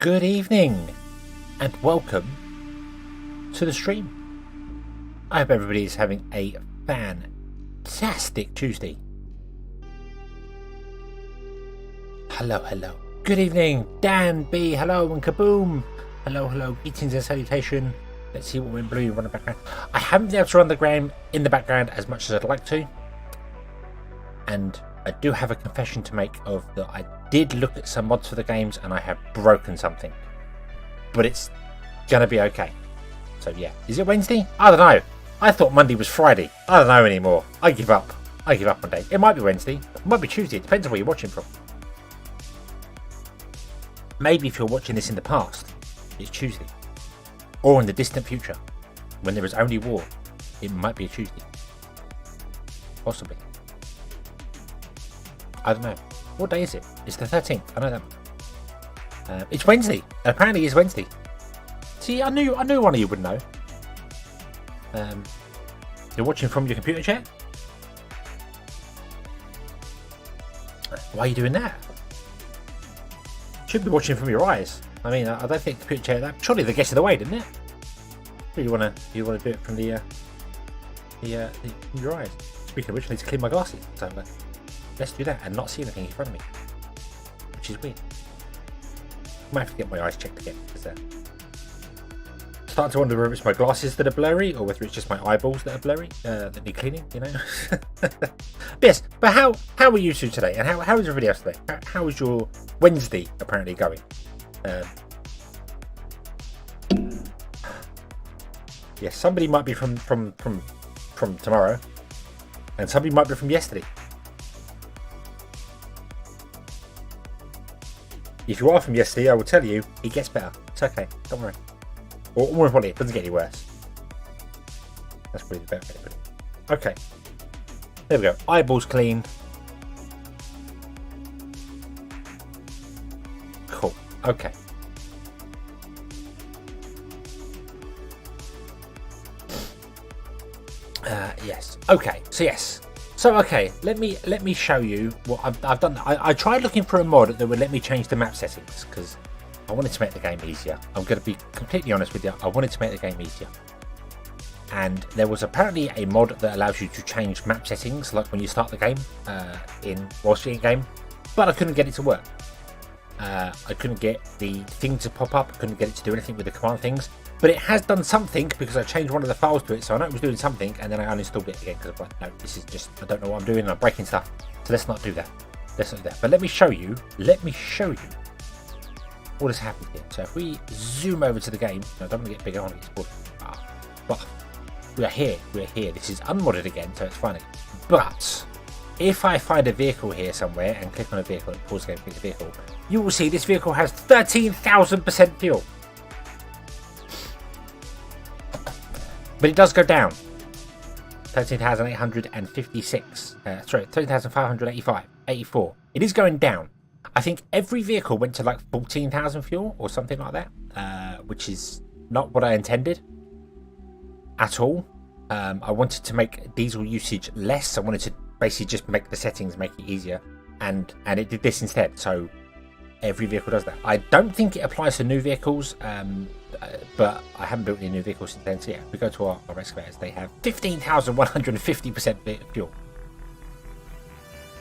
Good evening and welcome to the stream. I hope everybody is having a fantastic Tuesday. Hello. Good evening, Dan B. Hello, and Kaboom. Hello. Greetings and salutation. Let's see what we're in blue run the background. I haven't been able to run the game in the background as much as I'd like to, and I do have a confession to make of that I did look at some mods for the games and I have broken something. But it's gonna be okay. So yeah. Is it Wednesday? I don't know. I thought Monday was Friday. I don't know anymore. I give up on day. It might be Wednesday. It might be Tuesday. It depends on where you're watching from. Maybe if you're watching this in the past, it's Tuesday. Or in the distant future, when there is only war, it might be a Tuesday. Possibly. I don't know. What day is it? It's the 13th. I know that. It's Wednesday. Apparently it's Wednesday. See, I knew one of you would know. You're watching from your computer chair? Why are you doing that? Should be watching from your eyes. I mean, I don't think the computer chair. That surely the guess of the way, didn't it? You wanna do it from the your eyes. Speaking of which, I need to clean my glasses. So let's do that and not see anything in front of me, which is weird. I might have to get my eyes checked again because starting to wonder whether it's my glasses that are blurry or whether it's just my eyeballs that are blurry that need cleaning. You know. Yes, but how are you two today? And how is everybody else today? How is your Wednesday apparently going? Yes, somebody might be from tomorrow, and somebody might be from yesterday. If you are from yesterday, I will tell you it gets better. It's okay, don't worry. Or more importantly, it doesn't get any worse. That's probably the better way to put it. Okay, there we go. Eyeballs clean. Cool. Okay. Yes. Okay. So yes. So okay. Let me show you what I've done. I tried looking for a mod that would let me change the map settings because I wanted to make the game easier. I'm going to be completely honest with you. I wanted to make the game easier. And there was apparently a mod that allows you to change map settings, like when you start the game whilst you're in game. But I couldn't get it to work. I couldn't get the thing to pop up. I couldn't get it to do anything with the command things. But it has done something because I changed one of the files to it, so I know it was doing something, and then I uninstalled it again because I'm like, no, this is just, I don't know what I'm doing, and I'm breaking stuff. So let's not do that. Let's not do that. But let me show you what has happened here. So if we zoom over to the game, no, I don't want to get bigger on it. But we are here. This is unmodded again, so it's fine. But if I find a vehicle here somewhere and click on a vehicle and pause the game, click the vehicle, you will see this vehicle has 13,000% fuel. But it does go down. 13,856. 13,585. 84. It is going down. I think every vehicle went to like 14,000 fuel or something like that, which is not what I intended at all. I wanted to make diesel usage less. I wanted to basically just make the settings make it easier, and it did this instead. So every vehicle does that. I don't think it applies to new vehicles. But I haven't built any new vehicles since then. So yeah, if we go to our excavators, they have 15,150% fuel.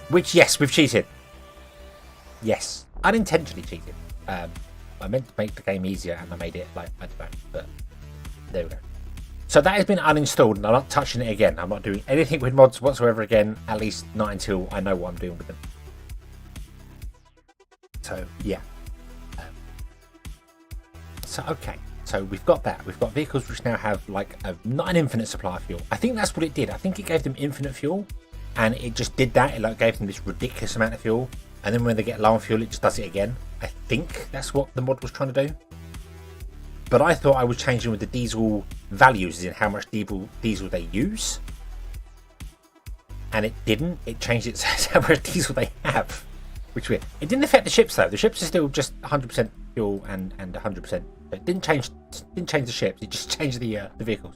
Which, yes, we've cheated. Yes, unintentionally cheated. I meant to make the game easier and I made it like, I don't know, but there we go. So that has been uninstalled and I'm not touching it again. I'm not doing anything with mods whatsoever again, at least not until I know what I'm doing with them. So yeah. So okay, so we've got that. We've got vehicles which now have like not an infinite supply of fuel. I think that's what it did. I think it gave them infinite fuel, and it just did that. It like gave them this ridiculous amount of fuel, and then when they get low on fuel, it just does it again. I think that's what the mod was trying to do. But I thought I was changing with the diesel values, as in how much diesel they use, and it didn't. It changed it to how much diesel they have, which weird. It didn't affect the ships though. The ships are still just 100% fuel and 100%. It didn't change the ships. It just changed the vehicles.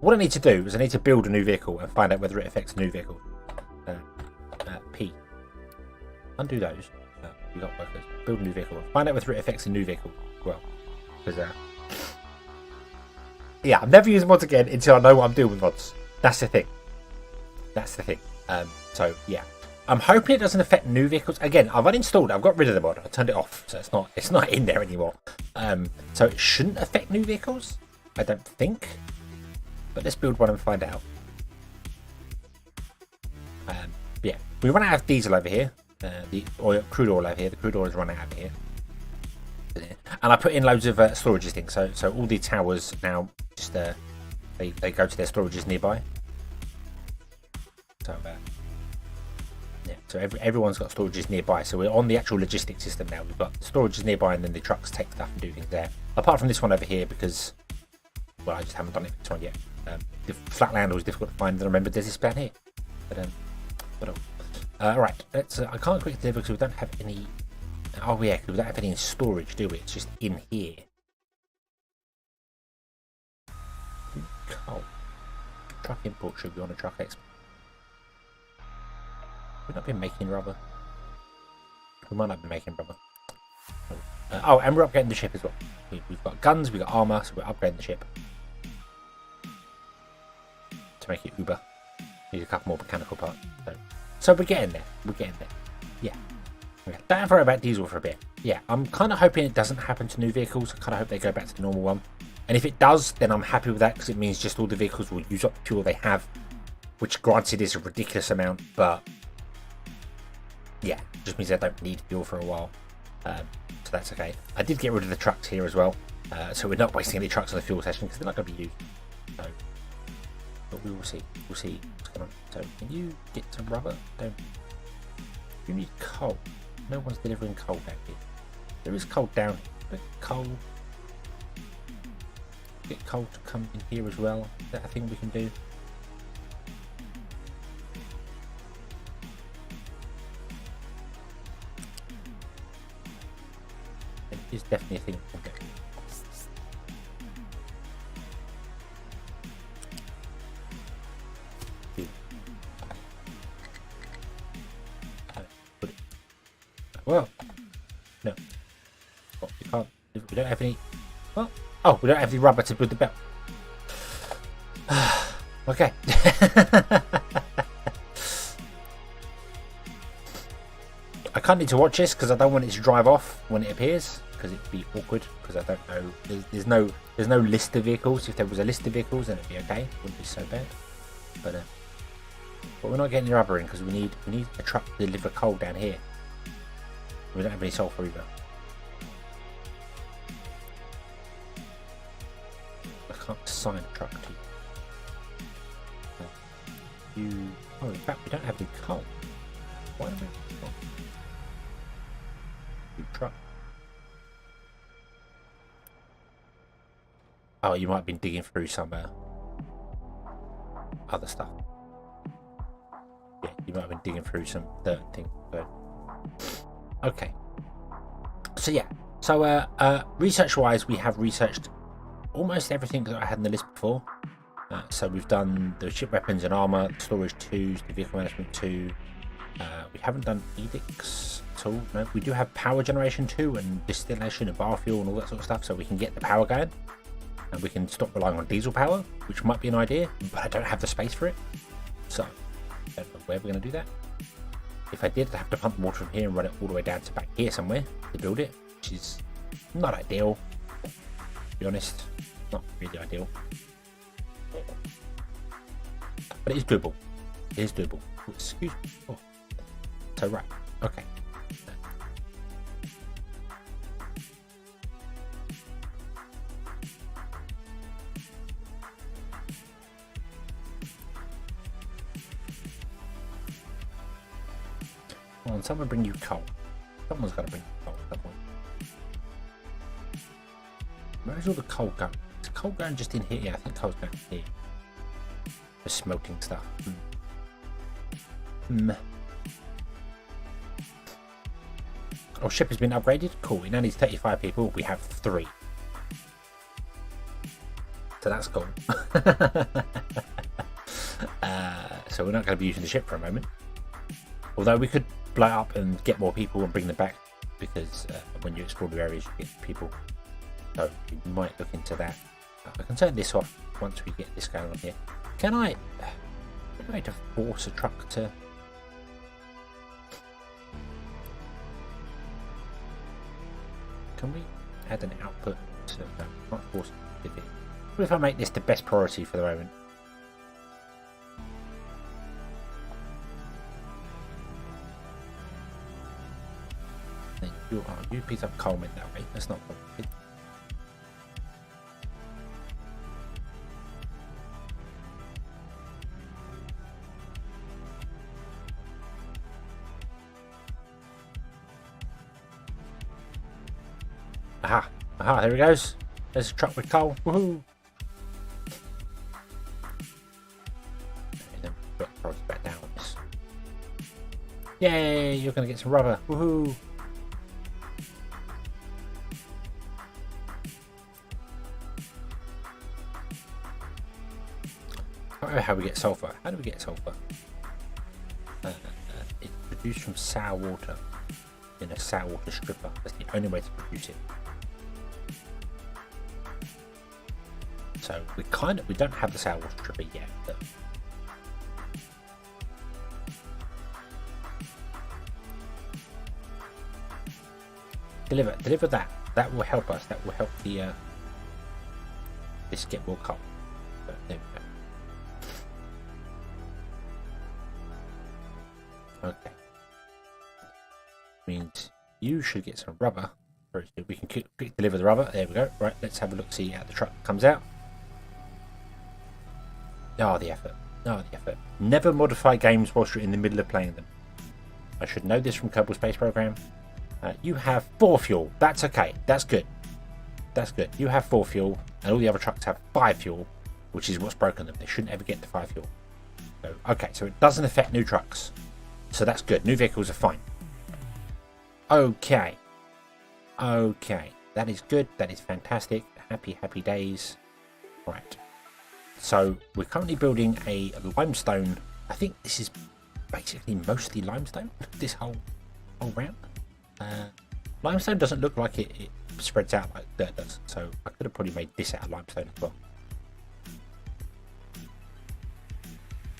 What I need to do is I need to build a new vehicle and find out whether it affects a new vehicle. P. Undo those. We got workers. Build a new vehicle. Find out whether it affects a new vehicle. Well, because yeah, I'm never using mods again until I know what I'm doing with mods. That's the thing. That's the thing. So yeah, I'm hoping it doesn't affect new vehicles. Again, I've uninstalled it. I've got rid of the mod. I turned it off, so it's not in there anymore. So it shouldn't affect new vehicles, I don't think. But let's build one and find out. Yeah, we run out of diesel over here. The crude oil over here. The crude oil is running out of here. And I put in loads of storages things. So all the towers now just they go to their storages nearby. So yeah, so everyone's got storages nearby. So we're on the actual logistics system now. We've got storages nearby, and then the trucks take stuff and do things there. Apart from this one over here, because well, I just haven't done it for this one yet. The flatland was difficult to find, and I remember there's this down here. But all right, let's. I can't quickly deliver because we don't have any. Oh yeah, because we don't have any in storage, do we? It's just in here. Coal. Truck import should be on a truck export. We've not been making rubber. We might not be making rubber. Oh, and we're upgrading the ship as well. We've got guns, we've got armor, so we're upgrading the ship to make it uber. Need a couple more mechanical parts. So we're getting there. We're getting there. Yeah. Okay. Don't have to worry about diesel for a bit. Yeah, I'm kind of hoping it doesn't happen to new vehicles. I kind of hope they go back to the normal one. And if it does, then I'm happy with that because it means just all the vehicles will use up the fuel they have, which granted is a ridiculous amount, but yeah, just means I don't need fuel for a while. So that's okay. I did get rid of the trucks here as well, so we're not wasting any trucks on the fuel session because they're not going to be used. So, but we will see. We'll see what's going on. So, can you get some rubber? Don't. You need coal. No one's delivering coal back here. There is coal down here, but coal. Get coal to come in here as well. Is that a thing we can do? It is definitely a thing we can do. Well, no. Well, we can't. We don't have any. Well, oh, we don't have any rubber to build the belt. Okay. I can't need to watch this because I don't want it to drive off when it appears because it'd be awkward because I don't know. There's no list of vehicles. If there was a list of vehicles, then it'd be okay. It wouldn't be so bad. But we're not getting the rubber in because we need a truck to deliver coal down here. We don't have any sulfur either. I can't assign a truck to you. Oh, in fact, we don't have any coal. Why don't we have coal? New truck. Oh, you might have been digging through some other stuff. Yeah, you might have been digging through some dirt thing. So. Okay, so yeah, so research-wise, we have researched almost everything that I had in the list before. So we've done the ship weapons and armor, storage 2s, the vehicle management 2. We haven't done edicts at all. No, we do have power generation 2 and distillation and biofuel and all that sort of stuff, so we can get the power going. And we can stop relying on diesel power, which might be an idea, but I don't have the space for it. So, I don't know where we're going to do that. If I did, I'd have to pump water from here and run it all the way down to back here somewhere to build it, which is not ideal, to be honest. Not really ideal. But it is doable. It is doable. Oh, excuse me. Oh. So, right. Okay. Come on, someone bring you coal. Someone's got to bring you coal at some point. Where's all the coal going? Is coal going just in here? Yeah, I think coal's going in here. For smelting stuff. Our ship has been upgraded. Cool. It now needs 35 people. We have 3. So that's cool. So we're not going to be using the ship for a moment. Although we could blow it up and get more people and bring them back. because when you explore the areas, you get people. So you might look into that. I can turn this off once we get this going on here. Can I? I'm going to force a truck to. Can we add an output to not force it? What if I make this the best priority for the moment? Then you pick up coal mint that way. That's not good. Aha, aha, there he goes. There's a truck with coal. Woohoo! And then put the price back down on this. Yay, you're going to get some rubber. Woohoo! I don't know how we get sulfur. How do we get sulfur? It's produced from sour water in a sour water stripper. That's the only way to produce it. So we don't have the sour water stripper yet, but deliver that. That will help us. That will help the this get more coal. But there we go. Okay. Means you should get some rubber. We can quick deliver the rubber. There we go. Right, let's have a look, see how the truck comes out. Oh, the effort. Oh, the effort. Never modify games whilst you're in the middle of playing them. I should know this from Kerbal Space Program. You have 4 fuel. That's okay. That's good. That's good. You have 4 fuel, and all the other trucks have 5 fuel, which is what's broken them. They shouldn't ever get to 5 fuel. So, okay, so it doesn't affect new trucks. So that's good. New vehicles are fine. Okay. Okay. That is good. That is fantastic. Happy, happy days. Right. So we're currently building a limestone. I think this is basically mostly limestone. This whole round. Limestone doesn't look like it spreads out like dirt does. So I could have probably made this out of limestone as well.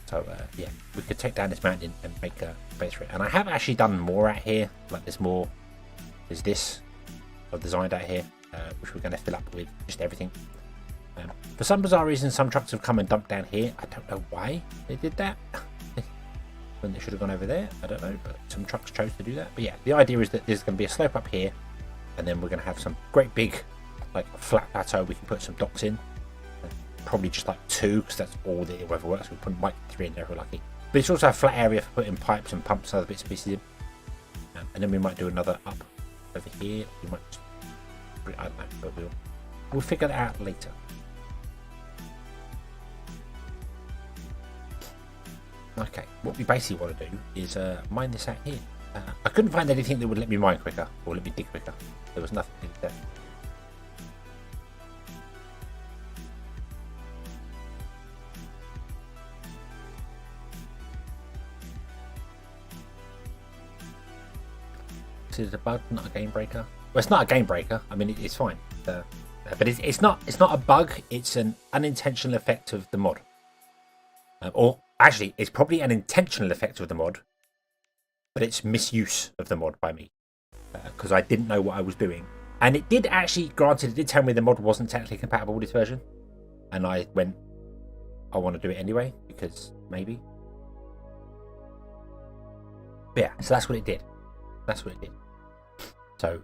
So yeah, we could take down this mountain and make a base for it. And I have actually done more out here. Like there's more. There's this I've designed out here, which we're going to fill up with just everything. For some bizarre reason, some trucks have come and dumped down here. I don't know why they did that. When they should have gone over there, I don't know. But some trucks chose to do that. But yeah, the idea is that there's going to be a slope up here, and then we're going to have some great big, like flat plateau. We can put some docks in. Probably just like 2, because that's all that it ever works. We put might 3 in there if we're lucky. But it's also a flat area for putting pipes and pumps and other bits and pieces in. And then we might do another up over here. We might just, I don't know, but we'll figure that out later. Okay, what we basically want to do is mine this out here. I couldn't find anything that would let me mine quicker or let me dig quicker. There was nothing in there. Is it a bug, not a game breaker? Well, it's not a game breaker. I mean, it's fine. But it's not a bug. It's an unintentional effect of the mod. Or actually, it's probably an intentional effect of the mod, but it's misuse of the mod by me because I didn't know what I was doing. And it did actually, granted, it did tell me the mod wasn't technically compatible with this version, and I went, I want to do it anyway because maybe. But yeah, so that's what it did. That's what it did. So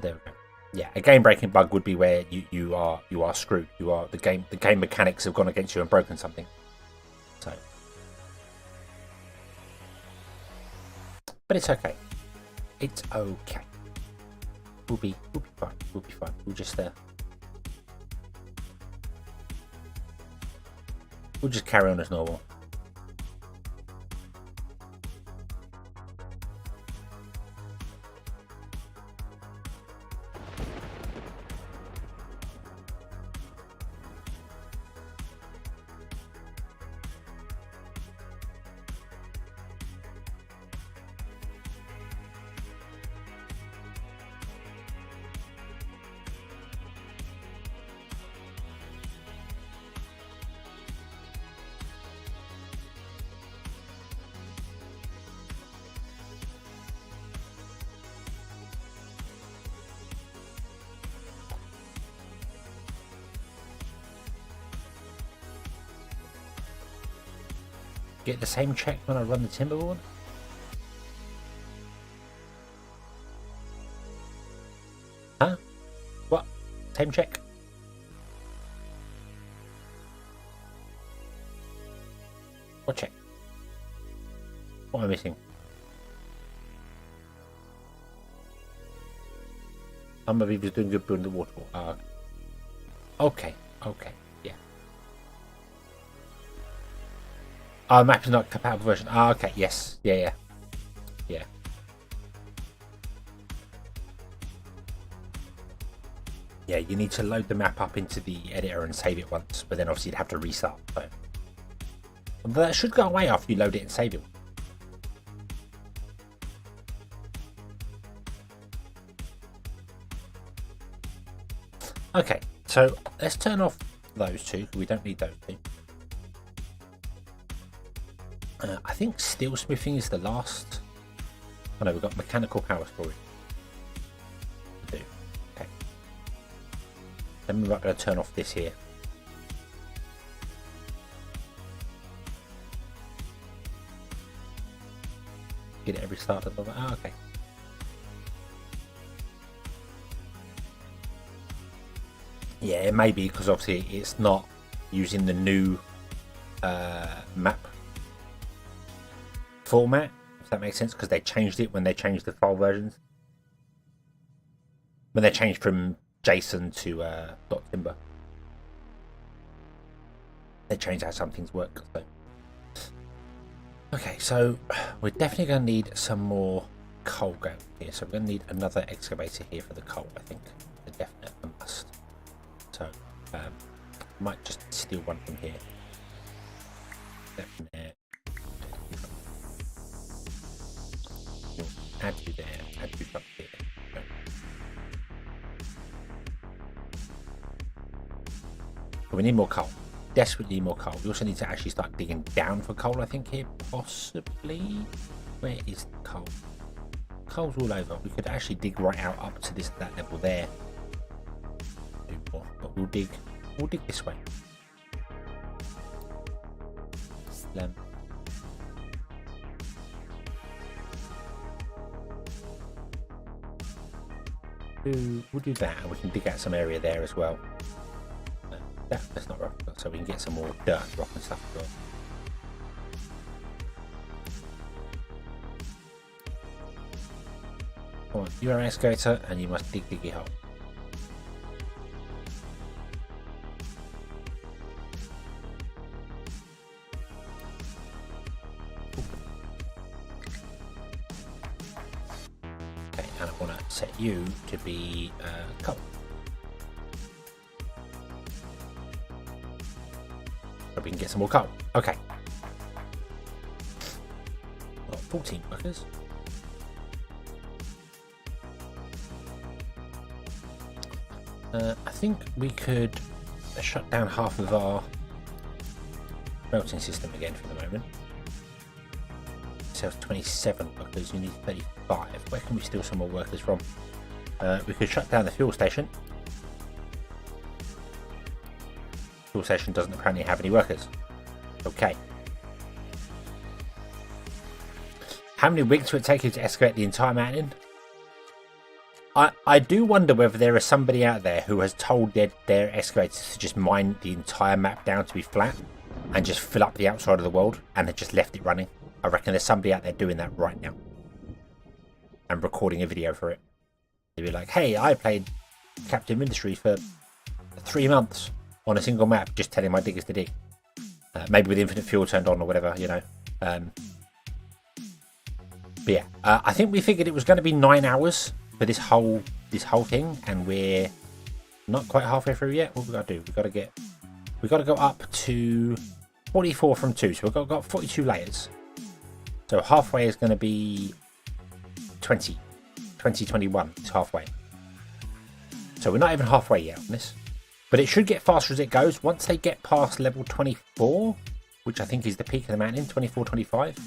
there we go. Yeah, a game breaking bug would be where you are screwed. You are the game mechanics have gone against you and broken something. So, but it's okay. It's okay. We'll be fine. We'll be fine. We'll just carry on as normal. get the same check when I run the timber one? Huh? What? Same check? What check? What am I missing? Some of you was doing good building the waterfall. Okay, okay, yeah. Map is not compatible version. Okay, yes, yeah. Yeah, you need to load the map up into the editor and save it once, but then obviously you'd have to restart. So. But that should go away after you load it and save it. Okay, so let's turn off those two. We don't need those two. I think steelsmithing is the last. Oh no, we've got mechanical power storage. Okay. Then we're going to turn off this here. Get it every start of the. Okay. Yeah, it may be because obviously it's not using the new map format, if that makes sense, because they changed it when they changed the file versions. When they changed from JSON to .timber. They changed how some things work. So. Okay, so we're definitely going to need some more coal going here. So we're going to need another excavator here for the coal, I think. It's a definite must. So, might just steal one from here. There. Add you there, add you up here. But we need more coal. Desperately need more coal. We also need to actually start digging down for coal, I think, here. Possibly. Where is the coal? Coal's all over. We could actually dig right out up to that level there. But we'll dig this way. We'll do that, and we can dig out some area there as well. That's not rock, so we can get some more dirt, rock and stuff as well. Come on, you're an excavator, and you must dig your hole. And I want to set you to be coal. So we can get some more coal. Okay. Got 14 workers. I think we could shut down half of our melting system again for the moment. Sells 27 workers, you need 35. Where can we steal some more workers from? We could shut down the fuel station. Fuel station doesn't apparently have any workers. Okay. How many weeks would it take you to excavate the entire mountain? I do wonder whether there is somebody out there who has told their excavators to just mine the entire map down to be flat and just fill up the outside of the world and have just left it running. I reckon there's somebody out there doing that right now and recording a video for it. They'd be like, hey, I played Captive Industry for 3 months on a single map, just telling my diggers to dig. Maybe with infinite fuel turned on or whatever, you know. But yeah, I think we figured it was going to be 9 hours for this whole thing, and we're not quite halfway through yet. What we got to do? We got to go up to 44 from 2, so we've got 42 layers. So halfway is going to be 21 is halfway. So we're not even halfway yet on this. But it should get faster as it goes. Once they get past level 24, which I think is the peak of the mountain, 24, 25,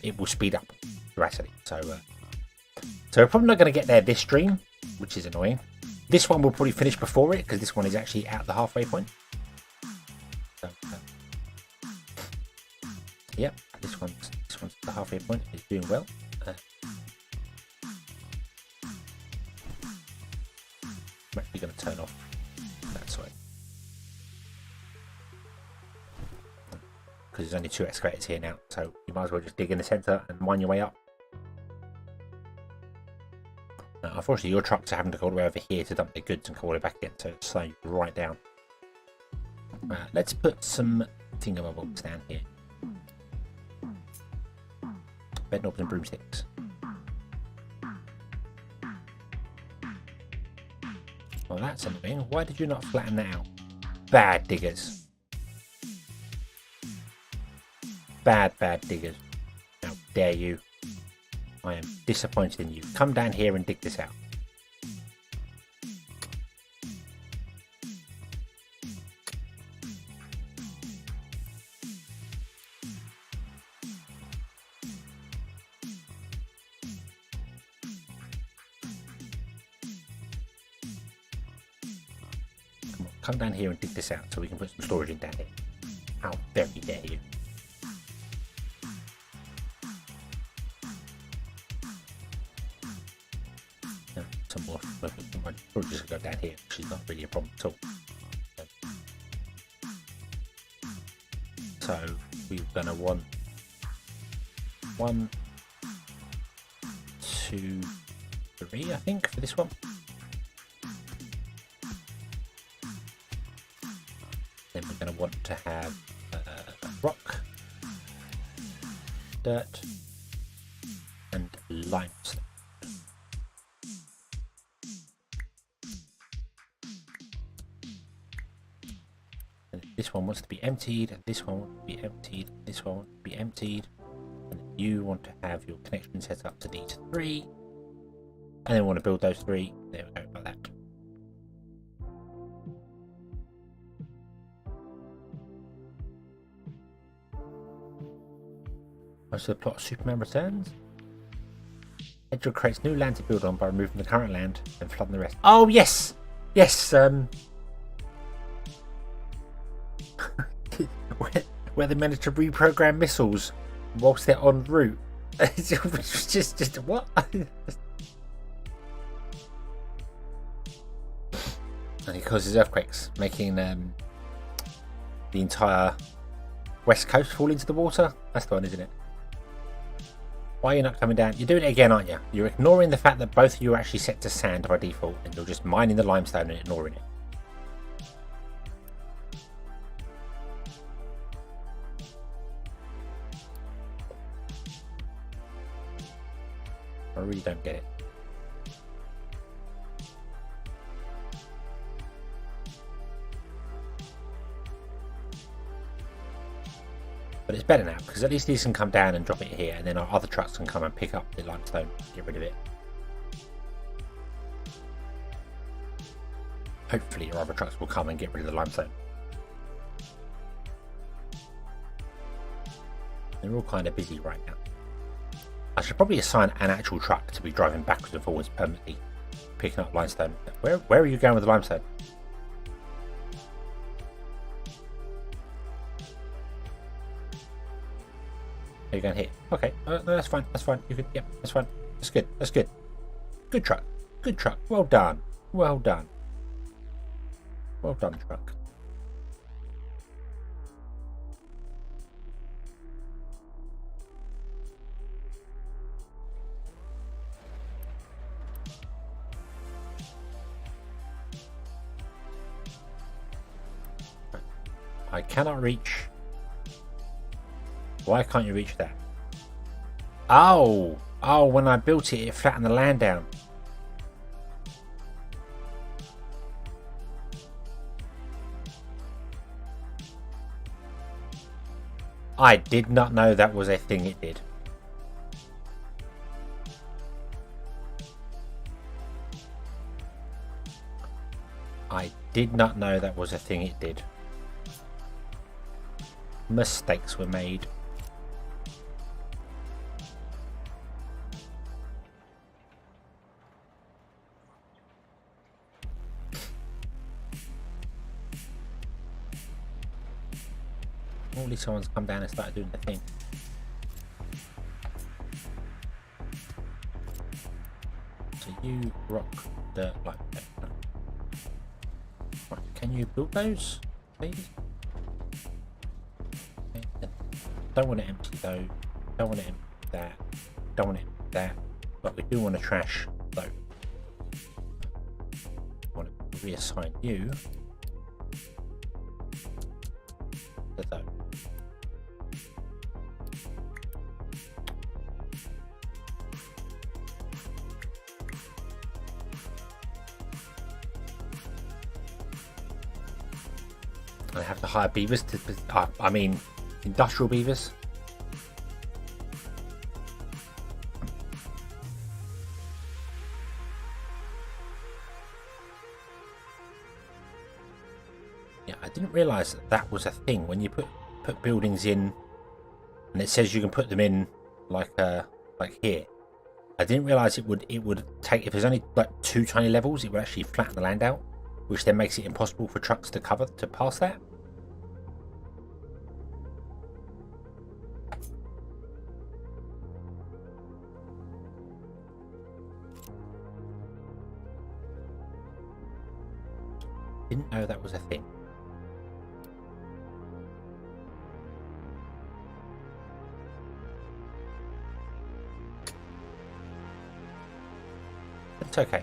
it will speed up drastically. So we're probably not going to get there this stream, which is annoying. This one will probably finish before it, because this one is actually at the halfway point. So, Yep, this one's the halfway point. It's doing well. I'm actually going to turn off that side because there's only 2 excavators here now, so you might as well just dig in the centre and mine your way up. Now, unfortunately, your trucks are having to go all the way over here to dump their goods and come all the way back again, so it's slowing you right down. Let's put some thingamabobs down here. Bed knobs and broomsticks. Well, that's annoying. Why did you not flatten that out? Bad diggers. Bad diggers. How dare you. I am disappointed in you. Come down here and dig this out. Come down here and dig this out so we can put some storage in down here. How very dare you. Some more. We'll just go down here, which is not really a problem at all. So we're going to want 1, 2, 3, I think, for this one. Then we're going to want to have rock, dirt, and limestone. And this one wants to be emptied, and this one wants to be emptied, and this one wants to be emptied. And you want to have your connection set up to these 3, and then we want to build those 3. There we go, like that. Most of the plot, Superman Returns. Edgar creates new land to build on by removing the current land and flooding the rest. Oh yes, yes. Where they managed to reprogram missiles whilst they're en route. It's just what? And it causes earthquakes, making the entire west coast fall into the water. That's the one, isn't it? Why are you not coming down? You're doing it again, aren't you? You're ignoring the fact that both of you are actually set to sand by default, and you're just mining the limestone and ignoring it. I really don't get it. But it's better now, because at least these can come down and drop it here, and then our other trucks can come and pick up the limestone, get rid of it. Hopefully your other trucks will come and get rid of the limestone. They're all kind of busy right now. I should probably assign an actual truck to be driving backwards and forwards permanently, picking up limestone. Where are you going with the limestone? Are you going here? Okay, no, that's fine. That's fine. You can, yep, that's fine. That's good. That's good. Good truck. Good truck. Well done. Well done. Well done, truck. I cannot reach. Why can't you reach that? Oh, when I built it, it flattened the land down. I did not know that was a thing it did. I did not know that was a thing it did. Mistakes were made. At least someone's come down and started doing the thing. So you rock dirt like that. Right, can you build those, please? Okay. Don't want to empty though. Don't want to empty that. Don't want to empty that. But we do want to trash though. I want to reassign you to those. I have to hire beavers to, I mean, industrial beavers. Yeah, I didn't realise that that was a thing when you put buildings in, and it says you can put them in like here. I didn't realise it would take, if there's only like 2 tiny levels, it would actually flatten the land out, which then makes it impossible for trucks to pass that. Didn't know that was a thing. It's okay.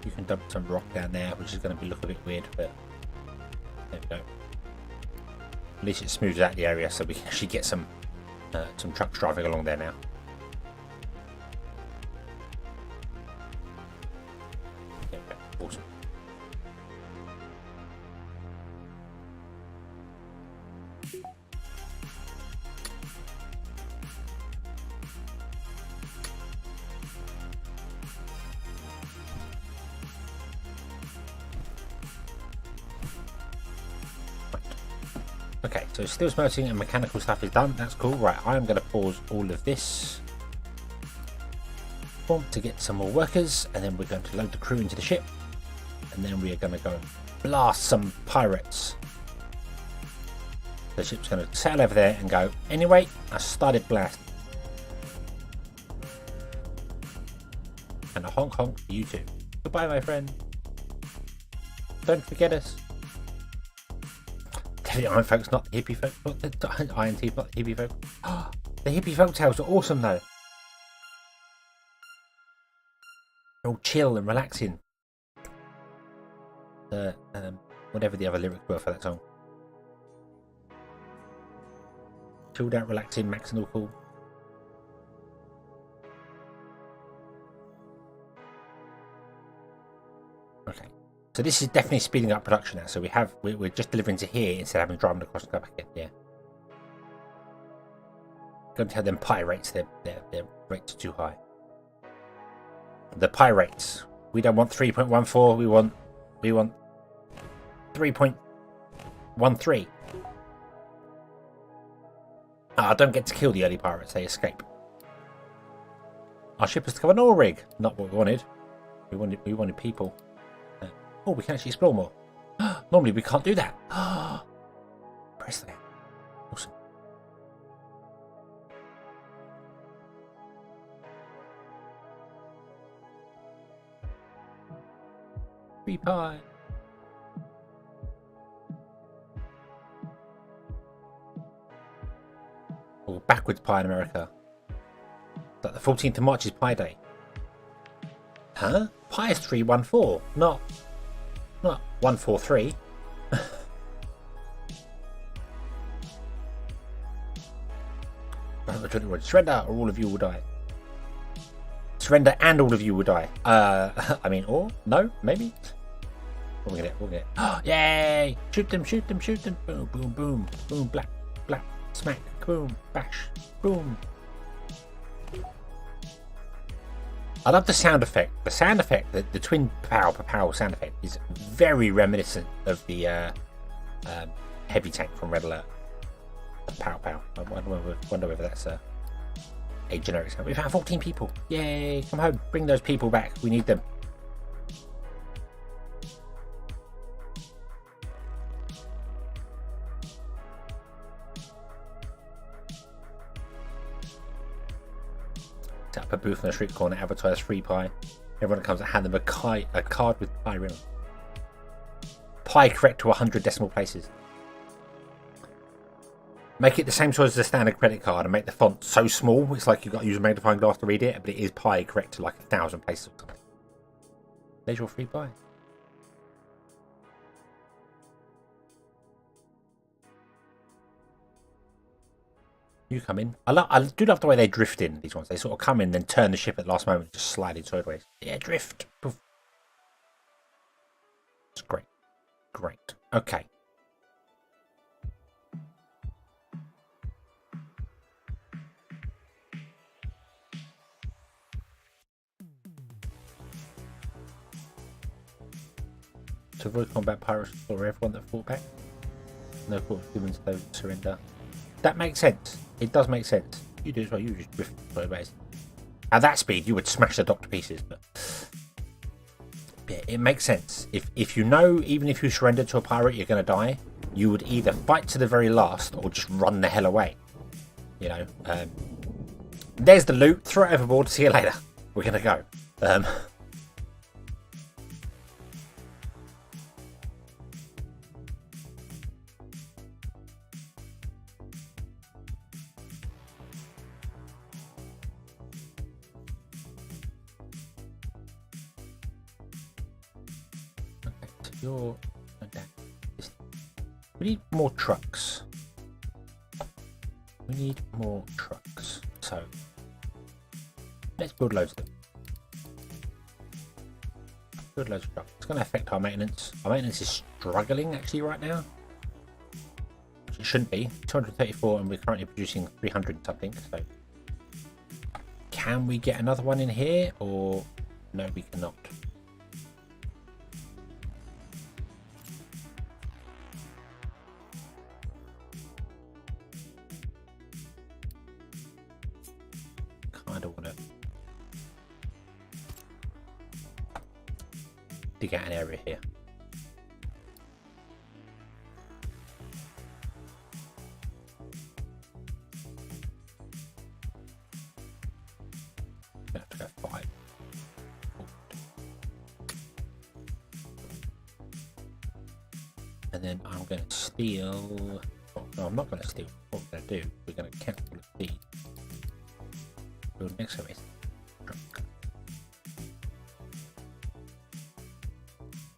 You can dump some rock down there, which is going to look a bit weird, but there we go. At least it smooths out the area, so we can actually get some trucks driving along there now. There we go. Awesome. Okay, so steel smelting and mechanical stuff is done. That's cool. Right, I am going to pause all of this to get some more workers, and then we're going to load the crew into the ship, and then we are going to go and blast some pirates. The ship's going to sail over there and go, anyway, I started blasting. And a honk honk for you too. Goodbye, my friend. Don't forget us. The Iron folks, not the hippie folk. Not the Iron Teeth, not the hippie folk. The hippie folk tales are awesome though. They're all chill and relaxing. Whatever the other lyrics were for that song. Chilled out, relaxing, Max and all cool. Okay. So this is definitely speeding up production now. So we're just delivering to here instead of having driving across and go back in. Yeah. Going to tell them pirates their rates are too high. The pirates. We don't want 3.14. We want 3.13. I don't get to kill the early pirates. They escape. Our ship has to cover an oil rig. Not what we wanted. We wanted people. Oh, we can actually explore more. Normally we can't do that. Press there. Awesome. Free pie. Or backwards pie in America. Like the 14th of March is Pie Day. Huh? Pie is 314, not 143. Surrender or all of you will die. Surrender and all of you will die. I mean, or? No? Maybe? We'll get it. Yay! Shoot them. Boom, boom, boom. Boom, black, smack, boom, bash, boom. I love the sound effect. The sound effect, the twin pow sound effect is very reminiscent of the heavy tank from Red Alert. Pow pow. I wonder whether that's a generic sound. We found 14 people. Yay! Come home. Bring those people back. We need them. Set up a booth on the street corner, advertise free pie. Everyone that comes and hand them a card with pie written. Pie correct to 100 decimal places. Make it the same size as a standard credit card and make the font so small it's like you've got to use a magnifying glass to read it, but it is pie correct to like 1,000 places or something. There's your free pie. You come in. I do love the way they drift in, these ones. They sort of come in, then turn the ship at the last moment, just slide in sideways. Yeah, drift. Poof. It's great. Great. Okay. To avoid combat, pirates for everyone that fought back. No humans don't surrender. That makes sense. It does make sense. You do as well. You just drift sideways. At that speed, you would smash the dock to pieces. But yeah, it makes sense. If you know, even if you surrender to a pirate, you're going to die. You would either fight to the very last or just run the hell away. You know. There's the loot. Throw it overboard. See you later. We're going to go. We need more trucks. We need more trucks. So let's build loads of them. Build loads of trucks. It's going to affect our maintenance. Our maintenance is struggling actually right now. Which it shouldn't be. 234 and we're currently producing 300 something. So can we get another one in here or no, we cannot. Dig out an area here. I have to go 5. And then I'm going to steal. Oh, no, I'm not going to steal. What we're going to do, we're going to cancel the feed. Build next service.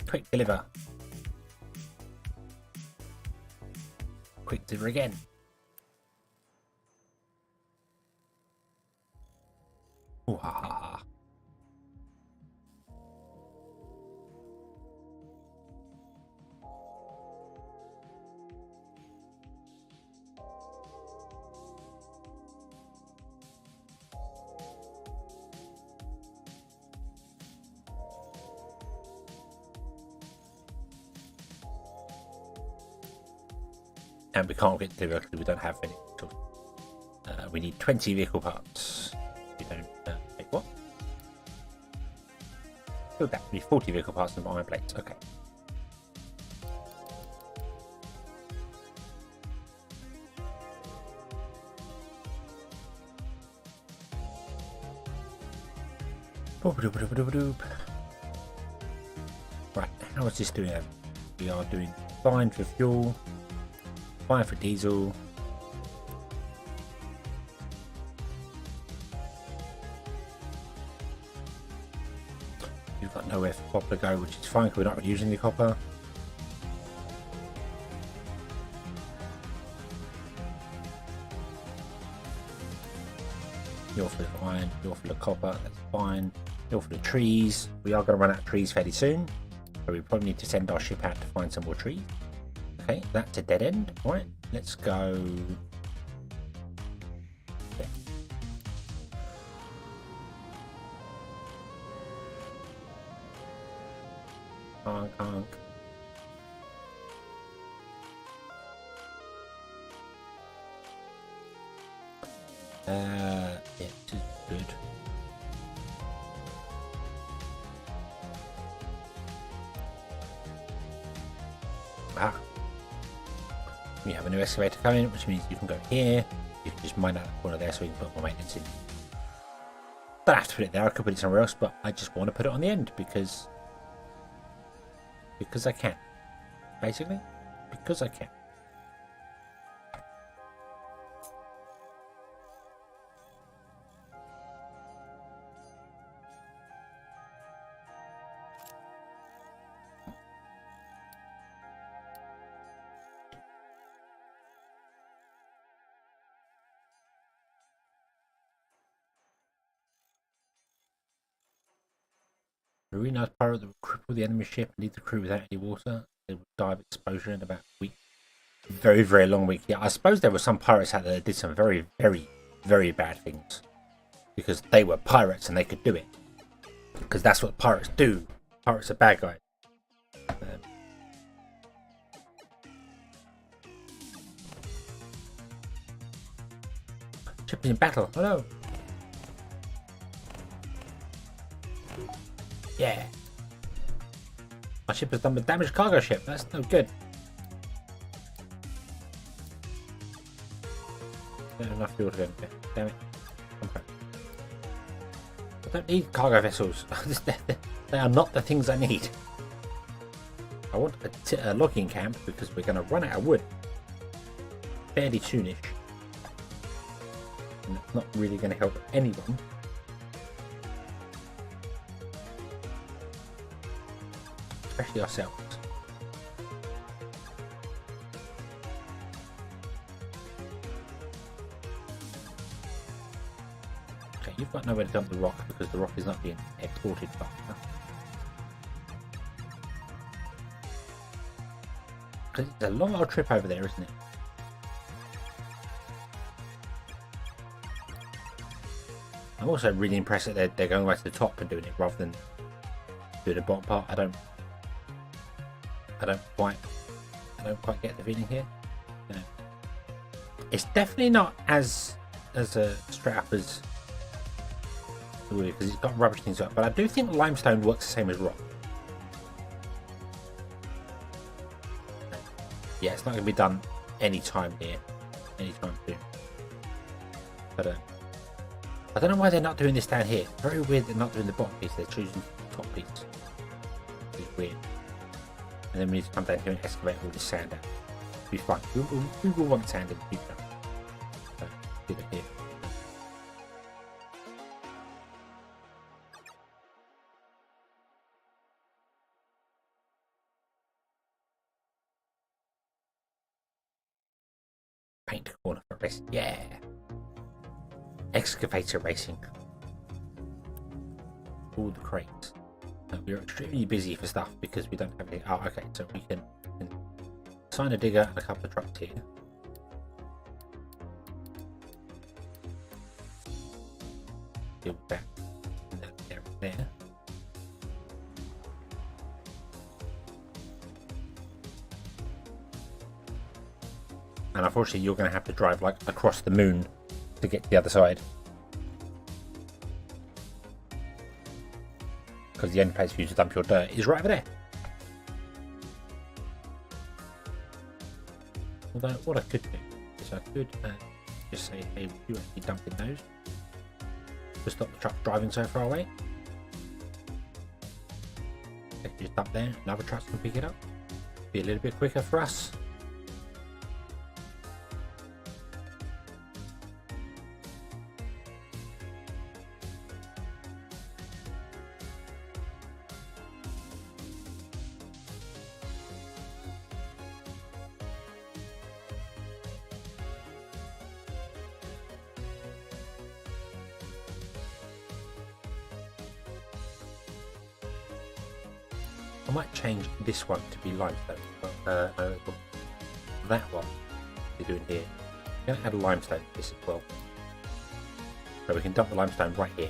Quick deliver. Quick deliver again. Ooh, ha, ha, ha. And we can't get delivered because we don't have any. We need 20 vehicle parts. We don't make what? Build that. We need 40 vehicle parts and iron plates. Okay. Right, how is this doing? We are doing fine for fuel. Fine for diesel. You've got nowhere for copper to go, which is fine because we're not using the copper. You're full of iron, you're full of copper, that's fine. You're full of trees. We are going to run out of trees fairly soon. So we probably need to send our ship out to find some more trees. Okay, that's a dead end. Right, let's go. Yeah. Honk. Yeah, this is good. Ah. We have a new excavator coming, which means you can go here. You can just mine out the corner there so we can put more maintenance in. Don't have to put it there, I could put it somewhere else, but I just want to put it on the end because I can. Basically, because I can. A really nice pirate that would cripple the enemy ship and leave the crew without any water. They would die of exposure in about a week. Very, very long week. Yeah, I suppose there were some pirates out there that did some very, very, very bad things. Because they were pirates and they could do it. Because that's what pirates do. Pirates are bad guys. Ship is in battle. Oh no. Yeah. My ship has done with damaged cargo ship. That's no good. Not enough fuel to go in there. Damn it. Okay. I don't need cargo vessels. They are not the things I need. I want a logging camp because we're going to run out of wood fairly soonish. And it's not really going to help anyone. Especially ourselves. Okay, you've got nowhere to dump the rock because the rock is not being exported fast enough. Because it's a long old trip over there, isn't it? I'm also really impressed that they're going right to the top and doing it rather than doing the bottom part. I don't quite get the feeling here. No. It's definitely not as straight up as because it's got rubbish things up, but I do think limestone works the same as rock. Yeah, it's not going to be done anytime soon. But I don't know why they're not doing this down here. Very weird they're not doing the bottom piece. They're choosing the top piece. It's weird. And then we need to come down here and excavate all this sand out. It'll be fun. We will want sand in the future. So, do that here. Paint corner for racing. Yeah. Excavator racing. All the crates. We're extremely busy for stuff because we don't have any. Oh, okay. So we can assign a digger and a couple of trucks here. Deal with that. There. And unfortunately, you're going to have to drive like across the moon to get to the other side. Because the only place for you to dump your dirt is right over there. Although, what I could do is I could just say, hey, you actually dumping those to stop the truck driving so far away. They can just dump there, and other trucks can pick it up. Be a little bit quicker for us. I might change this one to be limestone. No, that one we're doing here. I'm going to add a limestone to this as well. So we can dump the limestone right here.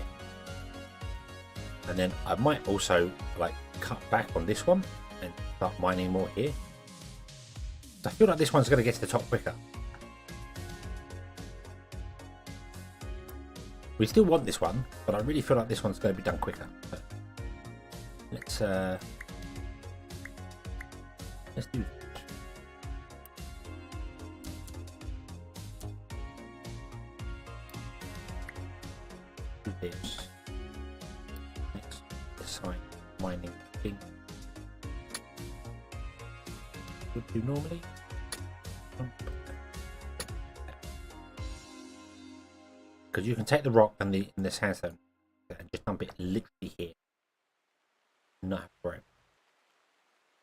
And then I might also like cut back on this one and start mining more here. So I feel like this one's going to get to the top quicker. We still want this one, but I really feel like this one's going to be done quicker. So let's do this. Let's assign mining thing. Would do normally. Because you can take the rock and the sandstone and just dump it literally here. Not have to worry.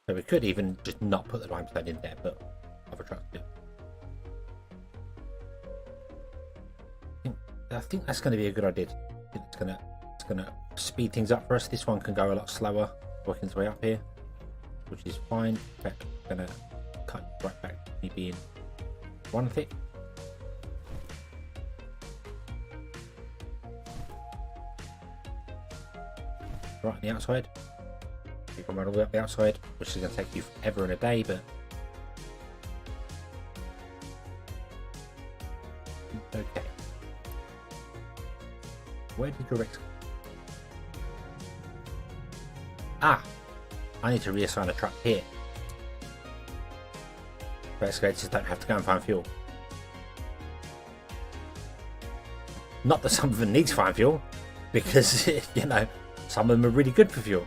So we could even just not put the limestone in there, but other trucks do. I think that's going to be a good idea. I think it's gonna speed things up for us. This one can go a lot slower, working its way up here, which is fine. In fact, I'm gonna cut right back to me being one thick. Right on the outside. You can run all the way up the outside, which is going to take you forever and a day, but okay. Where did your Rex go? Ah! I need to reassign a truck here. So excavators don't have to go and find fuel. Not that some of them need to find fuel, because, you know, some of them are really good for fuel.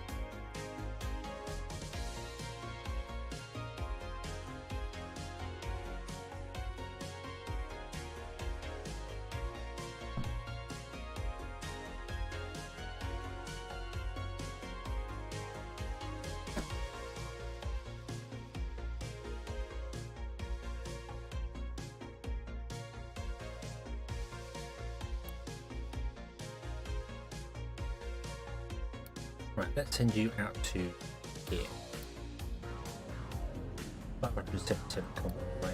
Right, let's send you out to here. That representative come away.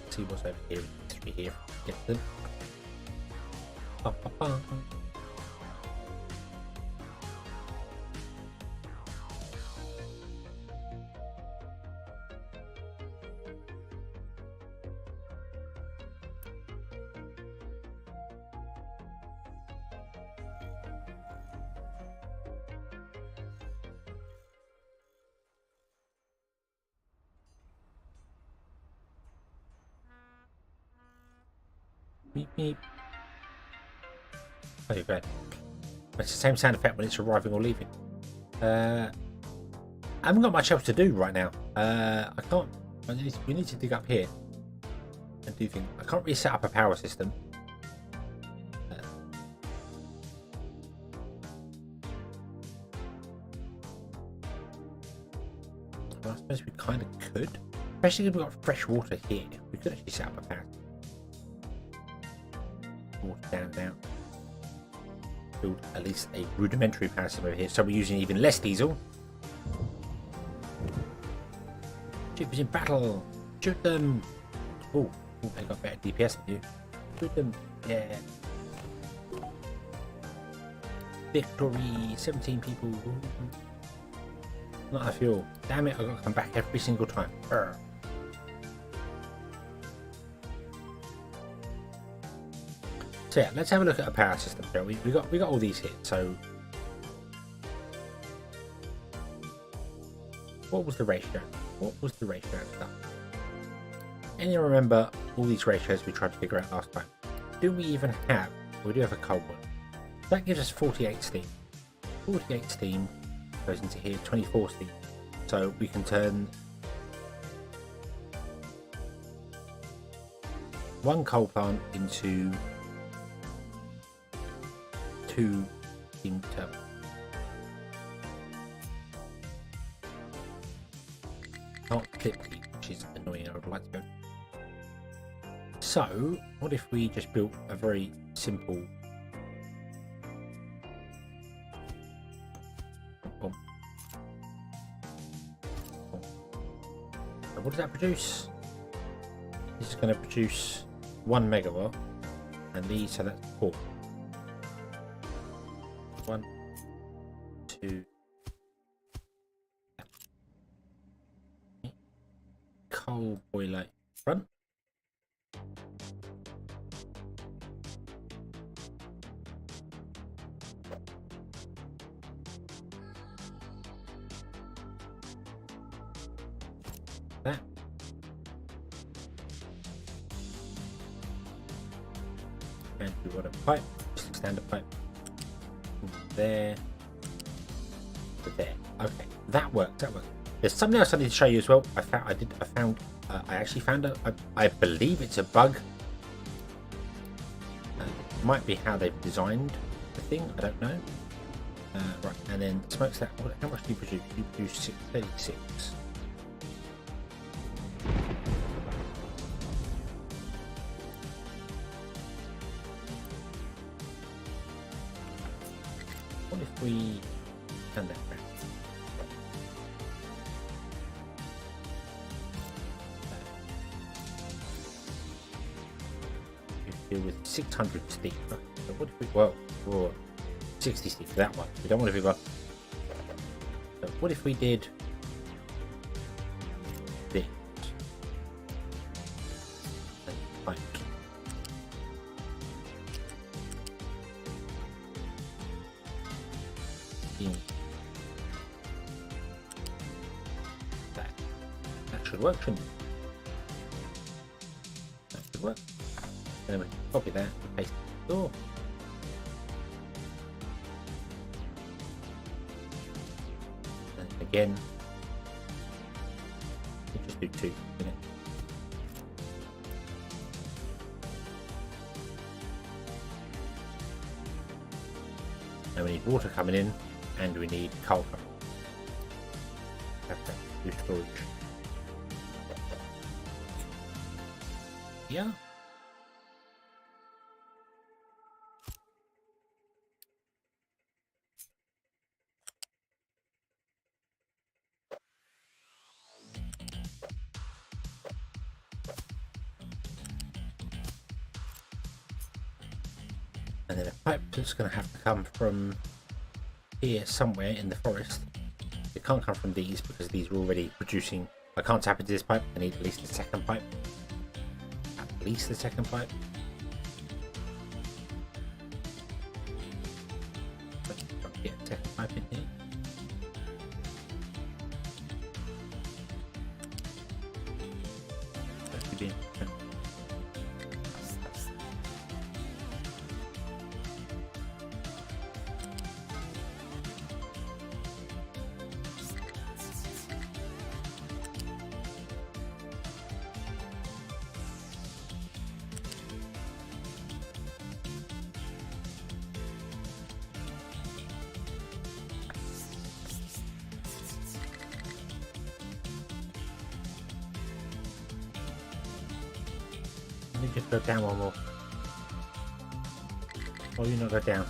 See what's over here. Through here. Get them. Ba, ba, ba. Beep, beep. Oh, you're great. It's the same sound effect when it's arriving or leaving. I haven't got much else to do right now. I can't. We need to dig up here and do things. I can't really set up a power system. Well, I suppose we kind of could, especially if we've got fresh water here. We could actually set up a power system. Water down now. Build at least a rudimentary power system over here, so we're using even less diesel. Ships in battle. Shoot them. Oh, they got better DPS than you. Shoot them. Yeah. Victory. 17 people. Not enough fuel. Damn it! I've got to come back every single time. Urgh. So yeah, let's have a look at a power system. We got all these here. So what was the ratio? What was the ratio and stuff? And you remember all these ratios we tried to figure out last time? Do we even have? We do have a cold one. That gives us 48 steam. 48 steam goes into here. 24 steam. So we can turn one coal plant into 2 steam turbines. Not clippy, which is annoying. I would like to go. So, what if we just built a very simple so what does that produce? This is going to produce 1 megawatt, and these, so that's 4. to coal boiler in front. That. And we want a pipe, standard pipe. There. To there. Okay, that worked. That worked. There's something else I need to show you as well. I actually found I believe it's a bug. It might be how they've designed the thing. I don't know. Right, and then smokestack. How much do you produce? You produce 36. What if we turn that back? You deal with 600 steep. So what if we, well, for 60 steep for that one? We don't want to be got. So what if we did this? Like, that should work, shouldn't it? That should work. And then we can copy that and paste it in the door. And again, we'll just do 2 minutes. And we need water coming in, and we need coal coming in. Have to do storage. Yeah. And then a pipe that's going to have to come from here somewhere in the forest. It can't come from these because these are already producing. I can't tap into this pipe. I need at least a second pipe. At least the second pipe. Let's try to get a second pipe in here. That should be interesting. Let me just go down one more. Or you not go down.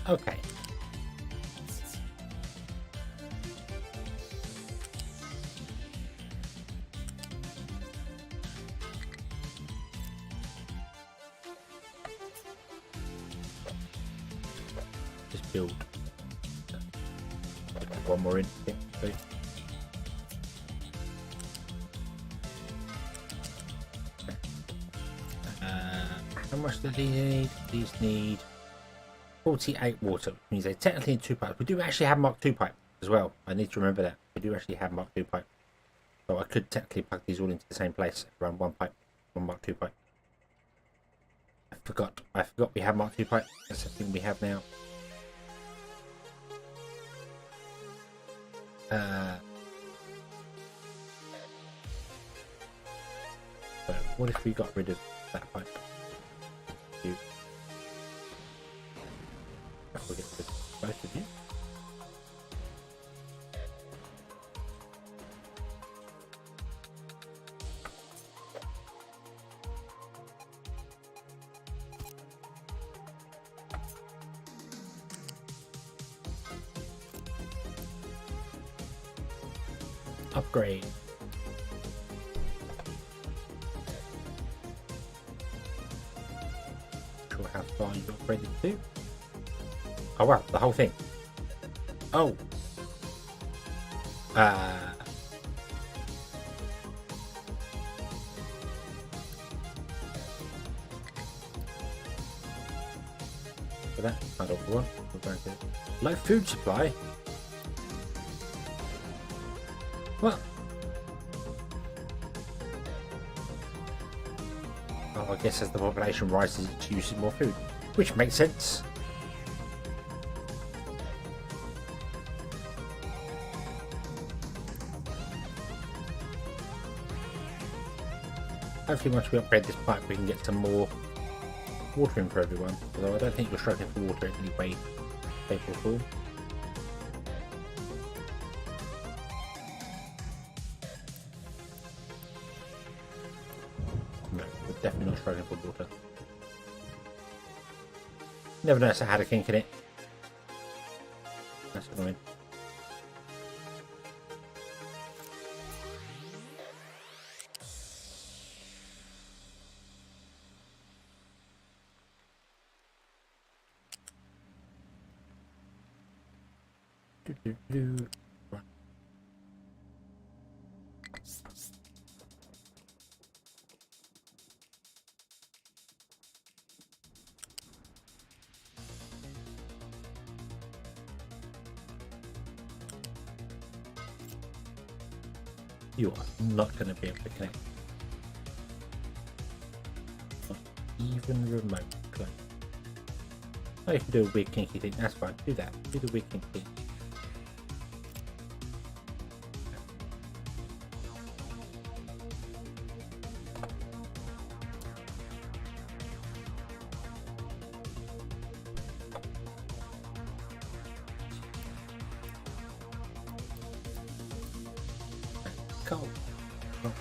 Okay. Just build one more in. How much do these need? These need 48 water, which means they technically need 2 pipes. We do actually have Mark II pipe as well. I need to remember that. We do actually have Mark II pipe. So I could technically plug these all into the same place, run one pipe, one Mark II pipe. I forgot we have Mark II pipe. That's the thing we have now. So what if we got rid of that pipe? We'll get rid of both of you. Upgrade. Sure how far you upgraded to. Oh wow, the whole thing. Oh. For that, I don't want. We're going to low food supply. What? Oh, I guess as the population rises, it's using more food, which makes sense. Hopefully once we upgrade this pipe we can get some more watering for everyone, although I don't think we're struggling for water in any way, shape or form. No, we're definitely not struggling for water. Never noticed I had a kink in it. That's annoying. Right. You are not going to be able to connect. Not even remote close. Oh, you can do a weird kinky thing. That's fine. Do that. Do the weird kinky thing. Cool. Oh.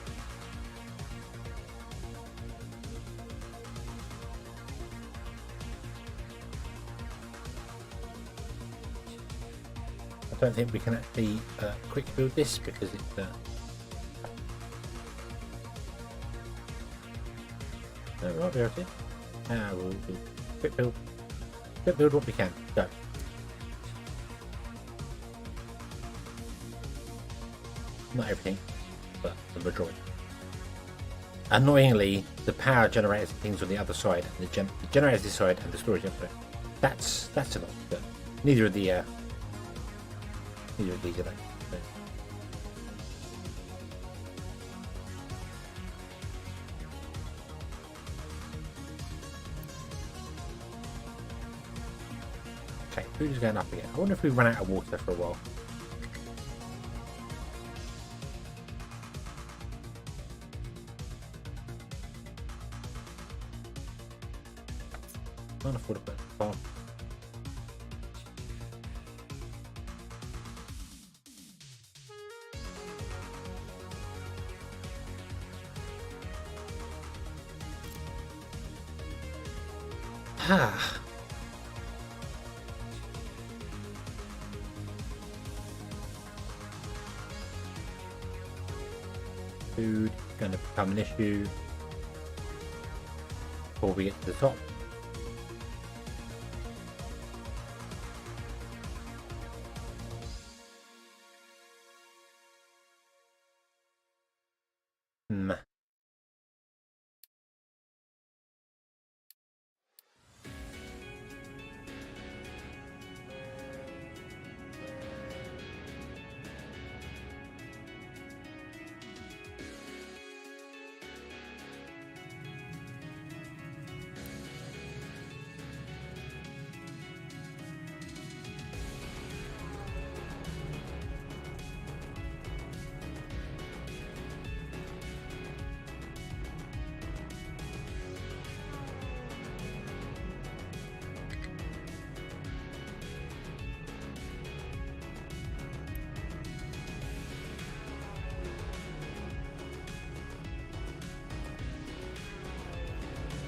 I don't think we can actually quick build this because it's right there it is. We'll quick build what we can. Go. Not everything, but the majority. Annoyingly, the power generators and things on the other side, and the generators this side and the storage input. That's a lot, but neither of these are they. So. Okay, food is going up again. I wonder if we run out of water for a while. Can't afford a better farm. Ah. Food going to become an issue before we get to the top.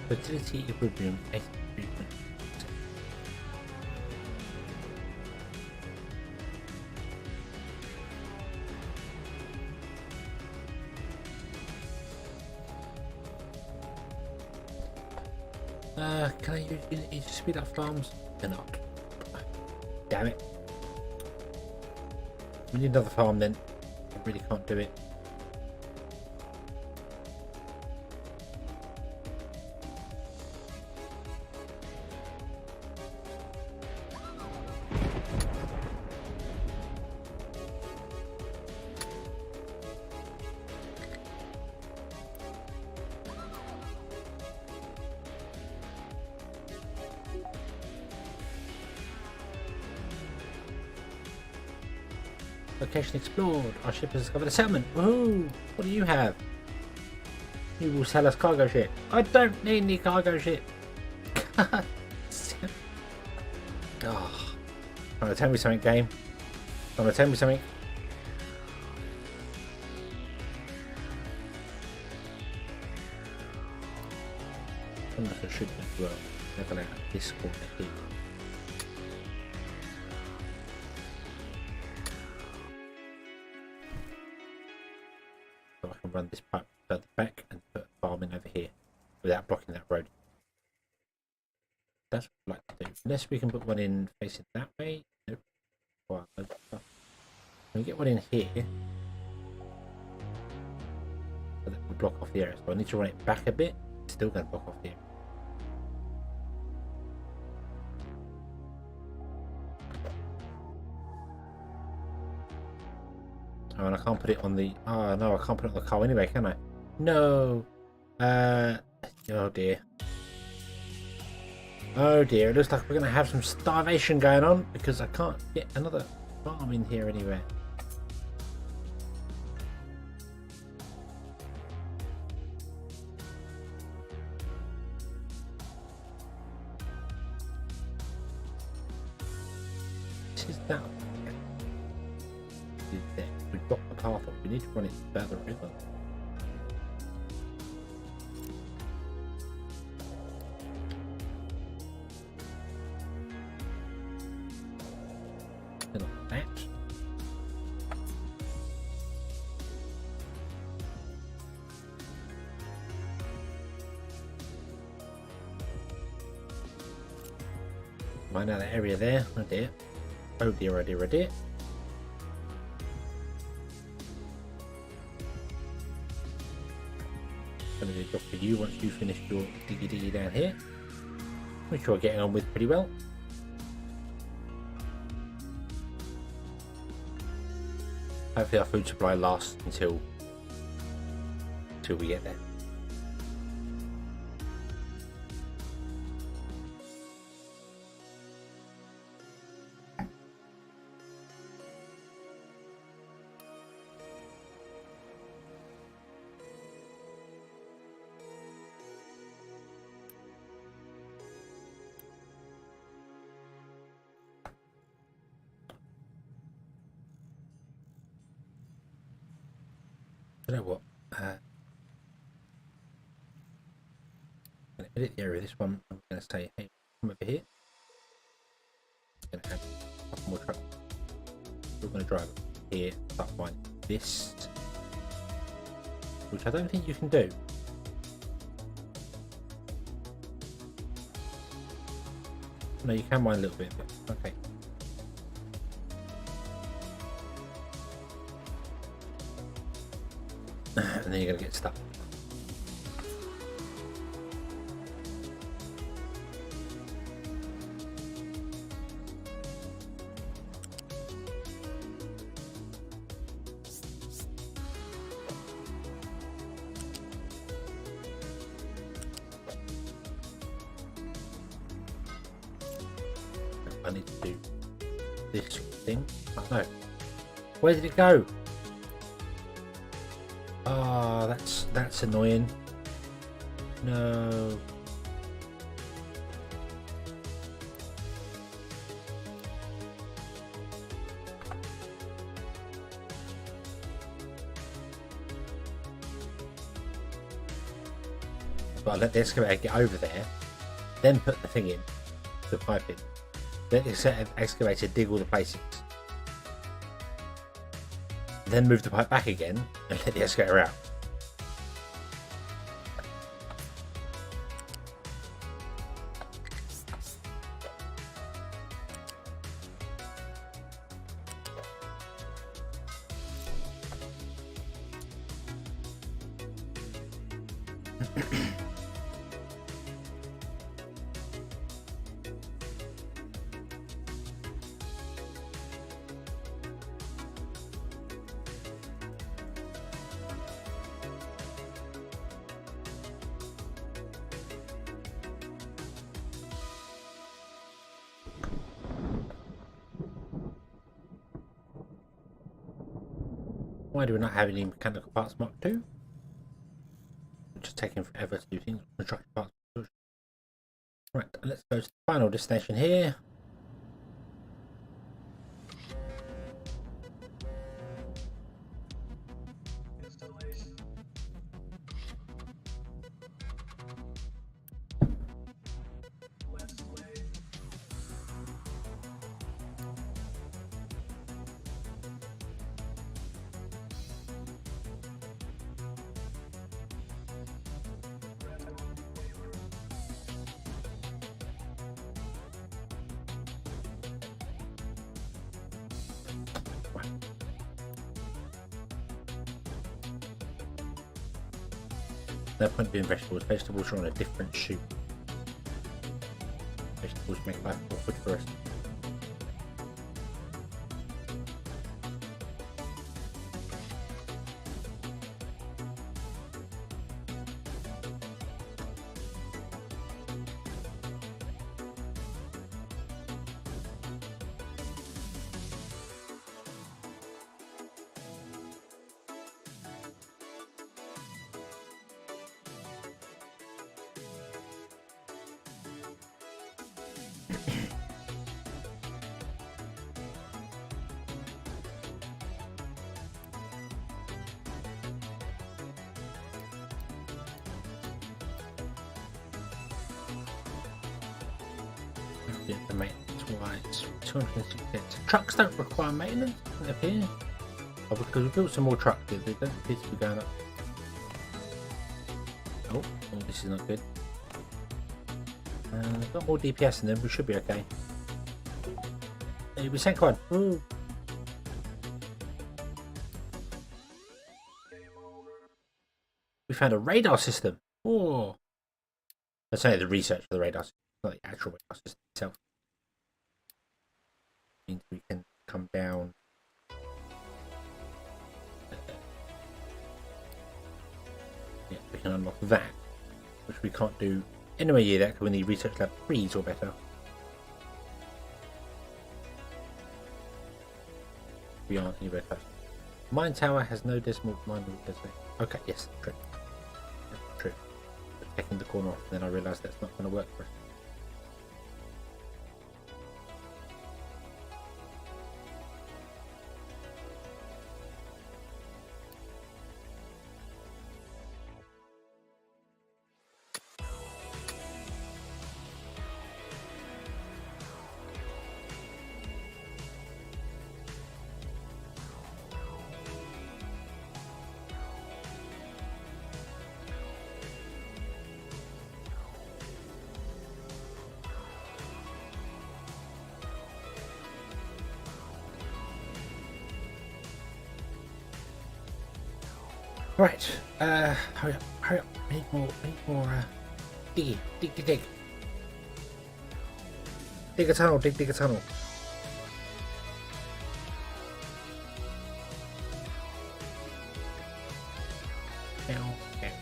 Fertility equilibrium 83%. Can I use speed up farms? They're not. Damn it. We need another farm then. I really can't do it. Location explored. Our ship has discovered a settlement. Woohoo! What do you have? You will sell us cargo ship. I don't need any cargo ship. Oh. Trying to tell me something, game. Trying to tell me something. Unless I should as well. Level out this corner here. So I can run this pipe further back and put a farm in over here without blocking that road. That's what I'd like to do. Unless we can put one in facing that way. Nope. Well, can we get one in here? So that will block off the area. So I need to run it back a bit. It's still going to block off the area. Oh, and I can't put it on the... Oh, no, I can't put it on the car anyway, can I? No! Oh, dear. Oh, dear. It looks like we're going to have some starvation going on because I can't get another farm in here anywhere. This is that. We've got the path up. We need to run it further over. And like that. Mine out that area there. Oh dear. Oh dear, oh dear, oh dear. Going to do a job for you once you finish your diggy down here, which you're getting on with pretty well. Hopefully our food supply lasts until we get there. You know what? I'm going to edit the area. This one, I'm going to say, hey, come over here. I'm going to have a couple more trucks. We're going to drive here, start finding this, which I don't think you can do. No, you can mine a little bit, but okay. And then you're going to get stuck. I need to do this thing. Oh no. Where did it go? Ah, oh, that's annoying. No. But I let the excavator get over there, then put the thing in, the pipe in. Let the excavator dig all the places. Then move the pipe back again and let the excavator out. Why do we not have any mechanical parts Mark II? Just taking forever to do things. Construction parts. Right, let's go to the final destination here. No point being vegetables. Vegetables are on a different shoot. Vegetables make life awkward for us. The maintenance wise, 260. Trucks don't require maintenance, it appears. Oh, because we built some more trucks, they don't appear to be going up. Oh, this is not good. Got more DPS in them, we should be okay. Hey, we sank one. Ooh. We found a radar system. Oh, that's only the research for the radar system, not the actual radar system itself. Means we can come down. Yeah, we can unlock that, which we can't do anywhere near that because we need research lab 3s or better. We aren't anywhere close. Mine tower has no decimal mine. Okay, yes, true. True. Just taking the corner off, and then I realised that's not going to work for us. Right, hurry up, hurry up. Need more, dig. Dig a tunnel, dig a tunnel. Okay.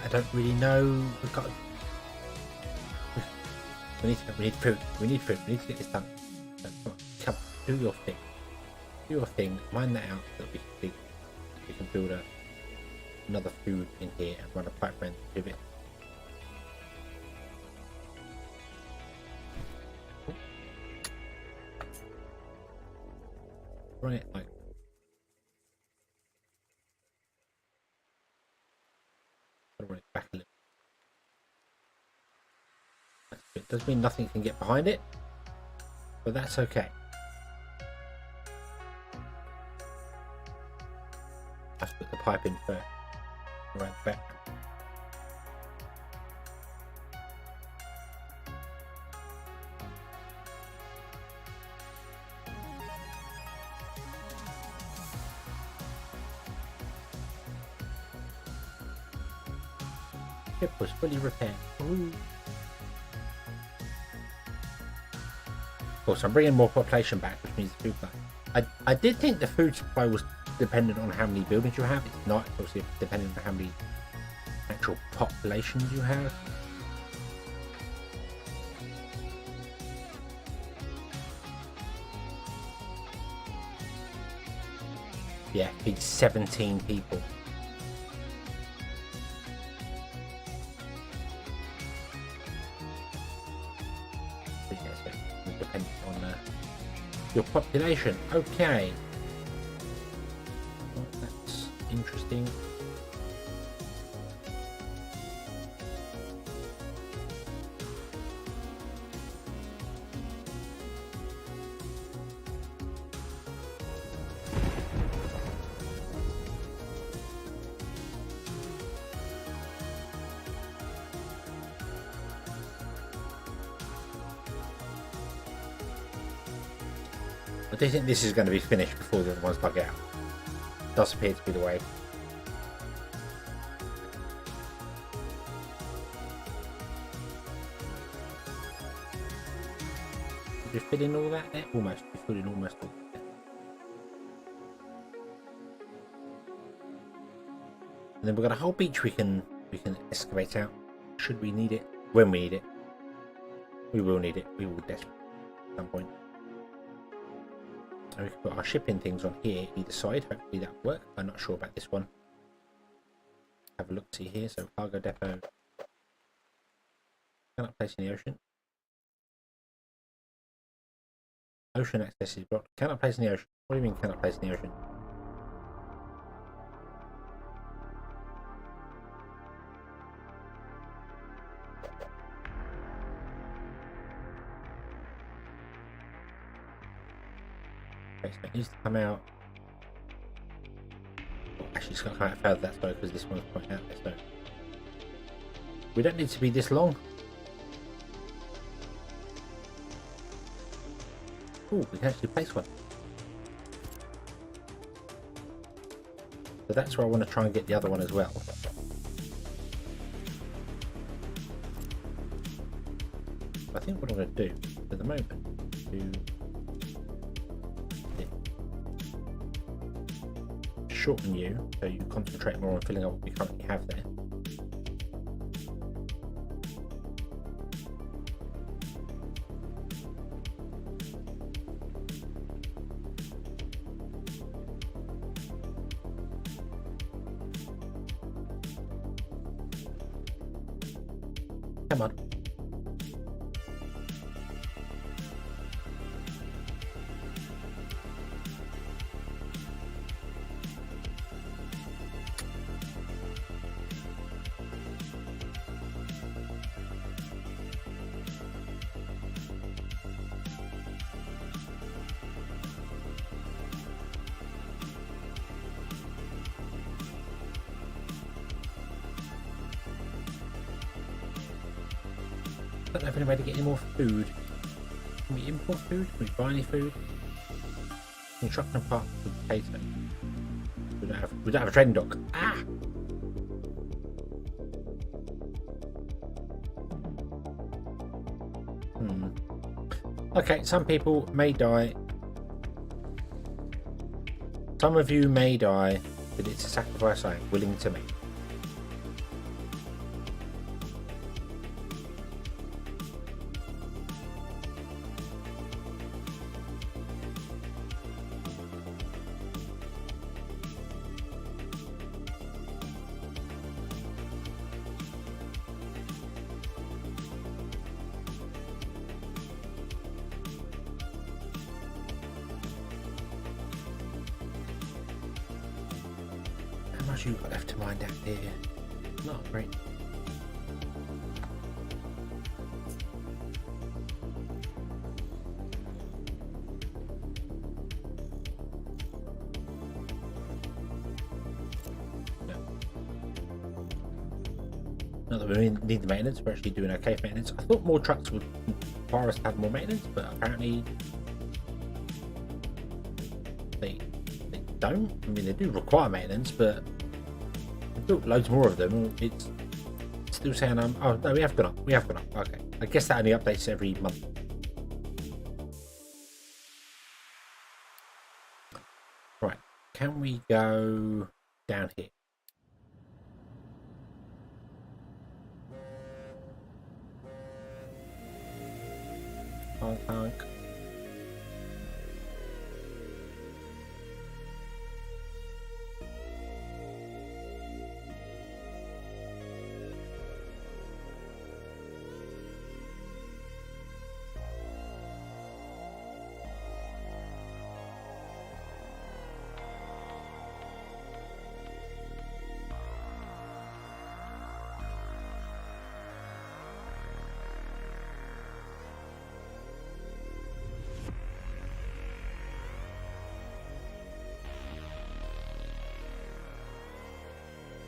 I don't really know. We need food. We need to get this done. Come on, do your thing. Do your thing. Mine that out so that we can build another food in here and run a pipeline to do it. Run it like. Run it back a little. It does mean nothing can get behind it, but that's okay. have to put the pipe in first. Right back. Ship was fully repaired. Ooh. Of course, I'm bringing more population back, which means the food supply. I did think the food supply was dependent on how many buildings you have. It's not. It's obviously dependent on how many actual populations you have. Yeah, feeds 17 people. Depending on your population. Okay. Well, that's interesting. I do think this is going to be finished before the other ones bug out. Does appear to be the way. Did you fill in all that there? Almost. You filled in almost all that. And then we've got a whole beach we can excavate out. Should we need it? When we need it. We will need it. We will desperately at some point. And we can put our shipping things on here either side. Hopefully that'll work. I'm not sure about this one. Have a look see here. So cargo depot. Cannot place in the ocean. Ocean access is blocked. Cannot place in the ocean. What do you mean cannot place in the ocean? Okay, so it needs to come out. Well, actually, it's going to come out further that way because this one's pointing out there. So we don't need to be this long. Oh, we can actually place one. So that's where I want to try and get the other one as well. I think what I'm going to do at the moment to shorten you so you concentrate more on filling up what we currently have there. Come on. I don't have any way to get any more food. Can we import food? Can we buy any food? Construction apart from potato. We don't have a trading dock. Ah! Okay, some people may die. Some of you may die, but it's a sacrifice I am willing to make. How much you got left to mine down here? Not great. Not that we need the maintenance, we're actually doing okay for maintenance. I thought more trucks would require us to have more maintenance, but apparently they don't. I mean, they do require maintenance, but we've built loads more of them. It's still saying, oh no, we have gone up. We have gone up. Okay. I guess that only updates every month. Right. Can we go down here? Honk, honk.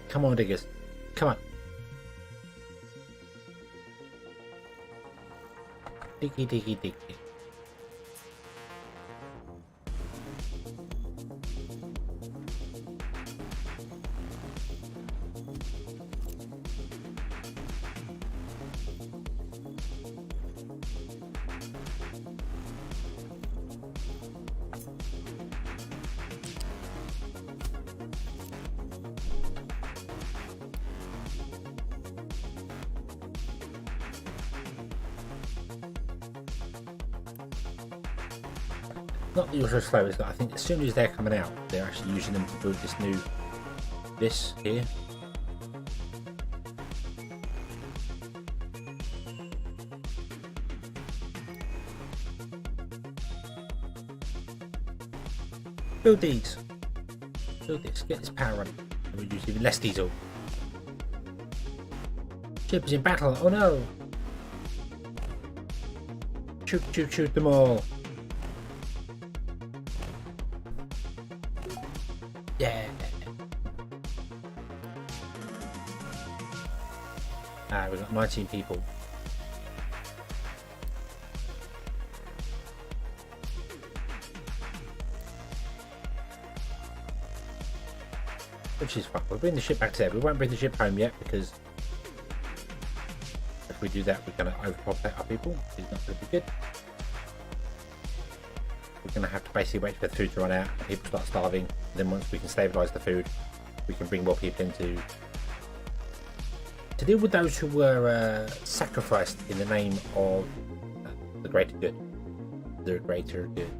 Come on, diggers. Come on. Diggy, diggy, diggy. Not the ultra slow, is that I think as soon as they're coming out, they're actually using them to build this here. Build these. Build this. Get this power running. And we use even less diesel. Ship is in battle. Oh no! Shoot, shoot, shoot them all. Yeah. We've got 19 people. Which is fine. We'll bring the ship back to there. We won't bring the ship home yet because if we do that, we're going to overpopulate our people. It's not going to be good. We're going to have to basically wait for the food to run out and people start starving. And then once we can stabilise the food, we can bring more people in to deal with those who were sacrificed in the name of the greater good. The greater good.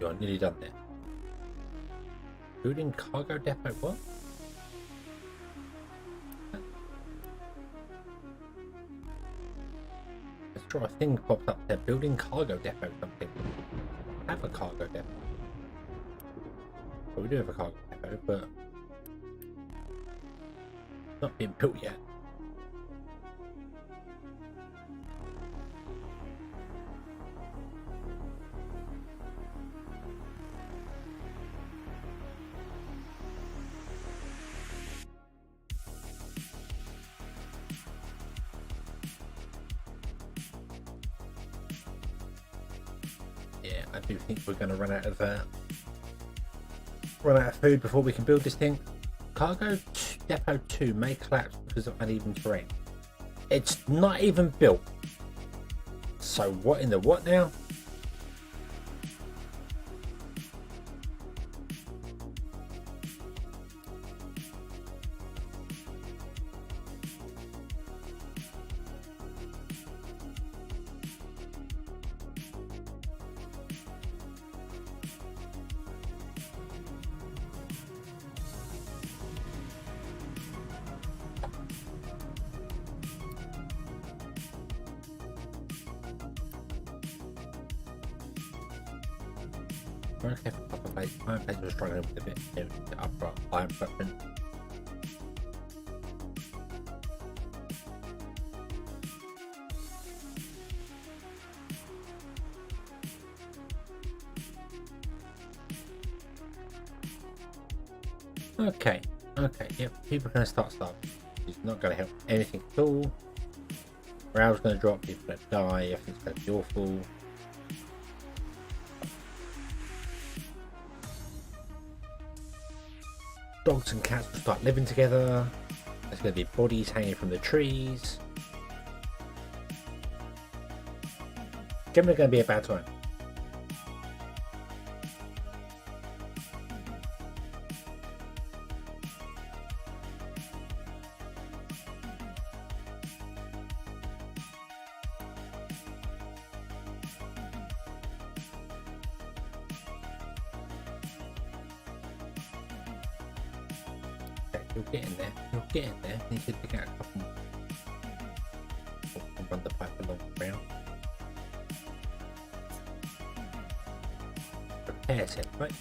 You're nearly done there. Building cargo depot, what? Let's try a thing popped up there. Building cargo depot something. Have a cargo depot. Well, we do have a cargo depot, but it's not being built yet. Yeah, I do think we're going to run out of food before we can build this thing. Cargo depot 2 may collapse because of uneven terrain. It's not even built. So what in the what now? Okay, for copper plate. Iron plate was struggling with a bit here. Upper iron footprint. Okay, yep, people are going to start starving. It's not going to help anything at all. Morale's going to drop, people are going to die, everything's going to be awful. Dogs and cats will start living together. There's going to be bodies hanging from the trees. Generally going to be a bad time. You're getting there. You're getting there. You should pick out a couple more. Run the pipe along the ground. Repair set, right?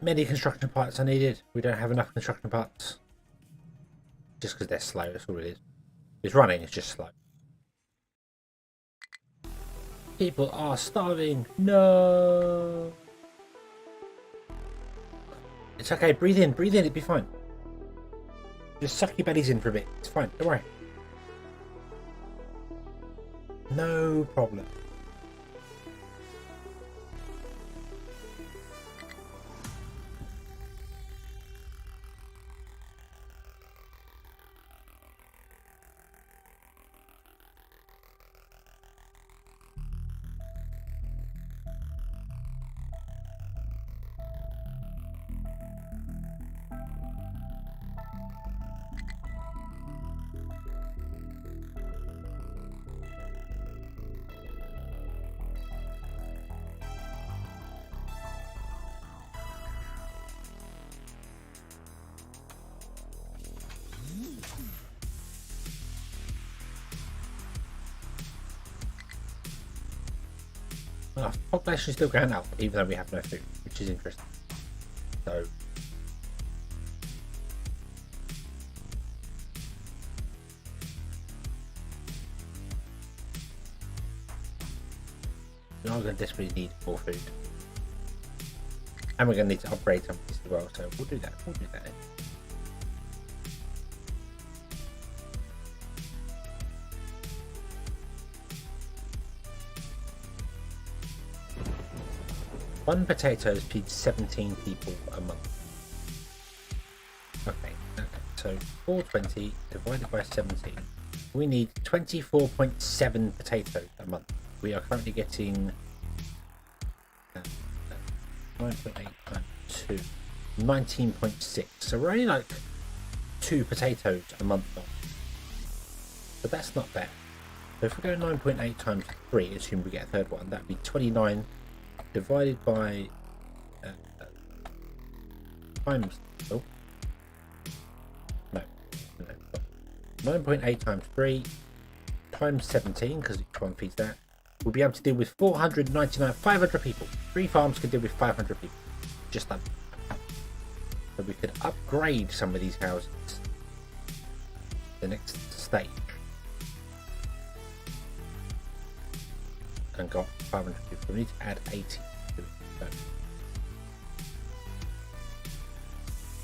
Many construction parts are needed. We don't have enough construction parts. Just because they're slow, that's all it is. It's running, it's just slow. People are starving. No. It's okay, breathe in, it'll be fine. Just suck your bellies in for a bit. It's fine, don't worry. No problem. Our population is still going up, even though we have no food, which is interesting. So, we are going to desperately need more food, and we're going to need to upgrade some of this as well. So we'll do that. We'll do that. Then. One potato feeds 17 people a month. Okay, so 420 divided by 17. We need 24.7 potatoes a month. We are currently getting 9.8 times 2, 19.6. So we're only like 2 potatoes a month off. But that's not bad. So if we go 9.8 times 3, assume we get a third one, that'd be 29 divided by times 9.8 times 3 times 17, because each one feeds that, we'll be able to deal with 500 people. 3 farms can deal with 500 people. Just that. So we could upgrade some of these houses. The next stage. And got 500 people. We need to add 80 to it. So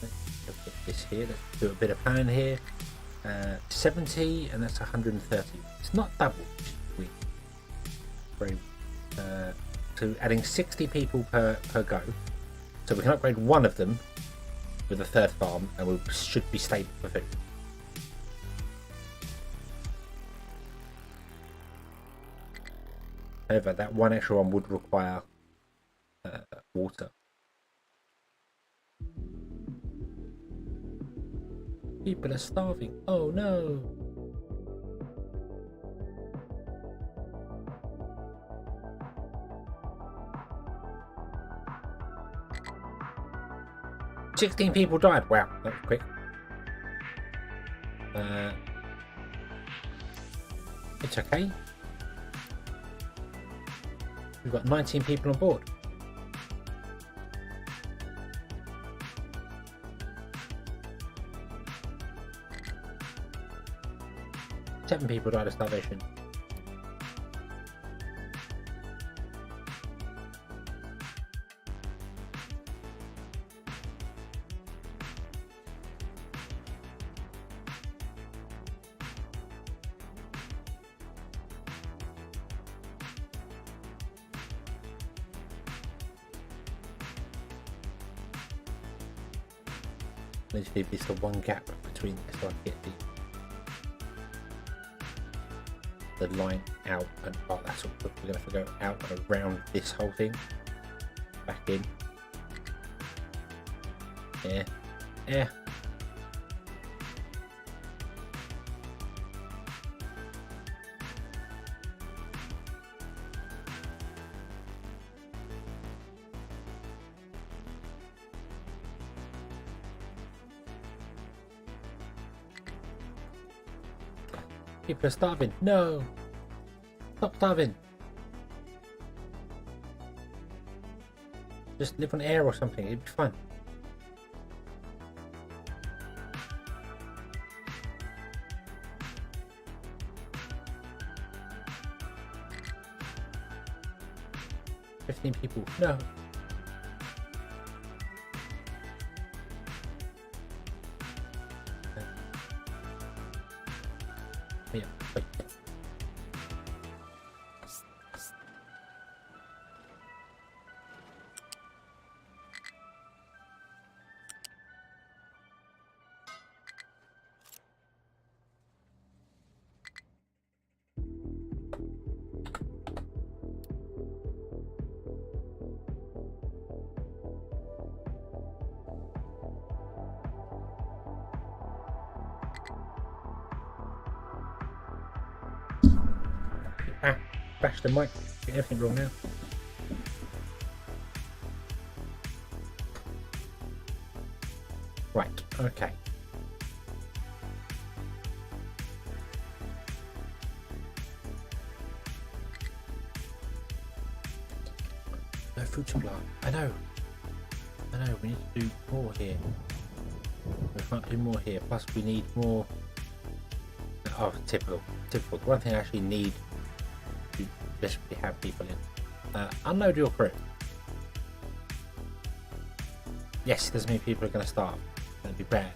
let's put this here. Let's do a bit of planning here. 70, and that's 130. It's not double. We very so adding 60 people per go. So we can upgrade one of them with a third farm, and we should be stable for food. However, that one extra one would require water. People are starving. Oh no! 16 people died. Wow, that was quick. It's okay. We've got 19 people on board. Seven people died of starvation. Literally, it's the one gap between this, so I get the line out, and oh, that's what we're going to go out and around this whole thing, back in. Yeah. People are starving. No! Stop starving! Just live on air or something, it'd be fun. People. No! Yeah, wait. Bash the mic, get everything wrong now. Right, okay. No food supply. I know, we need to do more here. We can't do more here, plus we need more. Oh, typical. One thing I actually need to desperately have people in. Unload your crew. Yes, there's many people are going to starve. It's going to be bad.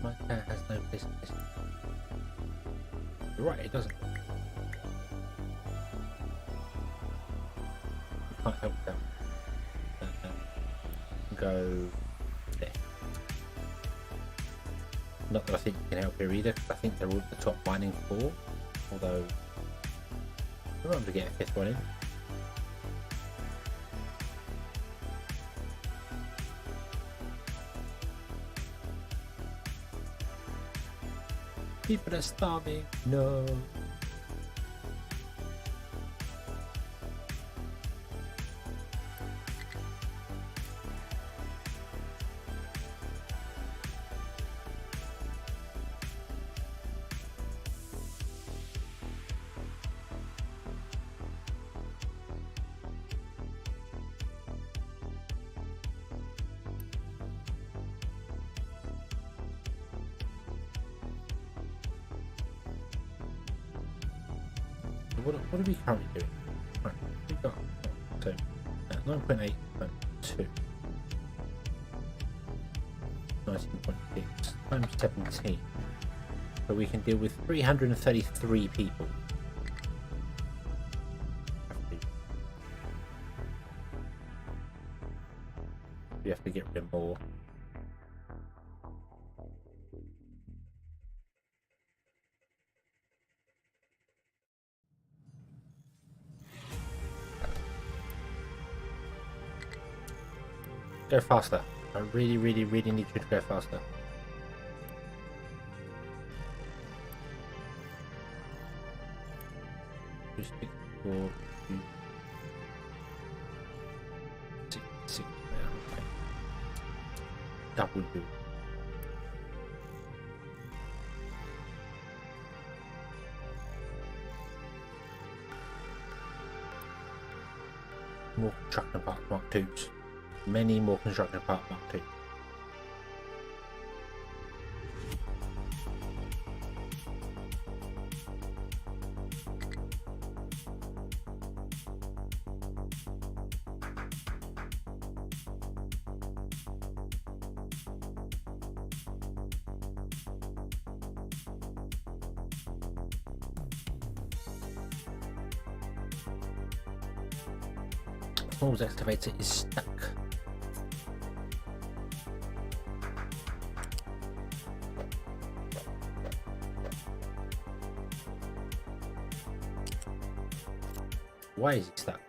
My cat has no business. You're right, it doesn't. You can't help that. Go there. Not that I think you can help here either, because I think they're all at the top mining floor. Although, we're able to get a fifth one in. People are starving. No. What are we currently doing? Right, we've got so 9.8.2 19.6 times 17, so we can deal with 333 people. we have to get rid of more. Go faster. I really, really, really need you to go faster. Just 4, 2, 6. Okay. Double do. More construction parts Mark 2s. Many more construction parts Mark 2. Smalls excavator is stuck. Why is it stuck?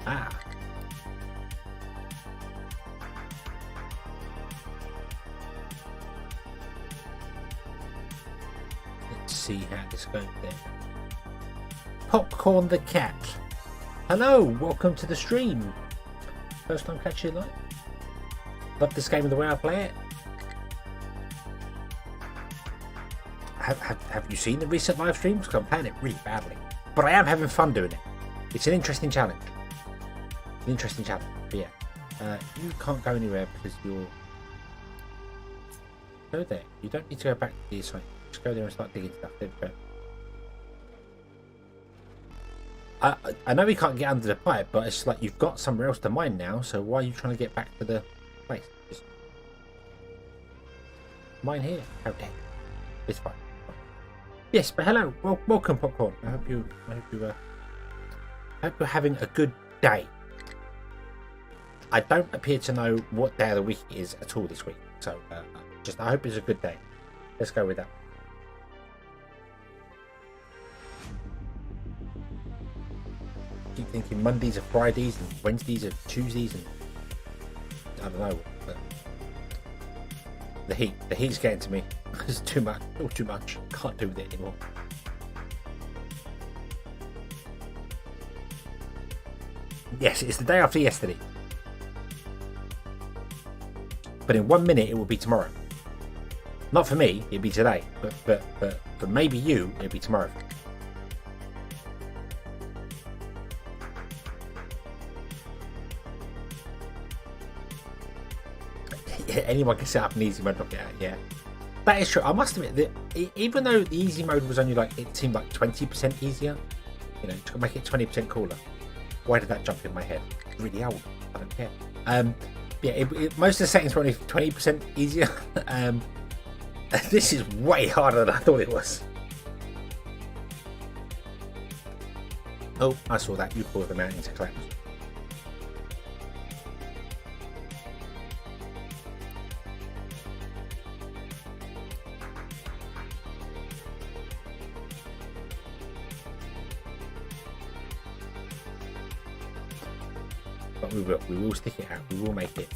Ah. Let's see how this goes then. Popcorn the cat. Hello, welcome to the stream. First time catching live. Love this game and the way I play it. Have you seen the recent live streams? Because I'm playing it really badly. But I am having fun doing it. It's an interesting challenge. But yeah. You can't go anywhere because you're... Go there. You don't need to go back to the site. Just go there and start digging stuff. There we go. I know we can't get under the pipe, but it's like you've got somewhere else to mine now, so why are you trying to get back to the place? Just mine here. How dare you? It's fine. Yes, but hello, welcome, Popcorn. I hope you're having a good day. I don't appear to know what day of the week it is at all this week, so I hope it's a good day. Let's go with that. Keep thinking Mondays are Fridays and Wednesdays are Tuesdays, and I don't know. But the heat's getting to me. It's too much, all too much. Can't do that anymore. Yes, it's the day after yesterday. But in 1 minute it will be tomorrow. Not for me, it'll be today. But for maybe you, it'll be tomorrow. Anyone can set up an easy mode look at it, yeah. That is true. I must admit that even though the easy mode was only like, it seemed like 20% easier, you know, to make it 20% cooler. Why did that jump in my head? It's really old. I don't care. Yeah, most of the settings were only 20% easier. This is way harder than I thought it was. Oh, I saw that. You caused the mountain to collapse. But we will stick it out, we will make it.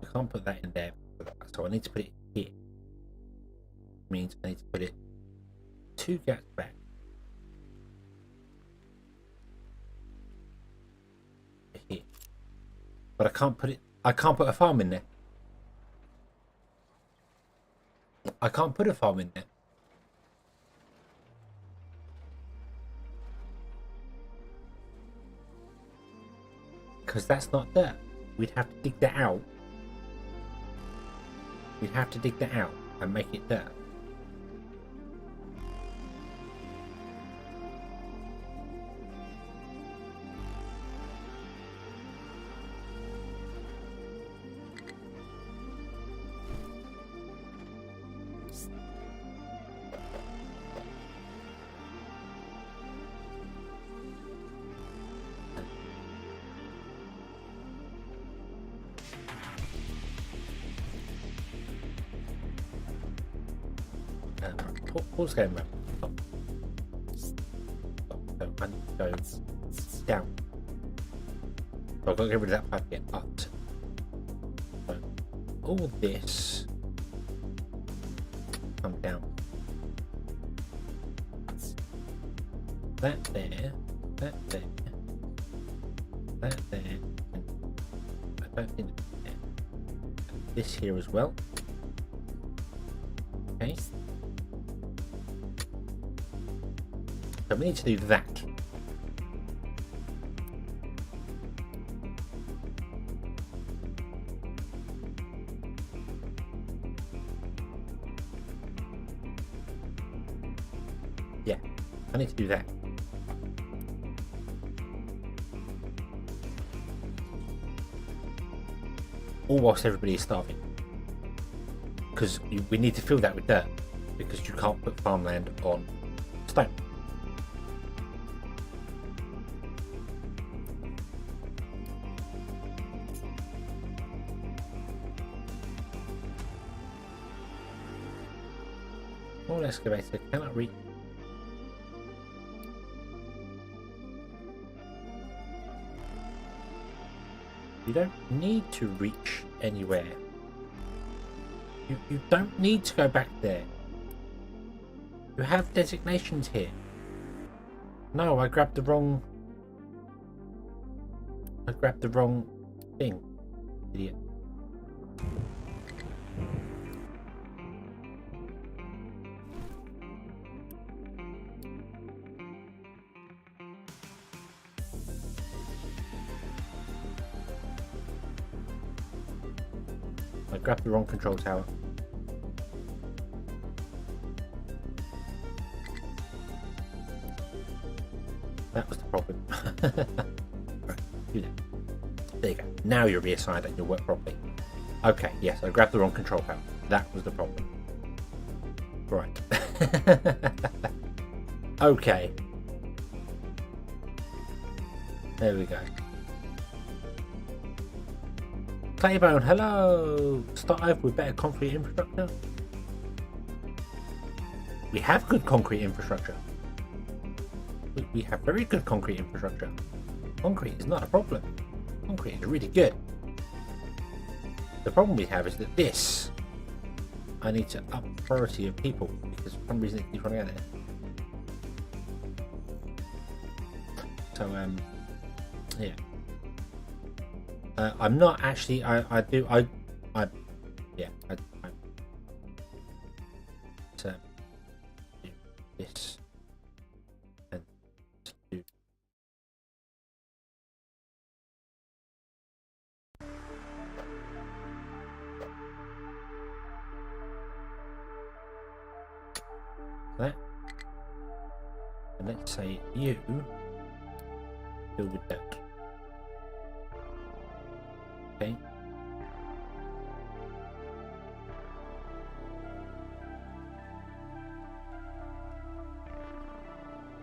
I can't put that in there, so I need to put it here. Means I need to put it 2 gaps back. Here. But I can't put a farm in there. I can't put a farm in there. Because that's not dirt. We'd have to dig that out. We'd have to dig that out and make it dirt. what's going on? Stop. So I need to go down. So I've got to get rid of that pipe again. But so all this come down. That there, that there, that there, and I don't think there. And this here as well. Okay. So we need to do that. Yeah, I need to do that. All whilst everybody is starving. Because we need to fill that with dirt. Because you can't put farmland on stone. Small excavator cannot reach. You don't need to reach anywhere. You don't need to go back there. You have designations here. No, I grabbed the wrong thing. Idiot. I grabbed the wrong control tower. That was the problem. Right, do that. There you go. Now you're reassigned and you'll work properly. Okay, yes, I grabbed the wrong control panel. That was the problem. Right. Okay. There we go. Claybone, hello! Start over with better concrete infrastructure. We have good concrete infrastructure. We have very good concrete infrastructure. Concrete is not a problem. Concrete is really good. The problem we have is that this, I need to up the priority of people because for some reason it keeps running out there. So yeah. I'm not actually. I do this and do that, and let's say you fill with dirt. Okay.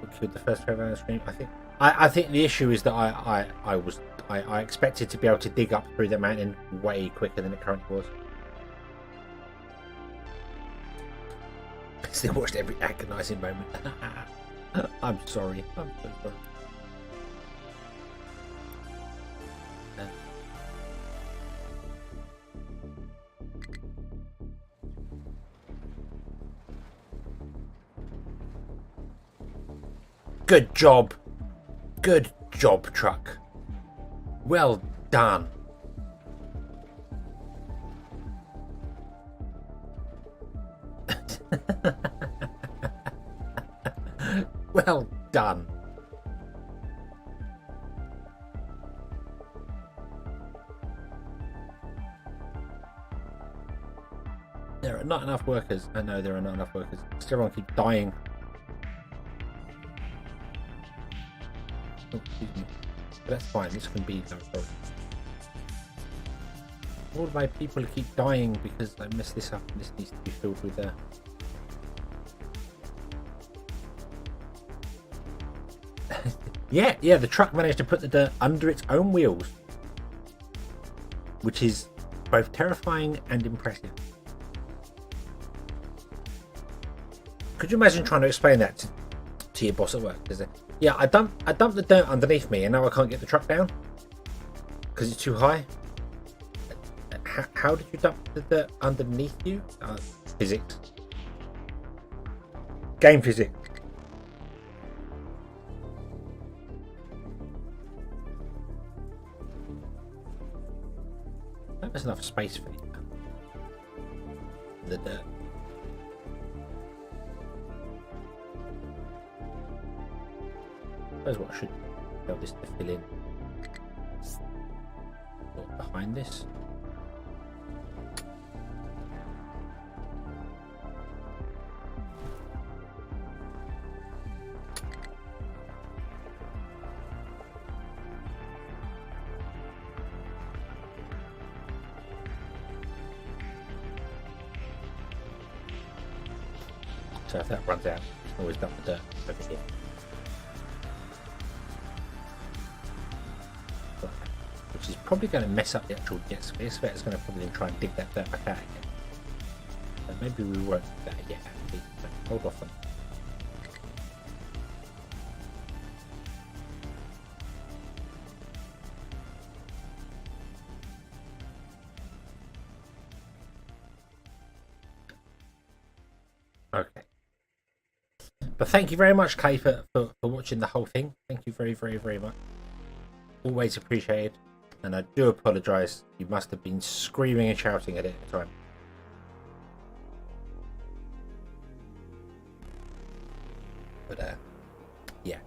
We killed the first Trevor on the screen. I think the issue is that I expected to be able to dig up through the mountain way quicker than it currently was. I still watched every agonizing moment. I'm sorry. I'm so sorry. Good job. Good job, truck. Well done. Well done. There are not enough workers. I know there are not enough workers. Still everyone keep dying. Oh, excuse me. But that's fine, this can be no problem. All of my people keep dying because I messed this up and this needs to be filled with yeah, the truck managed to put the dirt under its own wheels. Which is both terrifying and impressive. Could you imagine trying to explain that to your boss at work? Yeah, I dumped the dirt underneath me, and now I can't get the truck down because it's too high. How did you dump the dirt underneath you? Physics. Game physics. There's enough space for the dirt. That's what I should tell this to fill in. Behind this. So if that runs out, you can always dump the dirt over here. Which is probably going to mess up the actual jet sphere. It's going to probably try and dig that dirt back out again. So maybe we won't do that yet. Actually. So hold off on it. Okay. But thank you very much, Clay, for watching the whole thing. Thank you very, very, very much. Always appreciated. And I do apologise. You must have been screaming and shouting at it at the time. But yeah.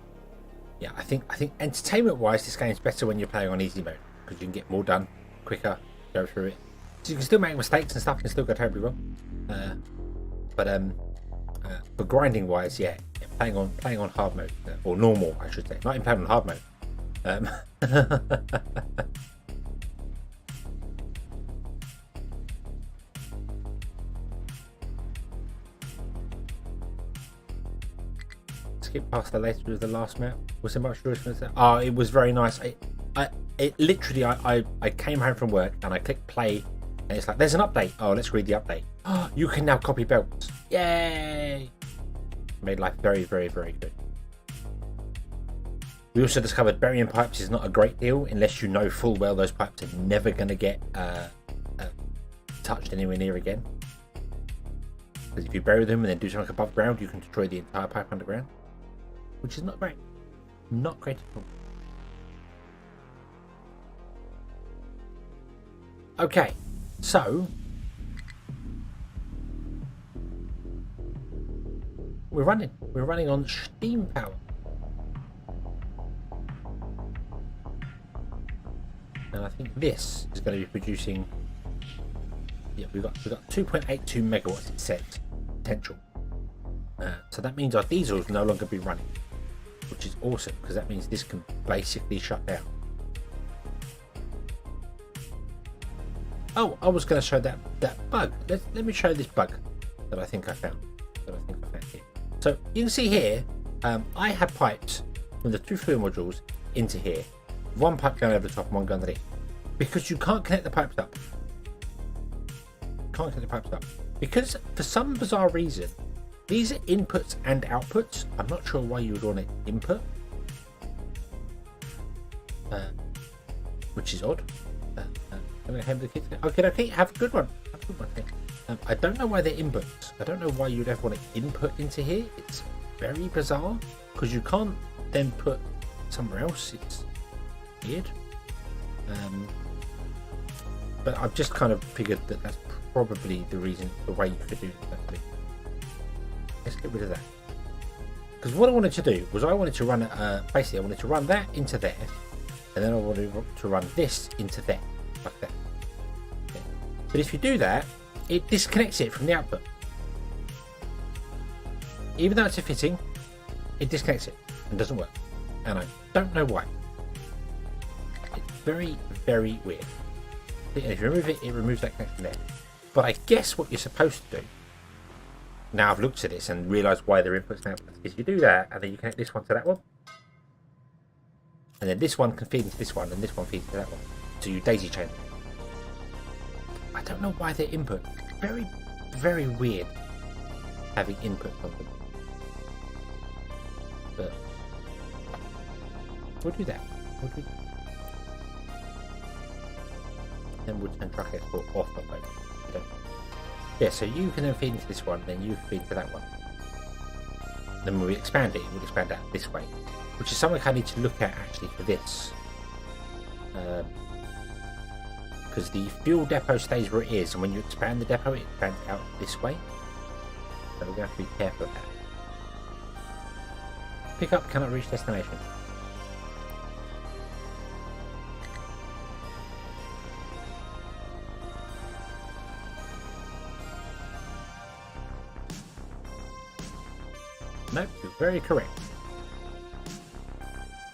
I think entertainment-wise, this game's better when you're playing on easy mode because you can get more done quicker, go through it. So you can still make mistakes and stuff and still go terribly wrong. But grinding wise, yeah, playing on hard mode or normal, I should say, not even playing on hard mode. Skip past the later of the last map. Was there much choice? Oh, it was very nice. It literally, I came home from work and I clicked play, and it's like, there's an update. Oh, let's read the update. Oh, you can now copy belts. Yay! Made life very, very, very good. We also discovered burying pipes is not a great deal unless you know full well those pipes are never going to get touched anywhere near again. Because if you bury them and then do something above ground, you can destroy the entire pipe underground, which is not great. Not great at all. Okay, so we're running on steam power. And I think this is going to be producing. Yeah, we've got 2.82 megawatts it said potential. So that means our diesel will no longer be running, which is awesome because that means this can basically shut down. Oh, I was going to show that bug. Let me show this bug that I think I found. Here. So you can see here, I have pipes from the two fuel modules into here. One pipe going over the top and one going underneath. Because you can't connect the pipes up. Because for some bizarre reason, these are inputs and outputs. I'm not sure why you would want it input. Which is odd. Okay, have a good one. I don't know why they're inputs. I don't know why you'd ever want to input into here. It's very bizarre because you can't then put somewhere else. It's weird. But I've just kind of figured that that's probably the way you could do it. Actually. Let's get rid of that. Because what I wanted to do was I wanted to run basically I wanted to run that into there, and then I wanted to run this into there, like that. Okay. But if you do that, it disconnects it from the output. Even though it's a fitting, it disconnects it and doesn't work. And I don't know why. It's very, very weird. And if you remove it, it removes that connection there. But I guess what you're supposed to do, now I've looked at this and realised why they're inputs and outputs, is you do that and then you connect this one to that one. And then this one can feed into this one and this one feeds into that one. So you daisy chain. I don't know why they're input. Very, very weird having input on them. but we'll do that. Then we'll turn truck export off the boat. Yeah, so you can then feed into this one, then you can feed into that one. Then when we expand it, it will expand out this way, which is something I need to look at actually for this. Because the fuel depot stays where it is, and when you expand the depot, it expands out this way. So we're going to have to be careful of that. Pickup cannot reach destination. Nope, you're very correct.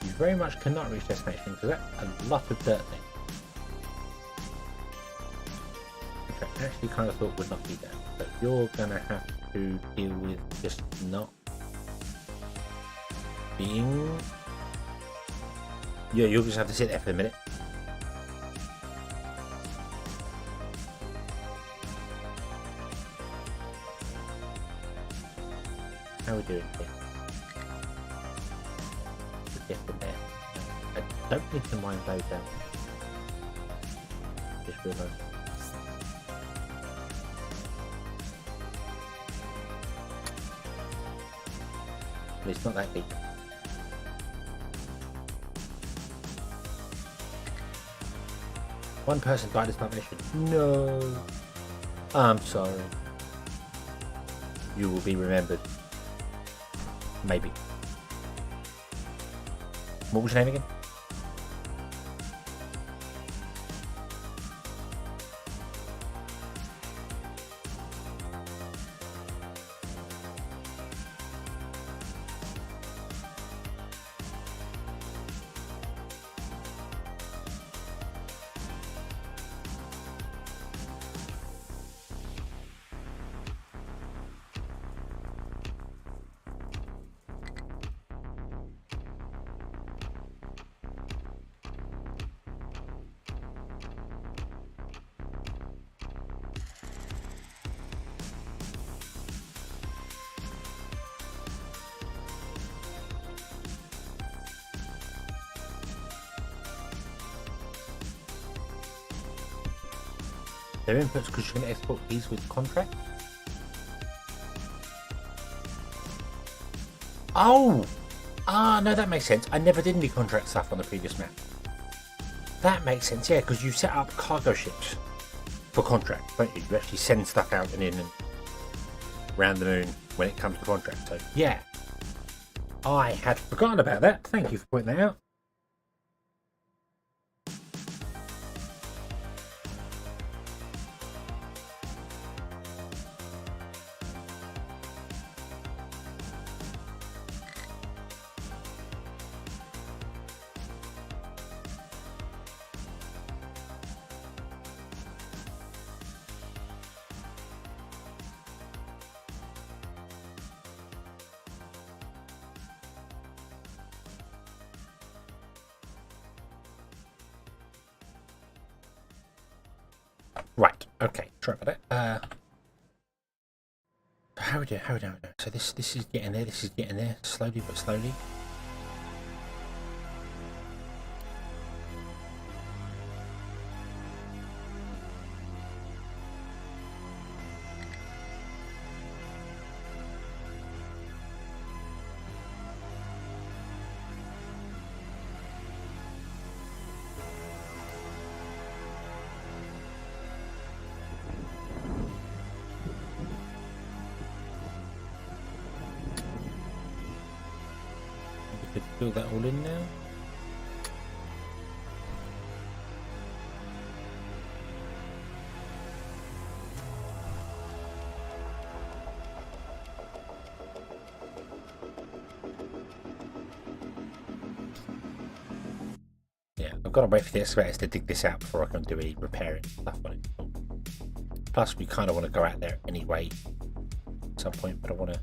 You very much cannot reach destination because that's a lot of dirt there. Which I actually kind of thought would not be there. But you're gonna have to deal with just not being. Yeah, you'll just have to sit there for a minute. How are we doing here? Get in there. I don't need to mine those down. Just realised. But it's not that deep. One person died of starvation. No. I'm sorry. You will be remembered. Maybe. What was your name again? Their inputs because you can export these with contract. Oh! Ah, no, that makes sense. I never did any contract stuff on the previous map. That makes sense, yeah, because you set up cargo ships for contract, don't you? You actually send stuff out and in and around the moon when it comes to contract. So, yeah. I had forgotten about that. Thank you for pointing that out. Right, okay, sorry about that. How are we doing? So this is getting there, slowly but slowly. Could fill that all in now. Yeah, I've got to wait for the excavators to dig this out before I can do any repairing stuff on it. Plus, we kind of want to go out there anyway at some point, but I want to.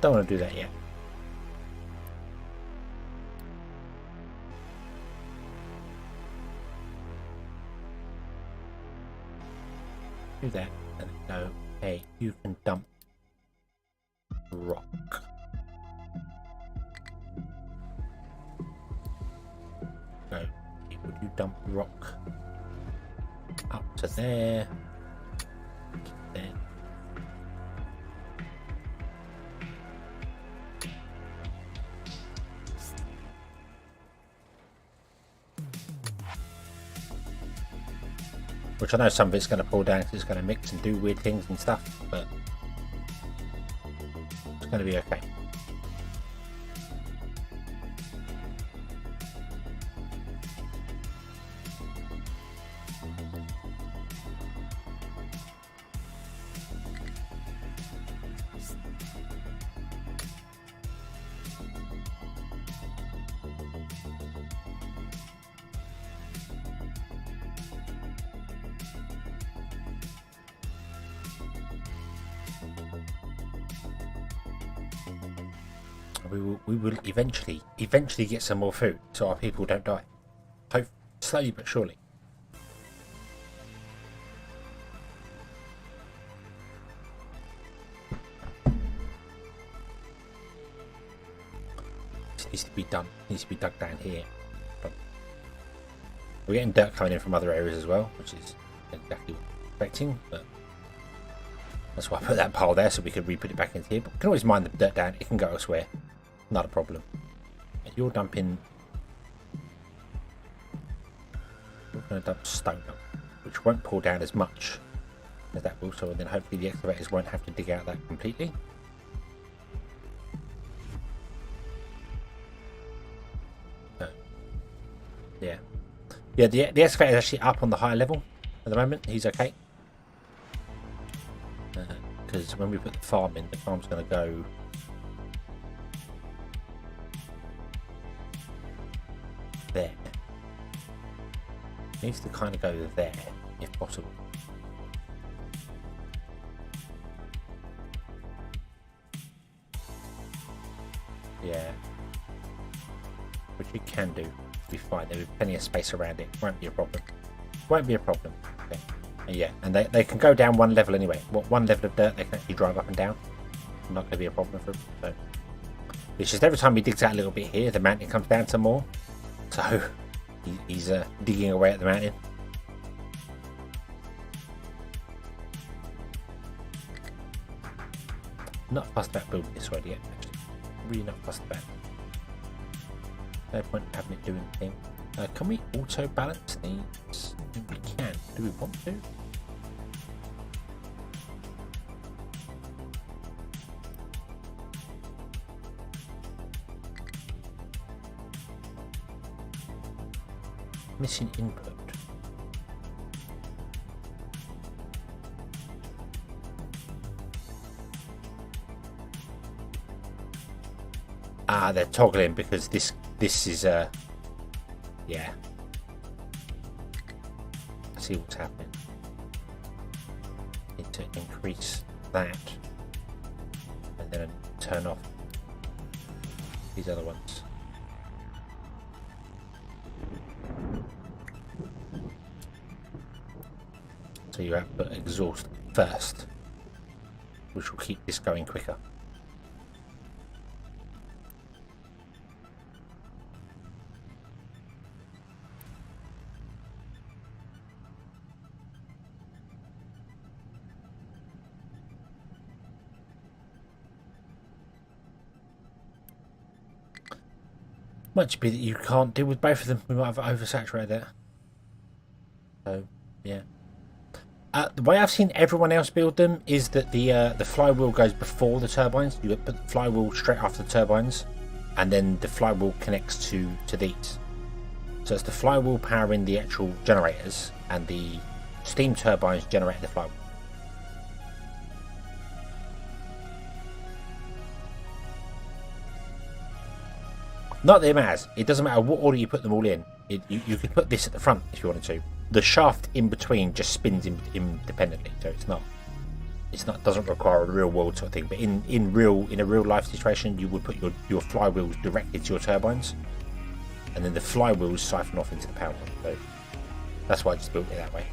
Don't want to do that yet. Do that and go, hey, you can dump rock. So, would you dump rock up to there? There. Which I know some of it's going to pull down because it's going to mix and do weird things and stuff, but it's going to be okay. We will eventually get some more food so our people don't die. Hope slowly but surely. This needs to be done. It needs to be dug down here. We're getting dirt coming in from other areas as well, which is exactly what I'm expecting, but that's why I put that pile there so we could re-put it back into here. But we can always mine the dirt down, it can go elsewhere. Not a problem. You're dumping. You're going to dump stone up, which won't pull down as much as that will. So then hopefully the excavators won't have to dig out that completely. Yeah, yeah. The excavator is actually up on the higher level at the moment. He's okay because when we put the farm in, the farm's going to go. There. Needs to kind of go there if possible. Yeah. Which you can do. Be fine. There'll be plenty of space around it. Won't be a problem. Won't be a problem. Okay. Yeah, and they can go down one level anyway. What one level of dirt they can actually drive up and down. Not going to be a problem for them. So. It's just every time he digs out a little bit here, the mountain comes down some more. So he's digging away at the mountain. Not fussed about building this road yet, actually. Really not fussed about it. No point in having it doing anything. Can we auto balance these? I think we can. Do we want to? Missing input. Ah, they're toggling because this is yeah. Let's see what's happening. Need to increase that and then turn off these other ones. So you output exhaust first, which will keep this going quicker. Might be that you can't deal with both of them. We might have oversaturated it. So, yeah. The way I've seen everyone else build them is that the flywheel goes before the turbines. You put the flywheel straight after the turbines, and then the flywheel connects to these. So it's the flywheel powering the actual generators, and the steam turbines generate the flywheel. Not that it matters. It doesn't matter what order you put them all in. You could put this at the front if you wanted to. The shaft in between just spins independently, so it's not doesn't require a real world sort of thing. But in a real life situation, you would put your flywheels directly to your turbines, and then the flywheels siphon off into the power. So that's why I just built it that way.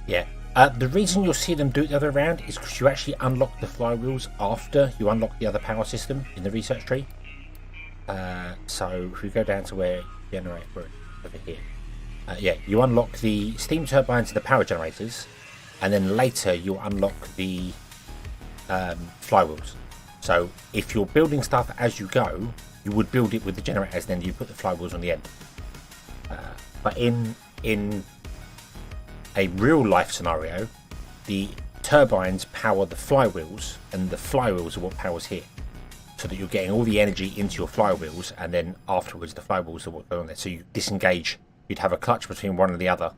Yeah. The reason you'll see them do it the other way around is because you actually unlock the flywheels after you unlock the other power system in the research tree. So if we go down to where generate over here, yeah, you unlock the steam turbines and the power generators, and then later you'll unlock the flywheels. So if you're building stuff as you go, you would build it with the generators, then you put the flywheels on the end. But in a real life scenario, the turbines power the flywheels, and the flywheels are what powers here, so that you're getting all the energy into your flywheels, and then afterwards the flywheels are what go on there. So you disengage, you'd have a clutch between one and the other,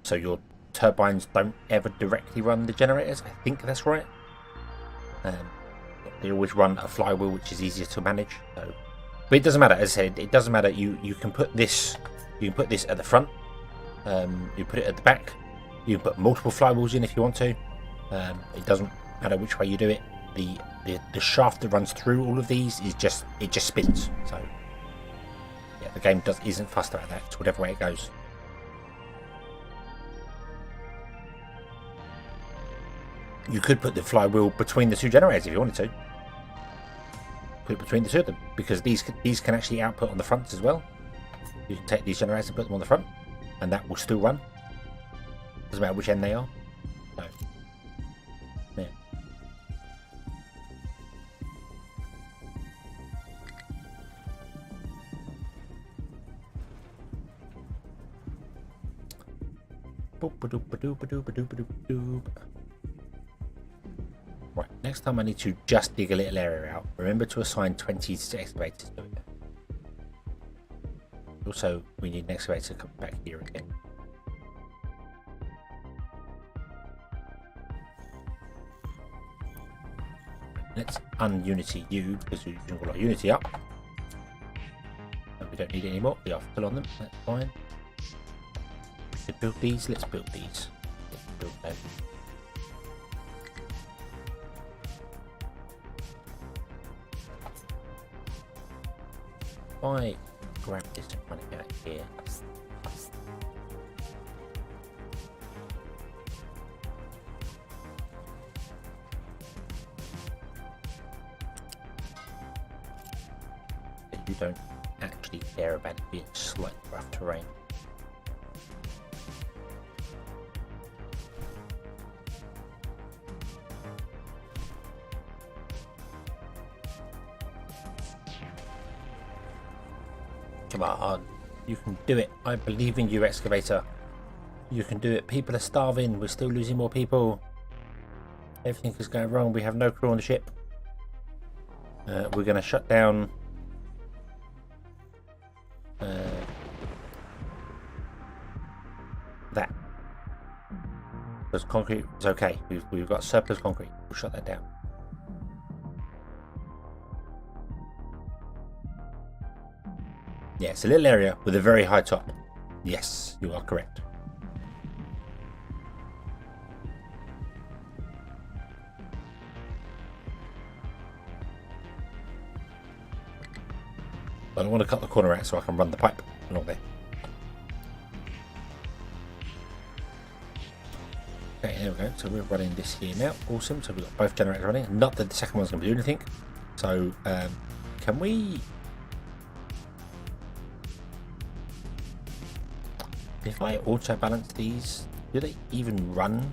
so your turbines don't ever directly run the generators. I think that's right. They always run a flywheel, which is easier to manage. So, but it doesn't matter. As I said, it doesn't matter. You can put this at the front. You put it at the back. You can put multiple flywheels in if you want to. It doesn't matter which way you do it. The shaft that runs through all of these is just spins. So yeah, the game isn't fussed about that. It's whatever way it goes. You could put the flywheel between the two generators if you wanted to. Put it between the two of them, because these can actually output on the fronts as well. You can take these generators and put them on the front, and that will still run. Doesn't matter which end they are. So, yeah. Right, next time I need to just dig a little area out. Remember to assign 20 to excavators to it. Also, we need an excavator to come back here again. Let's ununity you, because we've got a lot of unity up. And we don't need it anymore. We are full on them. That's fine. To build these, let's build these. Let's build them. If I grab this and run it out here. You don't actually care about it being slightly rough terrain. Come on, you can do it. I believe in you, excavator. You can do it. People are starving. We're still losing more people. Everything is going wrong. We have no crew on the ship. We're going to shut down that, because concrete is okay. We've got surplus concrete. We'll shut that down. Yeah, it's a little area with a very high top. Yes, you are correct. But I want to cut the corner out so I can run the pipe along there. Okay, there we go. So we're running this here now. Awesome. So we've got both generators running. Not that the second one's going to do anything. So can we... If I auto balance these, do they even run?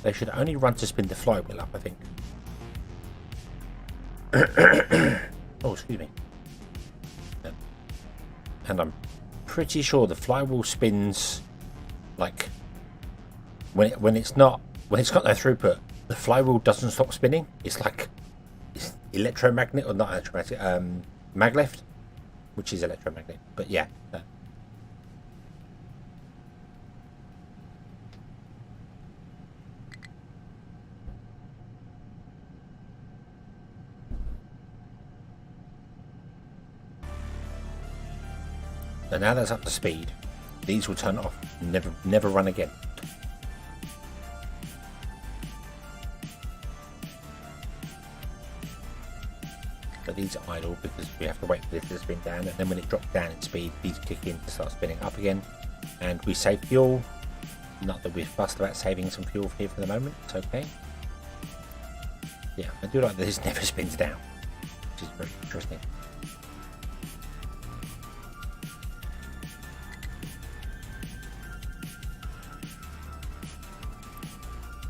They should only run to spin the flywheel up, I think. Oh, excuse me. And I'm pretty sure the flywheel spins like when it's got no throughput, the flywheel doesn't stop spinning. It's like it's electromagnet, or not electromagnetic, maglev, which is electromagnet. But yeah. So now that's up to speed, these will turn off, never run again. But these are idle because we have to wait for this to spin down, and then when it drops down in speed, these kick in to start spinning up again. And we save fuel. Not that we're fussed about saving some fuel here for the moment, it's okay. Yeah, I do like that this never spins down, which is very interesting.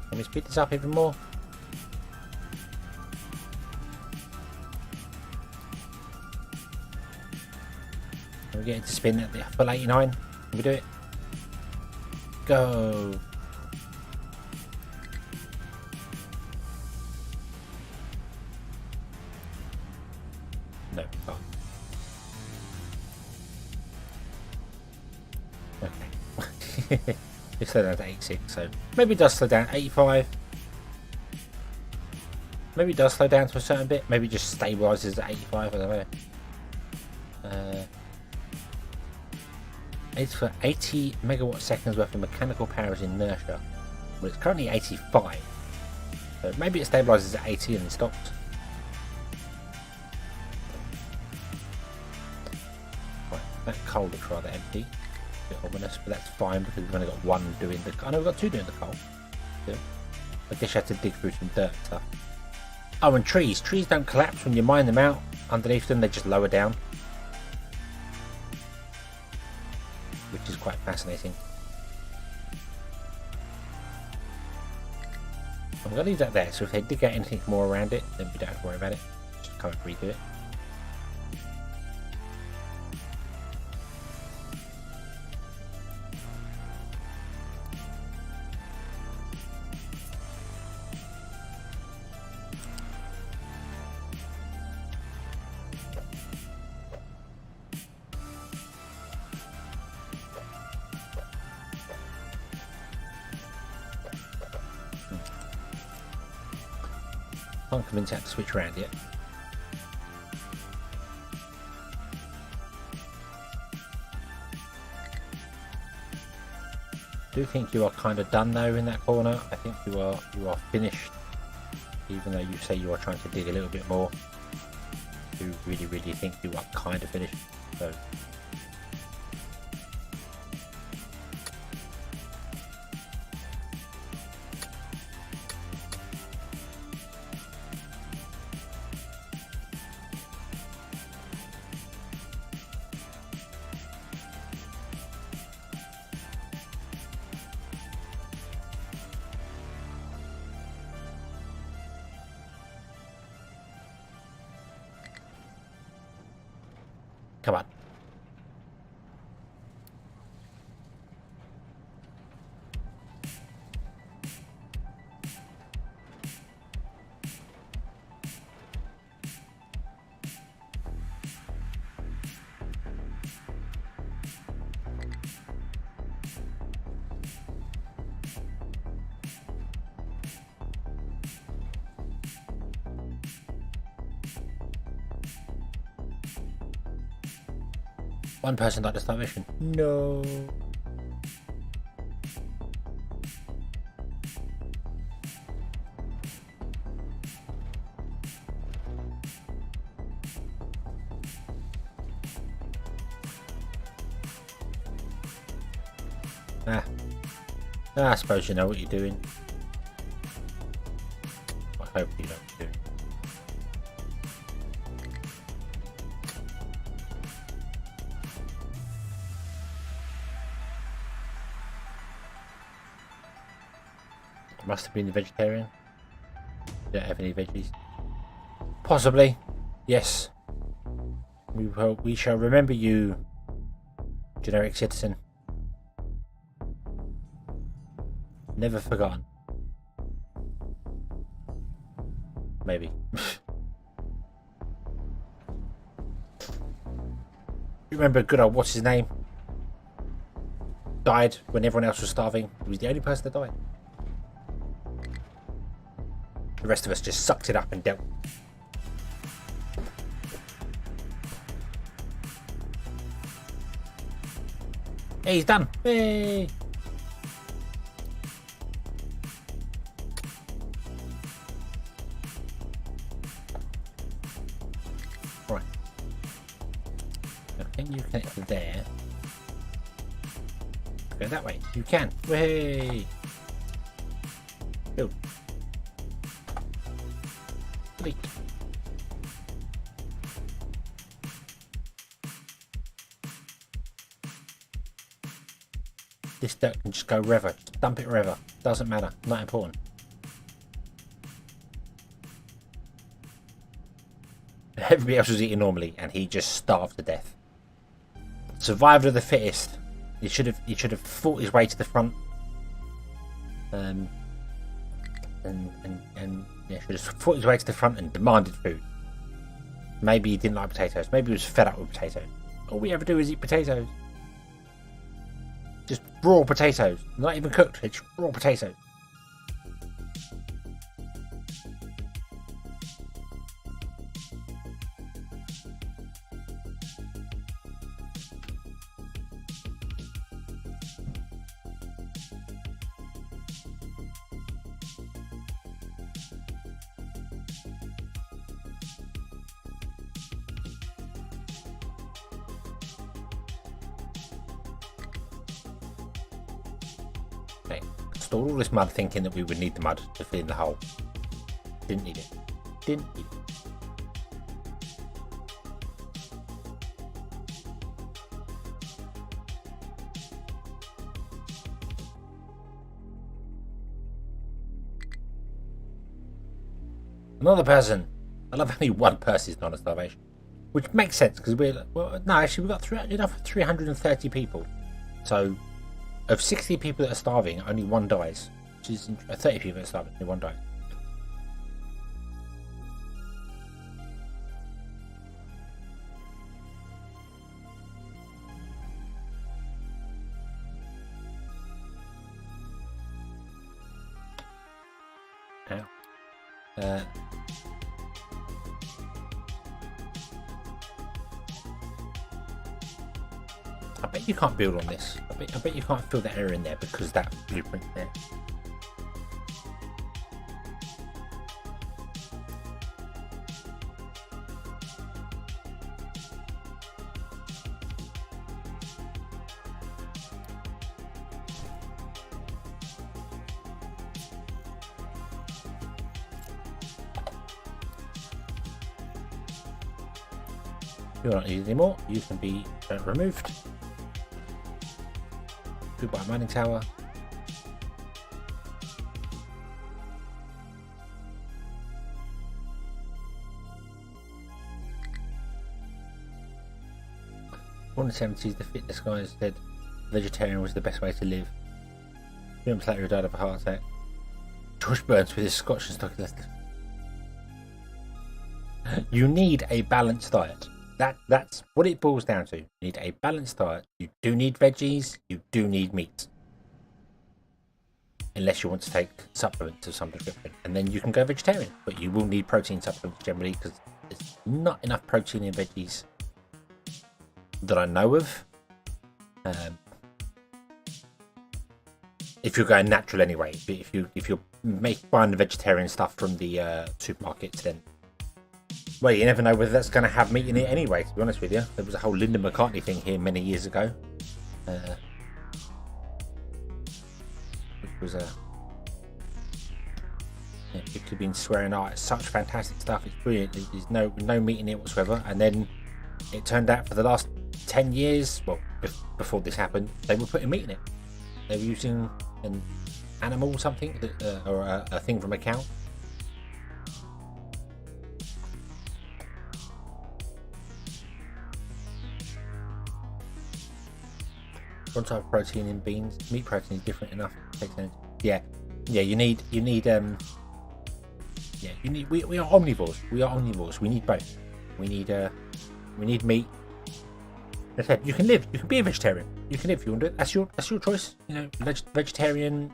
Can we speed this up even more? Can we get it to spin at the full 89? Can we do it? Go! No, can't. Okay. It slowed down to 86, so maybe it does slow down 85. Maybe it does slow down to a certain bit. Maybe it just stabilizes at 85. I don't know. It's for 80 megawatt seconds worth of mechanical power is inertia. Well, it's currently 85. So maybe it stabilizes at 80 and then stops. Right, that coal looks rather empty. A bit ominous, but that's fine because we've only got one doing the... I know we've got two doing the coal. Yeah. I guess you have to dig through some dirt stuff. Oh, and trees. Trees don't collapse when you mine them out. Underneath them, they just lower down. Which is quite fascinating. I'm going to leave that there, so if they dig out anything more around it, then we don't have to worry about it. Just come and redo it. Can't convince that to switch around yet. I do think you are kind of done though in that corner. I think you are finished, even though you say you are trying to dig a little bit more. I do really think you are kind of finished. So come on. One person died to start mission. No. Ah. I suppose you know what you're doing. I hope you know what you're doing. Must have been the vegetarian. Don't have any veggies. Possibly. Yes. We shall remember you, generic citizen. Never forgotten. Maybe. You remember good old what's his name? Died when everyone else was starving. He was the only person that died. The rest of us just sucked it up and dealt. Hey, he's done. Hey. Right. Now, can you connect to there? Go that way. You can. Way. Build. Delete. This dirt can just go wherever. Just dump it wherever. Doesn't matter. Not important. Everybody else was eating normally, and he just starved to death. Survival of the fittest. He should have fought his way to the front. And yeah, should have fought his way to the front and demanded food. Maybe he didn't like potatoes. Maybe he was fed up with potatoes. All we ever do is eat potatoes. Just raw potatoes. Not even cooked. It's raw potatoes. Okay. Stored all this mud thinking that we would need the mud to fill in the hole. Didn't need it. Didn't need it. Another person. I love only one person is not a starvation, which makes sense because we're no, actually we've got enough for 330 people. So, of 60 people that are starving, only one dies. Which is 30 people that are starving, only one dies. Ow. I bet you can't build on this. I bet you can't fill that area in there because that blueprint there. You're not needed anymore. You can be removed. Goodbye mining tower. Born in the 70s, the fitness guy said vegetarian was the best way to live. 3 months later, he died of a heart attack. George Burns with his Scotch and stock left. You need a balanced diet. That's what it boils down to. You need a balanced diet. You do need veggies. You do need meat. Unless you want to take supplements of some description. And then you can go vegetarian. But you will need protein supplements generally because there's not enough protein in veggies that I know of. If you're going natural anyway. If you're buying the vegetarian stuff from the supermarkets, then well, you never know whether that's going to have meat in it anyway, to be honest with you. There was a whole Linda McCartney thing here many years ago. was a. Yeah, people have been swearing, "Oh, it's such fantastic stuff. It's brilliant. There's no meat in it whatsoever." And then it turned out for the last 10 years, well, before this happened, they were putting meat in it. They were using an animal, something, or a thing from a cow. One type of protein in beans. Meat protein is different enough. Yeah. You need. We are omnivores. We are omnivores. We need both. We need meat. As I said, you can live. You can be a vegetarian. You can live if you want to do it. That's your choice. You know, vegetarian,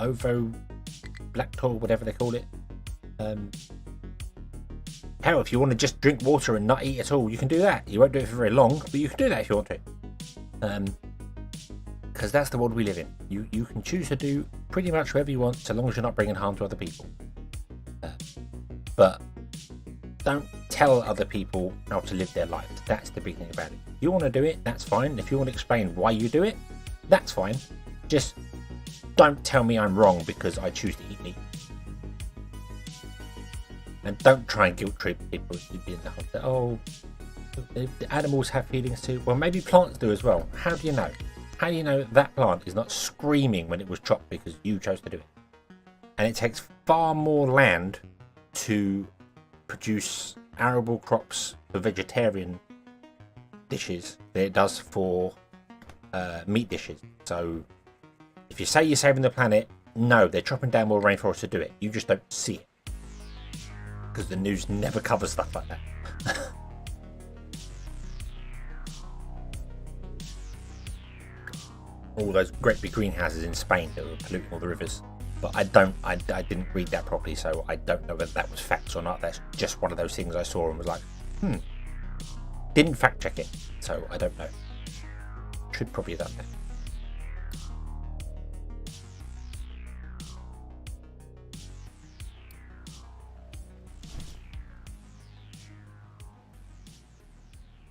ovo, lactose, whatever they call it. Hell, if you want to just drink water and not eat at all, you can do that. You won't do it for very long, but you can do that if you want to. Because that's the world we live in. You can choose to do pretty much whatever you want, so long as you're not bringing harm to other people. But don't tell other people how to live their life. That's the big thing about it. If you want to do it, that's fine. If you want to explain why you do it, that's fine. Just don't tell me I'm wrong because I choose to eat meat. And don't try and guilt trip people in the whole, the animals have feelings too. Well, maybe plants do as well. How do you know? How do you know that plant is not screaming when it was chopped because you chose to do it? And it takes far more land to produce arable crops for vegetarian dishes than it does for meat dishes. So if you say you're saving the planet, no, they're chopping down more rainforest to do it. You just don't see it because the news never covers stuff like that. All those great big greenhouses in Spain that were polluting all the rivers. But I didn't read that properly, so I don't know whether that was facts or not. That's just one of those things I saw and was like, Didn't fact check it, so I don't know. Should probably have done that.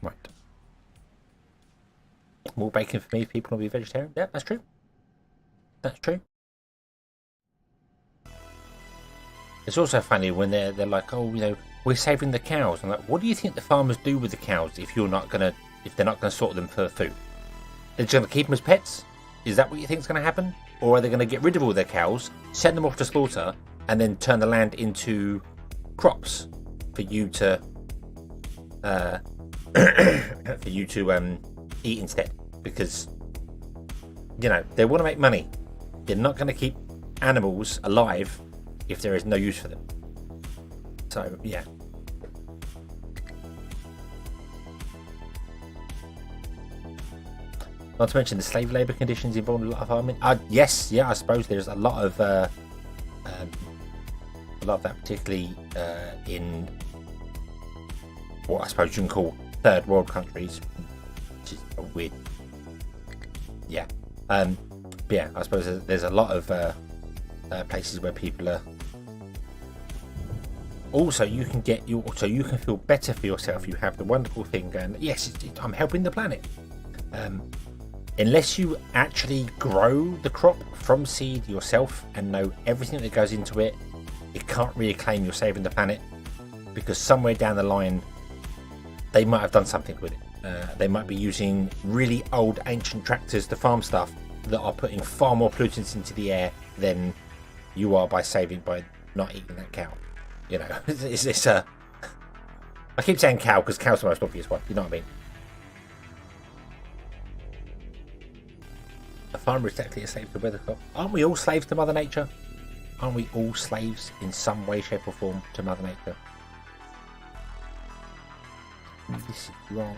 Right. More bacon for me if people want to be vegetarian. Yeah, that's true. That's true. It's also funny when they're like, oh, you know, we're saving the cows. I'm like, what do you think the farmers do with the cows if they're not gonna sort them for food? They're just gonna keep them as pets? Is that what you think is gonna happen? Or are they gonna get rid of all their cows, send them off to slaughter, and then turn the land into crops for you to eat instead? Because, you know, they want to make money. They're not going to keep animals alive if there is no use for them. So, yeah. Not to mention the slave labour conditions involved in a lot of farming. Yes, yeah, I suppose there's a lot of that, particularly in what I suppose you can call third world countries, which is weird. Yeah, but yeah, I suppose there's a lot of places where people are. Also, you can feel better for yourself. You have the wonderful thing going, yes, I'm helping the planet. Unless you actually grow the crop from seed yourself and know everything that goes into it, you can't really claim you're saving the planet, because somewhere down the line they might have done something with it. They might be using really old ancient tractors to farm stuff that are putting far more pollutants into the air than you are by not eating that cow. You know, it's I keep saying cow because cow's the most obvious one. You know what I mean? A farmer is technically a slave to weathercock. Aren't we all slaves to Mother Nature? Aren't we all slaves in some way, shape or form to Mother Nature? This is wrong.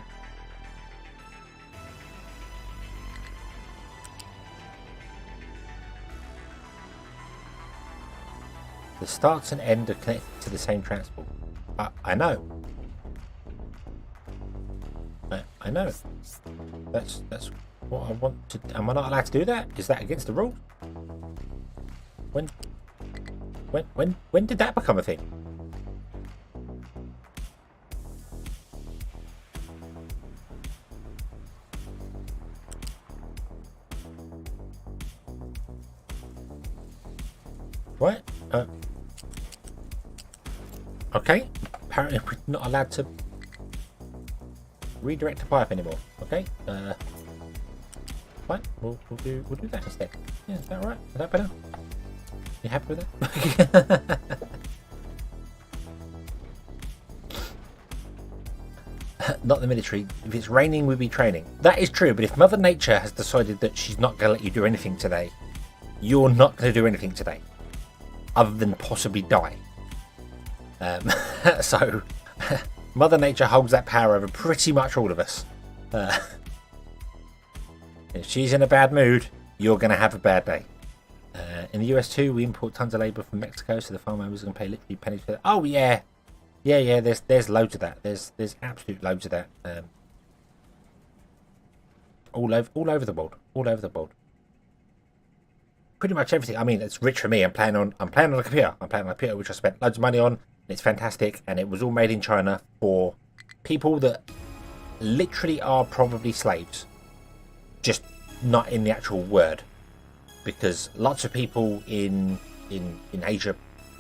The starts and end are connected to the same transport. I know. I know. That's what I want to. Am I not allowed to do that? Is that against the rules? When did that become a thing? Right. Okay. Apparently we're not allowed to redirect a pipe anymore. Okay. Fine. We'll do that instead. Yeah, is that right? Is that better? You happy with that? Not the military. If it's raining, we'll be training. That is true, but if Mother Nature has decided that she's not going to let you do anything today, you're not going to do anything today, other than possibly die. So, Mother Nature holds that power over pretty much all of us. If she's in a bad mood, you're going to have a bad day. In the US too, we import tons of labour from Mexico, so the farm owners are going to pay literally pennies for that. Oh yeah. Yeah. There's loads of that. There's absolute loads of that. All over the world. All over the world. Pretty much everything. I mean, it's rich for me. I'm playing on a computer. I'm playing on a computer which I spent loads of money on. It's fantastic, and it was all made in China for people that literally are probably slaves, just not in the actual word. Because lots of people in Asia,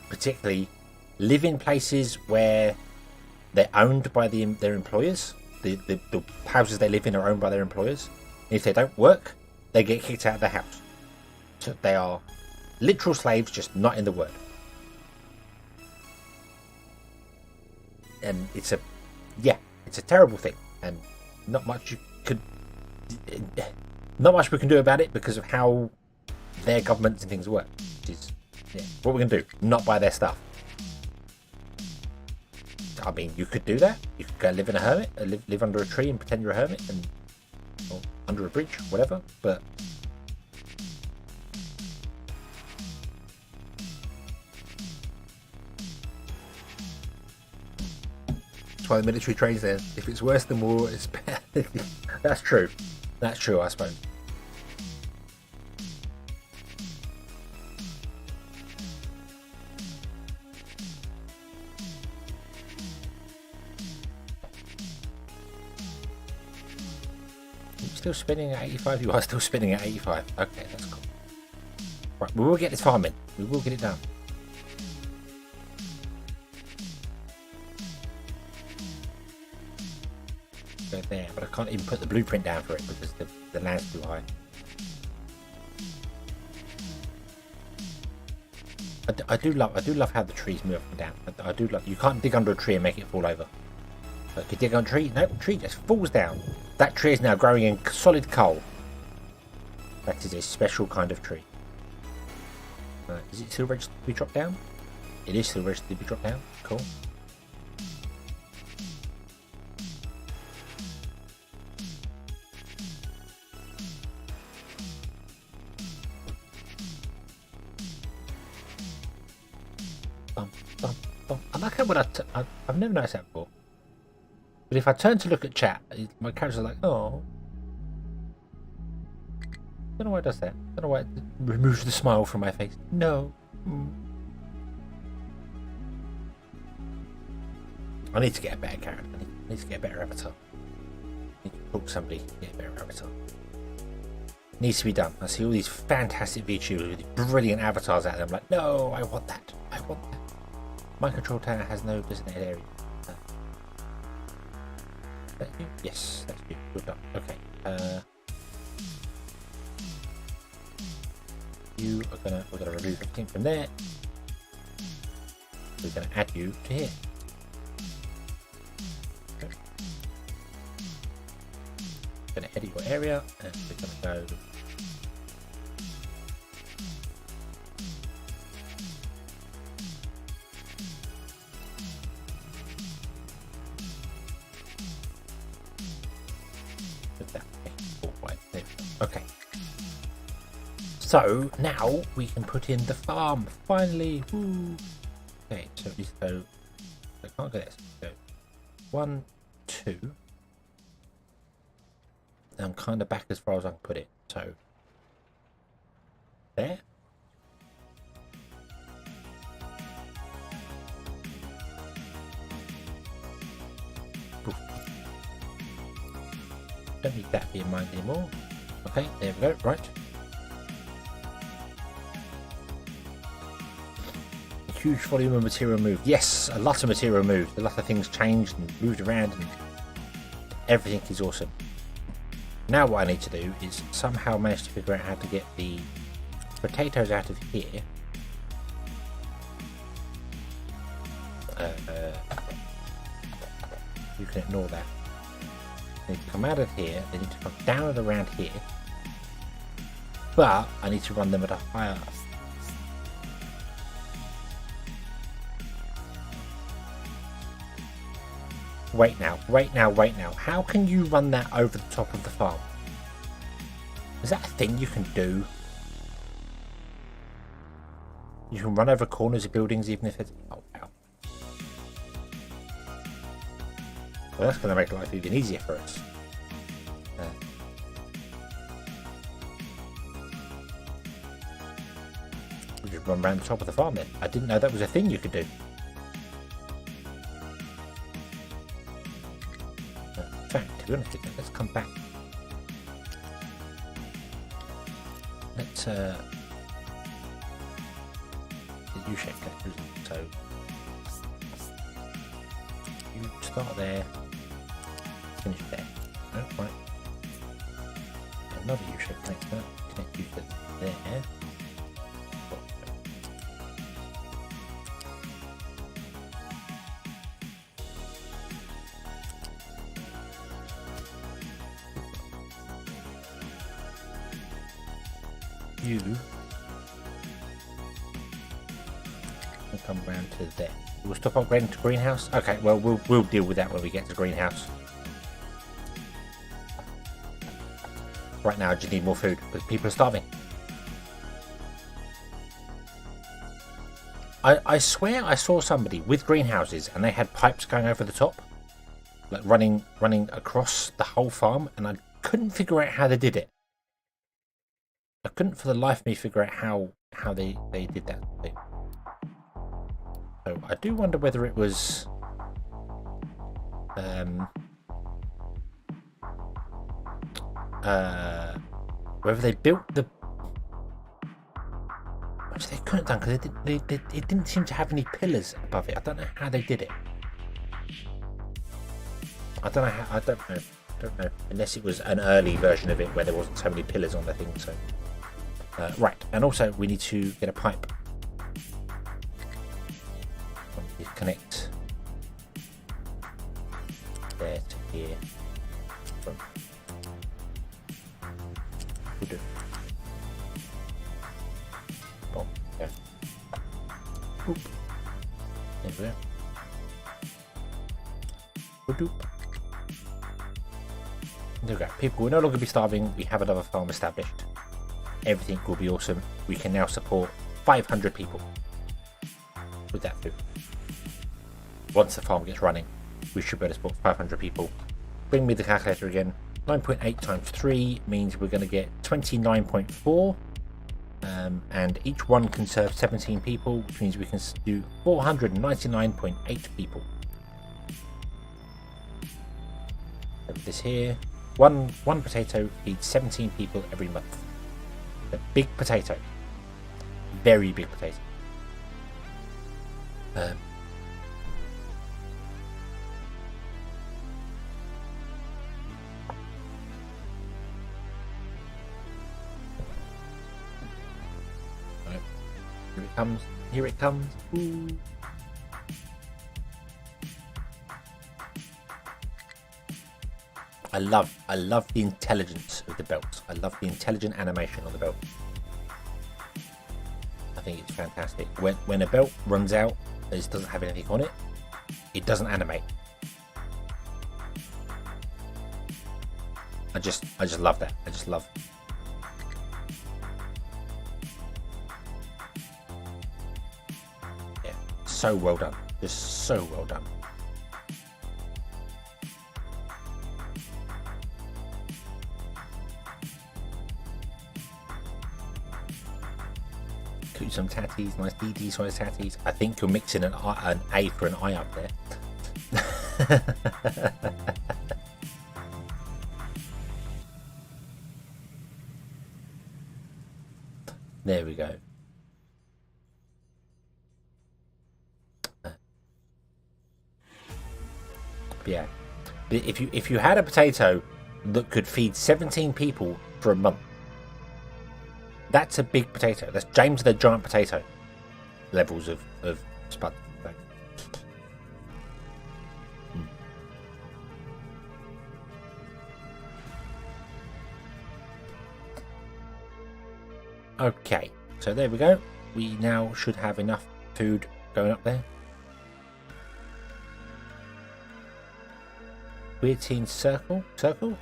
particularly, live in places where they're owned by their employers. The houses they live in are owned by their employers. And if they don't work, they get kicked out of their house. So they are literal slaves, just not in the word. And it's a terrible thing, and not much we can do about it because of how their governments and things work. Which is what we're gonna do, not buy their stuff. I mean, you could do that. You could go live in a hermit, live under a tree and pretend you're a hermit, or under a bridge, whatever. But that's why the military trains there. If it's worse than war, it's better. That's true. That's true, I suppose. Still spinning at 85? You are still spinning at 85. Okay, that's cool. Right, we will get this farm in. We will get it done. Go there, but I can't even put the blueprint down for it because the land's too high. I do love how the trees move up and down. I do love. You can't dig under a tree and make it fall over. But if you dig on a tree, no, the tree just falls down. That tree is now growing in solid coal. That is a special kind of tree. Is it still registered to be dropped down? It is still registered to be dropped down. Cool. I like how when I've never noticed that before. But if I turn to look at chat, my character's like, oh. Don't know why it does that. Don't know why it removes the smile from my face. No. I need to get a better character. I need to get a better avatar. I need to talk to somebody to get a better avatar. It needs to be done. I see all these fantastic VTubers with these brilliant avatars out there. I'm like, no, I want that. I want that. My control tower has no designated area. That you? Yes, that's you. Good done. Okay. We're gonna remove everything from there. We're gonna add you to here. Okay. Gonna edit your area, and we're gonna go. Okay. So now we can put in the farm. Finally. Woo. Okay, so I can't get this. So 1, 2. And I'm kind of back as far as I can put it. So there. Don't need that to be in mind anymore. Okay, there we go, right. Huge volume of material moved. Yes, a lot of material moved. A lot of things changed and moved around, and everything is awesome. Now what I need to do is somehow manage to figure out how to get the potatoes out of here. You can ignore that. They need to come out of here. They need to come down and around here. But I need to run them at a higher. Wait now. How can you run that over the top of the farm? Is that a thing you can do? You can run over corners of buildings even if it's... Oh, wow. Well, that's going to make life even easier for us. We just run around the top of the farm then. I didn't know that was a thing you could do. In fact, to be honest with you, let's come back. Let's the U-shape collectors. So you start there, finish there. No, right. Another U-shape connector. Connect you to there. You can come round to there. We'll stop upgrading to greenhouse. Okay, well we'll deal with that when we get to greenhouse. Right now I just need more food because people are starving. I swear I saw somebody with greenhouses and they had pipes going over the top, like running across the whole farm, and I couldn't figure out how they did it. I couldn't for the life of me figure out how they did that thing. So I do wonder whether it was whether they built the, which they couldn't have done because it didn't seem to have any pillars above it. I don't know how they did it. I don't know unless it was an early version of it where there wasn't so many pillars on the thing. So right, and also we need to get a pipe. Connect there to here. We'll do. Boom. Yeah. Boop. There we go. Boop. There we go. People will no longer be starving. We have another farm established. Everything will be awesome. We can now support 500 people with that food. Once the farm gets running, we should be able to support 500 people. Bring me the calculator again. 9.8 times 3 means we're going to get 29.4. And each one can serve 17 people, which means we can do 499.8 people. Over this here. One potato feeds 17 people every month. A big potato. Very big potato. Here it comes. Ooh. I love the intelligence of the belt. I love the intelligent animation on the belt. I think it's fantastic. When a belt runs out, it doesn't have anything on it, it doesn't animate. I just love that. I just love. Yeah, so well done. Just so well done. Some tatties, nice DD size tatties. I think you're mixing an A for an I up there. There we go. Yeah. If you had a potato that could feed 17 people for a month, that's a big potato. That's James the Giant Potato levels of spud. Okay, so there we go. We now should have enough food going up there. Weird teen circle? Circle?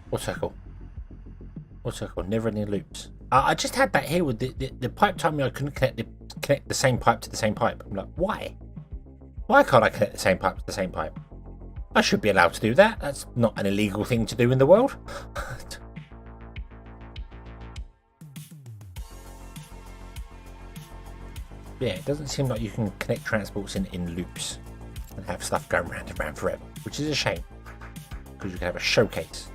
What circle? What circle? Never ending loops. I just had that here with the pipe told me I couldn't connect the same pipe to the same pipe. I'm like, why? Why can't I connect the same pipe to the same pipe? I should be allowed to do that. That's not an illegal thing to do in the world. Yeah, it doesn't seem like you can connect transports in loops and have stuff going round and round forever, which is a shame because you can have a showcase.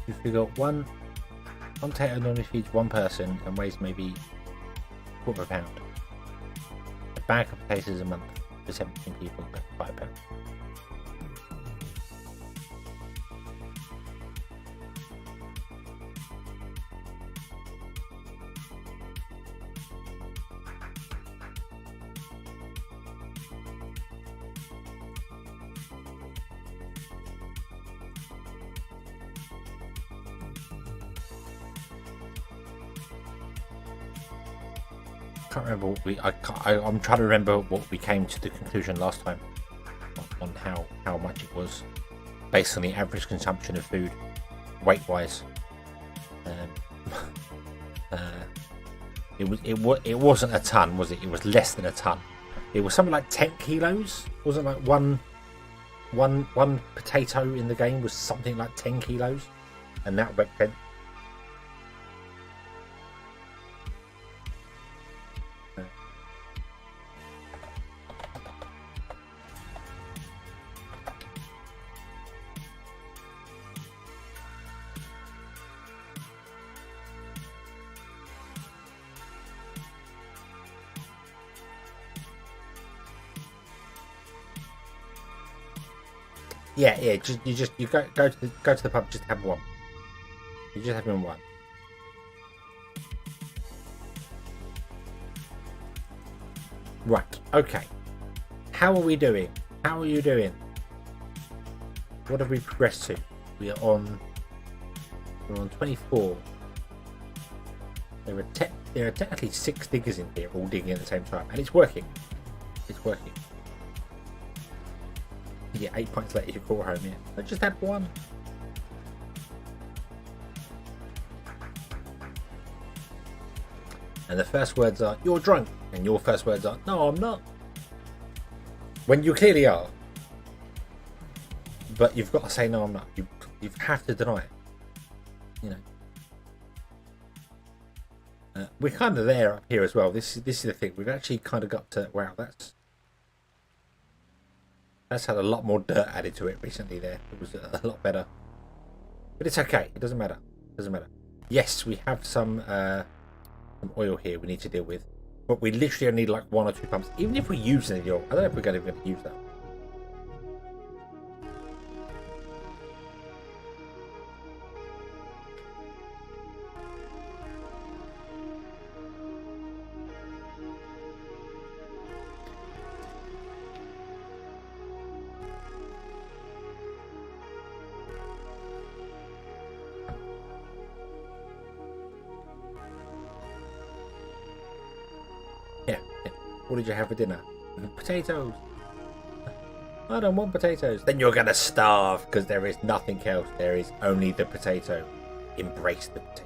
If you got one potato normally feeds one person and weighs maybe a quarter of a pound. A bag of potatoes a month for 17 people, about £5. Can't remember what I'm trying to remember what we came to the conclusion last time on how much it was based on the average consumption of food weight wise. It wasn't a ton, was it? It was less than a ton. It was something like 10 kilos. Wasn't like one potato in the game was something like 10 kilos, and that represents. Yeah. You go to the pub, just have one. You just have one. Right. Okay. How are we doing? How are you doing? What have we progressed to? We're on 24. There are technically 6 diggers in here, all digging at the same time, and it's working. It's working. You get 8 points later if you call home. Yeah, I just had one. And the first words are, "You're drunk," and your first words are, "No, I'm not." When you clearly are, but you've got to say, "No, I'm not." You have to deny it. You know. We're kind of there up here as well. This is the thing. We've actually kind of got to. Wow, that's had a lot more dirt added to it recently. There, it was a lot better. But it's okay. It doesn't matter. It doesn't matter. Yes, we have some oil here we need to deal with, but we literally only need like 1 or 2 pumps. Even if we use any oil, I don't know if we're going to use that. Yeah. What did you have for dinner? Potatoes. I don't want potatoes. Then you're gonna starve because there is nothing else. There is only the potato. Embrace the potato.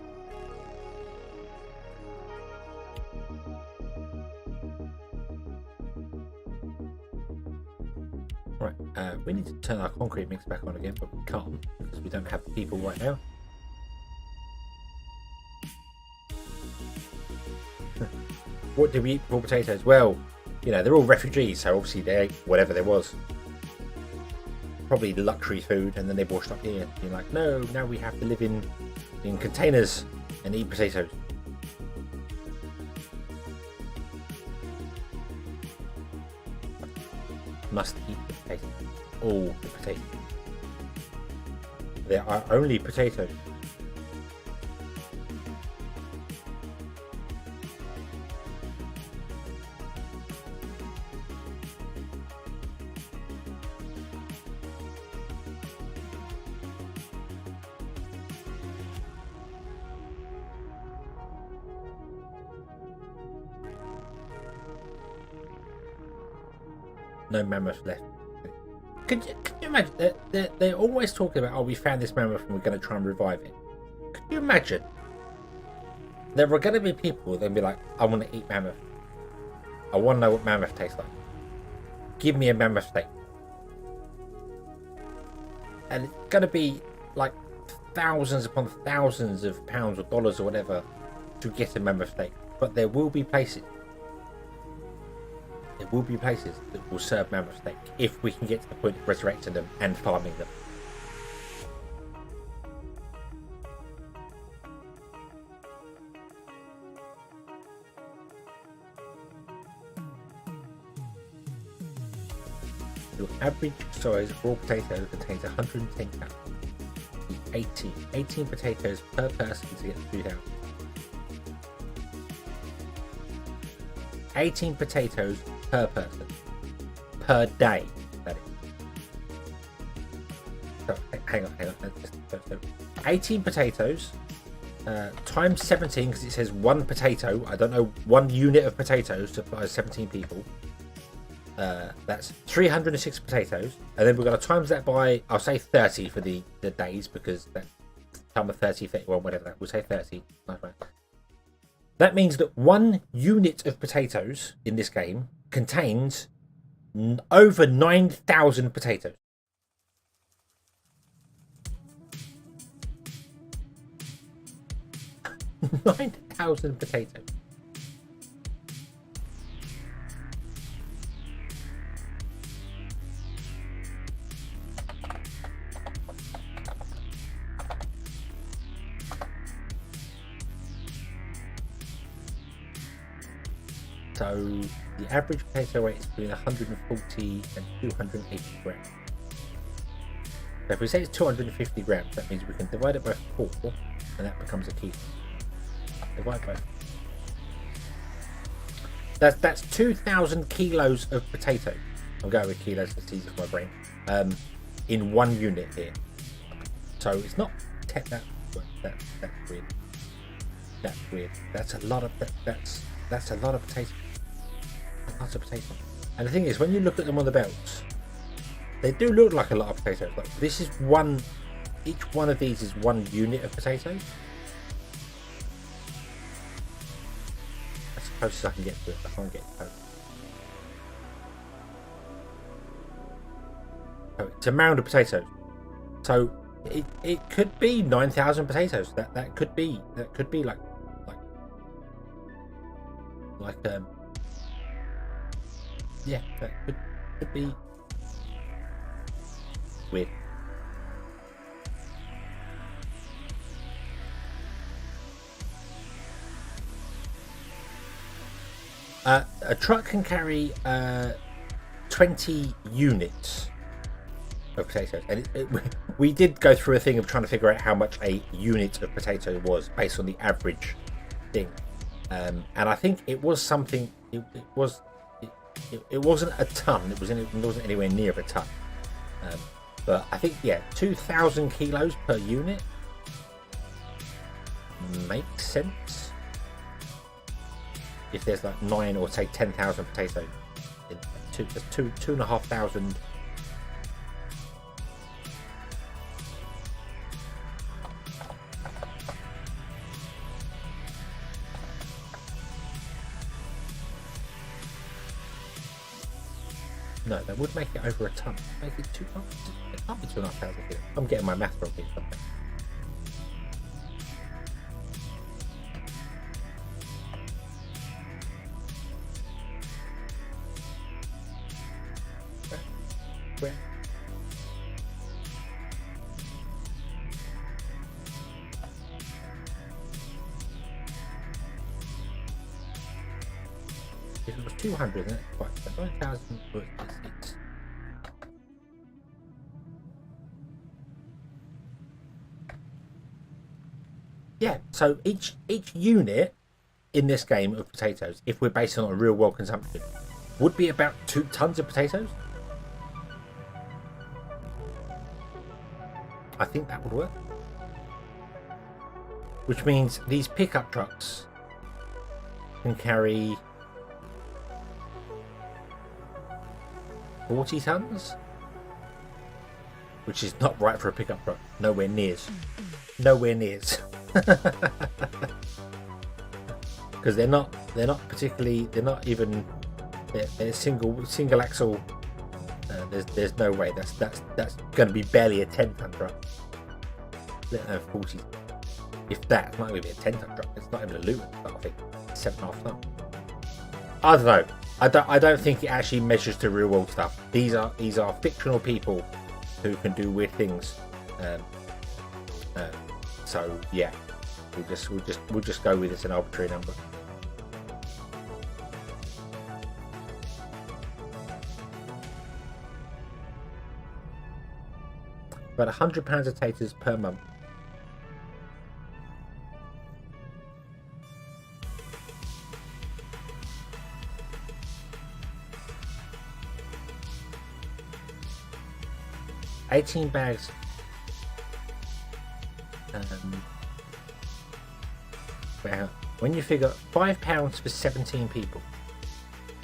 Right. we need to turn our concrete mix back on again, but we can't because we don't have people right now. What do we eat for potatoes? Well, you know, they're all refugees, so obviously they ate whatever there was. Probably luxury food, and then they washed up here. You're like, no, now we have to live in containers and eat potatoes. Must eat the potatoes. All the potatoes. There are only potatoes. No mammoth left. Can you imagine? They're always talking about, oh, we found this mammoth and we're going to try and revive it. Could you imagine? There are going to be people that'll be like, I want to eat mammoth. I want to know what mammoth tastes like. Give me a mammoth steak. And it's going to be like thousands upon thousands of pounds or dollars or whatever to get a mammoth steak. But there will be places. There will be places that will serve mammoth steak if we can get to the point of resurrecting them and farming them. Your average size raw potato contains 110 calories. 18 potatoes per person to get 3,000. 18 potatoes per person per day. That is. So, hang on. So 18 potatoes times 17, because it says one potato. I don't know, 1 unit of potatoes supplies 17 people. That's 306 potatoes, and then we're going to times that by, I'll say 30 for the days, because that time of 30, 31, whatever that, we'll say 30. That means that 1 unit of potatoes in this game contains over 9,000 potatoes. $9,000 potatoes. So the average potato weight is between 140 and 280 grams. So if we say it's 250 grams, that means we can divide it by 4, and that becomes a kilo. Divide by 4. That's 2,000 kilos of potato. I'm going with kilos because it's easier for my brain. In 1 unit here. So it's not that's weird. That's weird. That's a lot of that's a lot of potato. Lots of potato. And the thing is, when you look at them on the belts, they do look like a lot of potatoes. Like this is one. Each one of these is 1 unit of potato. That's as close as I can get to it. I can't get close. So it's a mound of potatoes. So it could be 9,000 potatoes. That could be like yeah, that could be weird. A truck can carry 20 units of potatoes, and we did go through a thing of trying to figure out how much a unit of potato was based on the average thing, and I think it was something. It wasn't a ton. It wasn't anywhere near a ton. But I think 2,000 kilos per unit makes sense. If there's like 9 or say 10,000 potatoes, there's 2,500. No, that would make it over a ton. Make it two. Oh, it can't be 2,500 kilos. I'm getting my math wrong here. Something. Where? If it was 200, then it's quite 9,000. Yeah, so each unit in this game of potatoes, if we're based on a real world consumption, would be about 2 tons of potatoes. I think that would work. Which means these pickup trucks can carry 40 tons, which is not right for a pickup truck. Nowhere near. Nowhere near. Because they're not particularly, they're not even, they're single axle. There's no way that's going to be barely a 10-ton truck, let alone 40. If that, might be a 10-ton truck. It's not even a Luton. I think 7.5 ton. I don't know. I don't think it actually measures to real world stuff. These are fictional people who can do weird things. So yeah, we'll just go with it's an arbitrary number. About 100 pounds of taters per month. $18 bags. Wow. When you figure £5 for 17 people,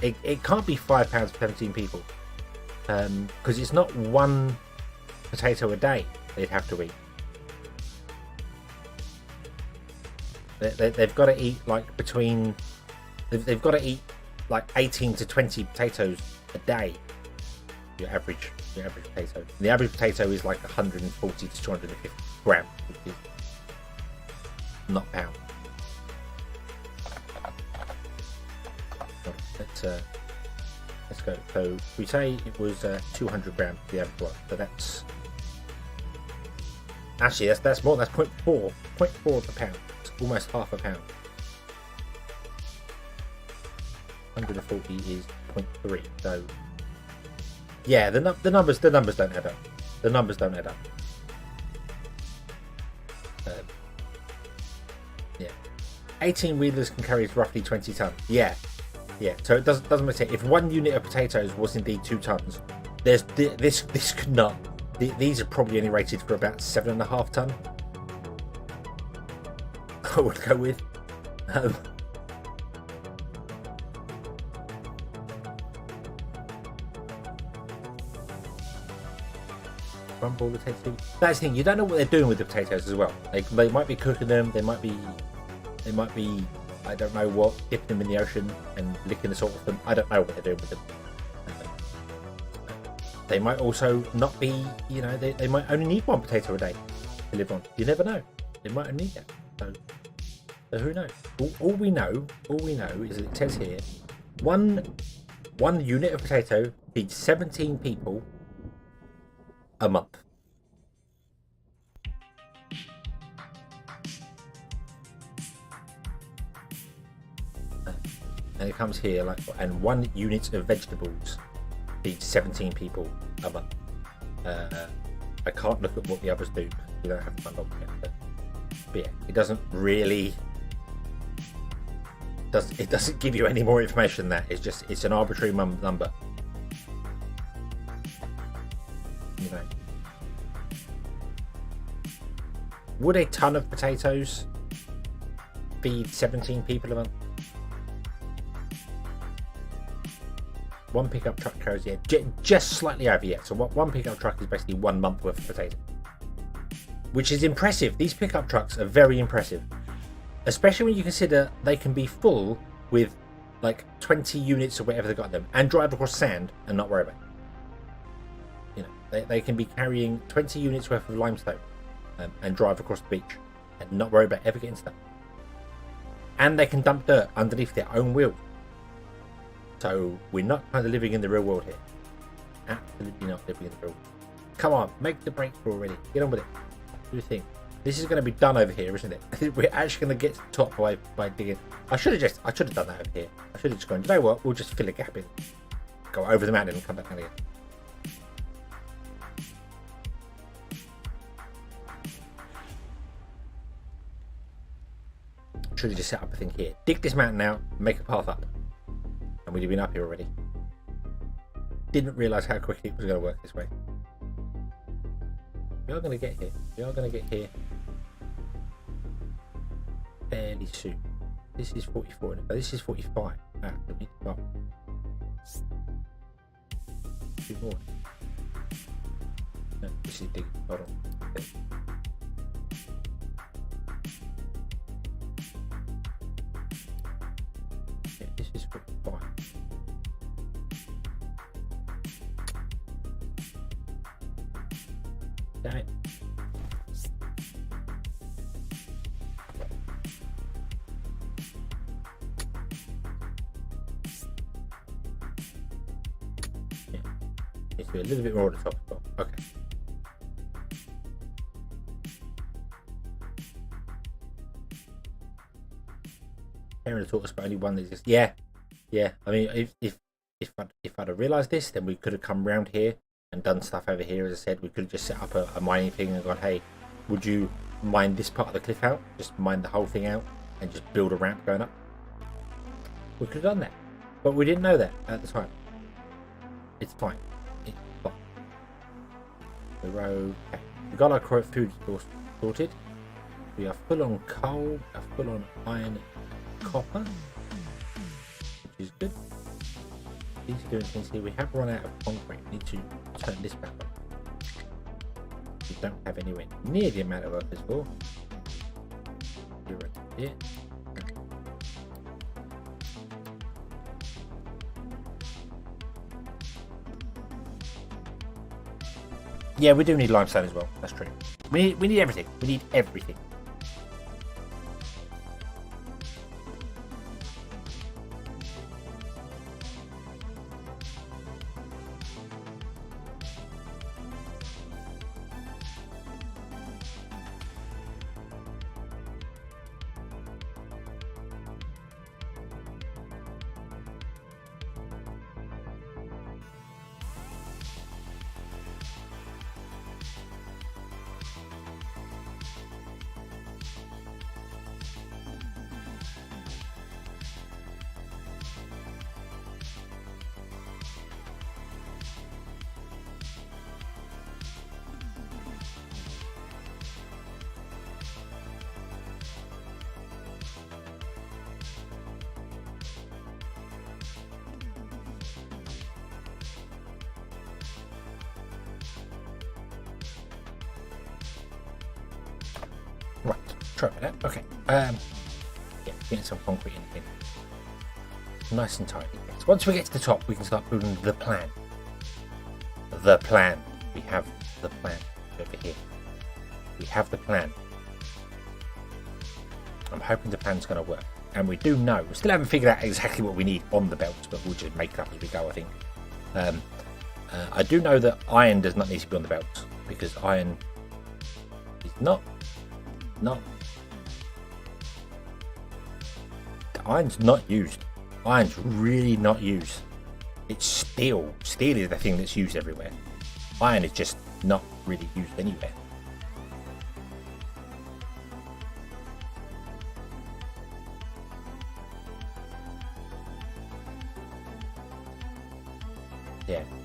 it can't be £5 for 17 people, because it's not one potato a day they'd have to eat. They've got to eat like between. They've got to eat like 18 to 20 potatoes a day. Your average potato. The average potato is like 140 to 250 grams, which is not pound. Let's go. So we say it was 200 grams the average one. So that's actually that's more. That's 0.4 of a pound. It's almost half a pound. 140 is 0.3. So yeah, the numbers don't add up. The numbers don't add up. Yeah, 18 wheelers can carry roughly 20 tons. Yeah. So it doesn't matter if one unit of potatoes was indeed 2 tons. This could not. These are probably only rated for about 7.5 ton. I would go with. Rumble the potatoes. That's the thing. You don't know what they're doing with the potatoes as well. They might be cooking them. They might be. I don't know what, dipping them in the ocean and licking the salt off them. I don't know what they're doing with them. They might also not be, they might only need 1 potato a day to live on. You never know. They might only need that. So who knows? All we know is that it says here, one unit of potato feeds 17 people a month. And it comes here and 1 unit of vegetables feeds 17 people a month. I can't look at what the others do because we don't have fun on it. But yeah, it doesn't really. It doesn't give you any more information than that. It's an arbitrary number. Would a ton of potatoes feed 17 people a month? 1 pickup truck carries just slightly over, yeah. So one pickup truck is basically 1 month worth of potato, which is impressive. These pickup trucks are very impressive, especially when you consider they can be full with like 20 units or whatever they got them and drive across sand and not worry about it. They can be carrying 20 units worth of limestone and drive across the beach and not worry about ever getting stuck. And they can dump dirt underneath their own wheels. So we're not kind of living in the real world here. Absolutely not living in the real world. Come on, make the breakthrough already. Get on with it. Do the thing. This is going to be done over here, isn't it? We're actually going to get to the top by digging. I should have done that over here. I should have just gone, you know what? We'll just fill a gap in. Go over the mountain and come back down again. Should have just set up a thing here. Dig this mountain out, make a path up. And we'd have been up here already. Didn't realise how quickly it was going to work this way. We are going to get here. We are going to get here fairly soon. This is 44. No, this is 45. Ah, we need to go up. 2 more. No, this is digging. Hold on. Okay. Yeah, this is 45. Damn it. Yeah. Needs to be a little bit more at the top as well. Okay. Karen taught us about only one that exists. Yeah. I mean, if I'd have realised this, then we could have come round here and done stuff over here. As I said, we could have just set up a mining thing and gone, hey, would you mine this part of the cliff out? Just mine the whole thing out and just build a ramp going up. We could have done that, but we didn't know that at the time. It's fine. It's fine. We're okay. We got our food sorted. We are full on coal. We are full on iron, copper, which is good. These are doing things here. We have run out of concrete. We need to turn this back on. We don't have anywhere near the amount of earth as well. You're right here. Yeah, we do need limestone as well. That's true. We need everything. We need everything. Right, try about that. Okay. Yeah, getting some concrete in here. Nice and tidy. Yes. Once we get to the top, we can start building the plan. The plan. We have the plan over here. We have the plan. I'm hoping the plan's going to work. And we do know. We still haven't figured out exactly what we need on the belts, but we'll just make it up as we go, I think. I do know that iron does not need to be on the belts, because iron is not iron's not used. Iron's really not used. It's steel. Steel is the thing that's used everywhere. Iron is just not really used anywhere.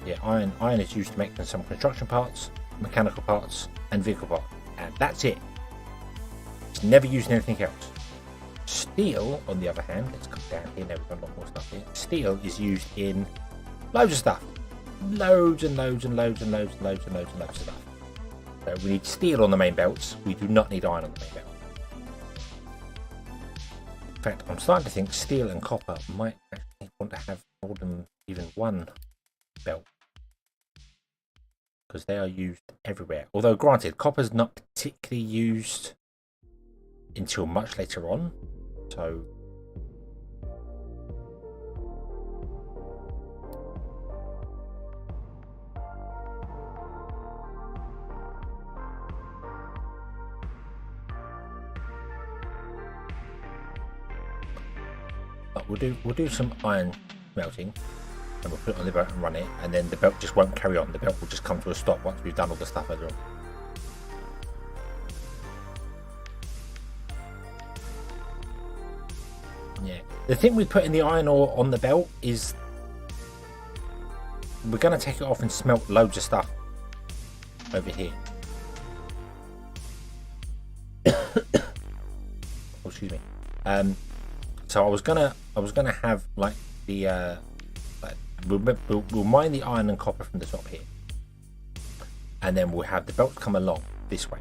Yeah, iron is used to make some construction parts, mechanical parts, and vehicle parts, and that's it. It's never used in anything else. Steel, on the other hand, let's come down here. Now we've got a lot more stuff here. Steel is used in loads of stuff, loads and loads and loads and loads and loads and loads and loads of stuff. So we need steel on the main belts. We do not need iron on the main belt. In fact, I'm starting to think steel and copper might actually want to have more than even one belt. because they are used everywhere. Although, granted, copper's not particularly used until much later on. So, but we'll do some iron smelting, and we'll put it on the belt and run it, and then the belt just won't carry on. The belt will just come to a stop once we've done all the stuff earlier on. Yeah, the thing with putting the iron ore on the belt is we're going to take it off and smelt loads of stuff over here. Oh, excuse me. So I was gonna have like the like we'll mine the iron and copper from the top here, and then we'll have the belt come along this way.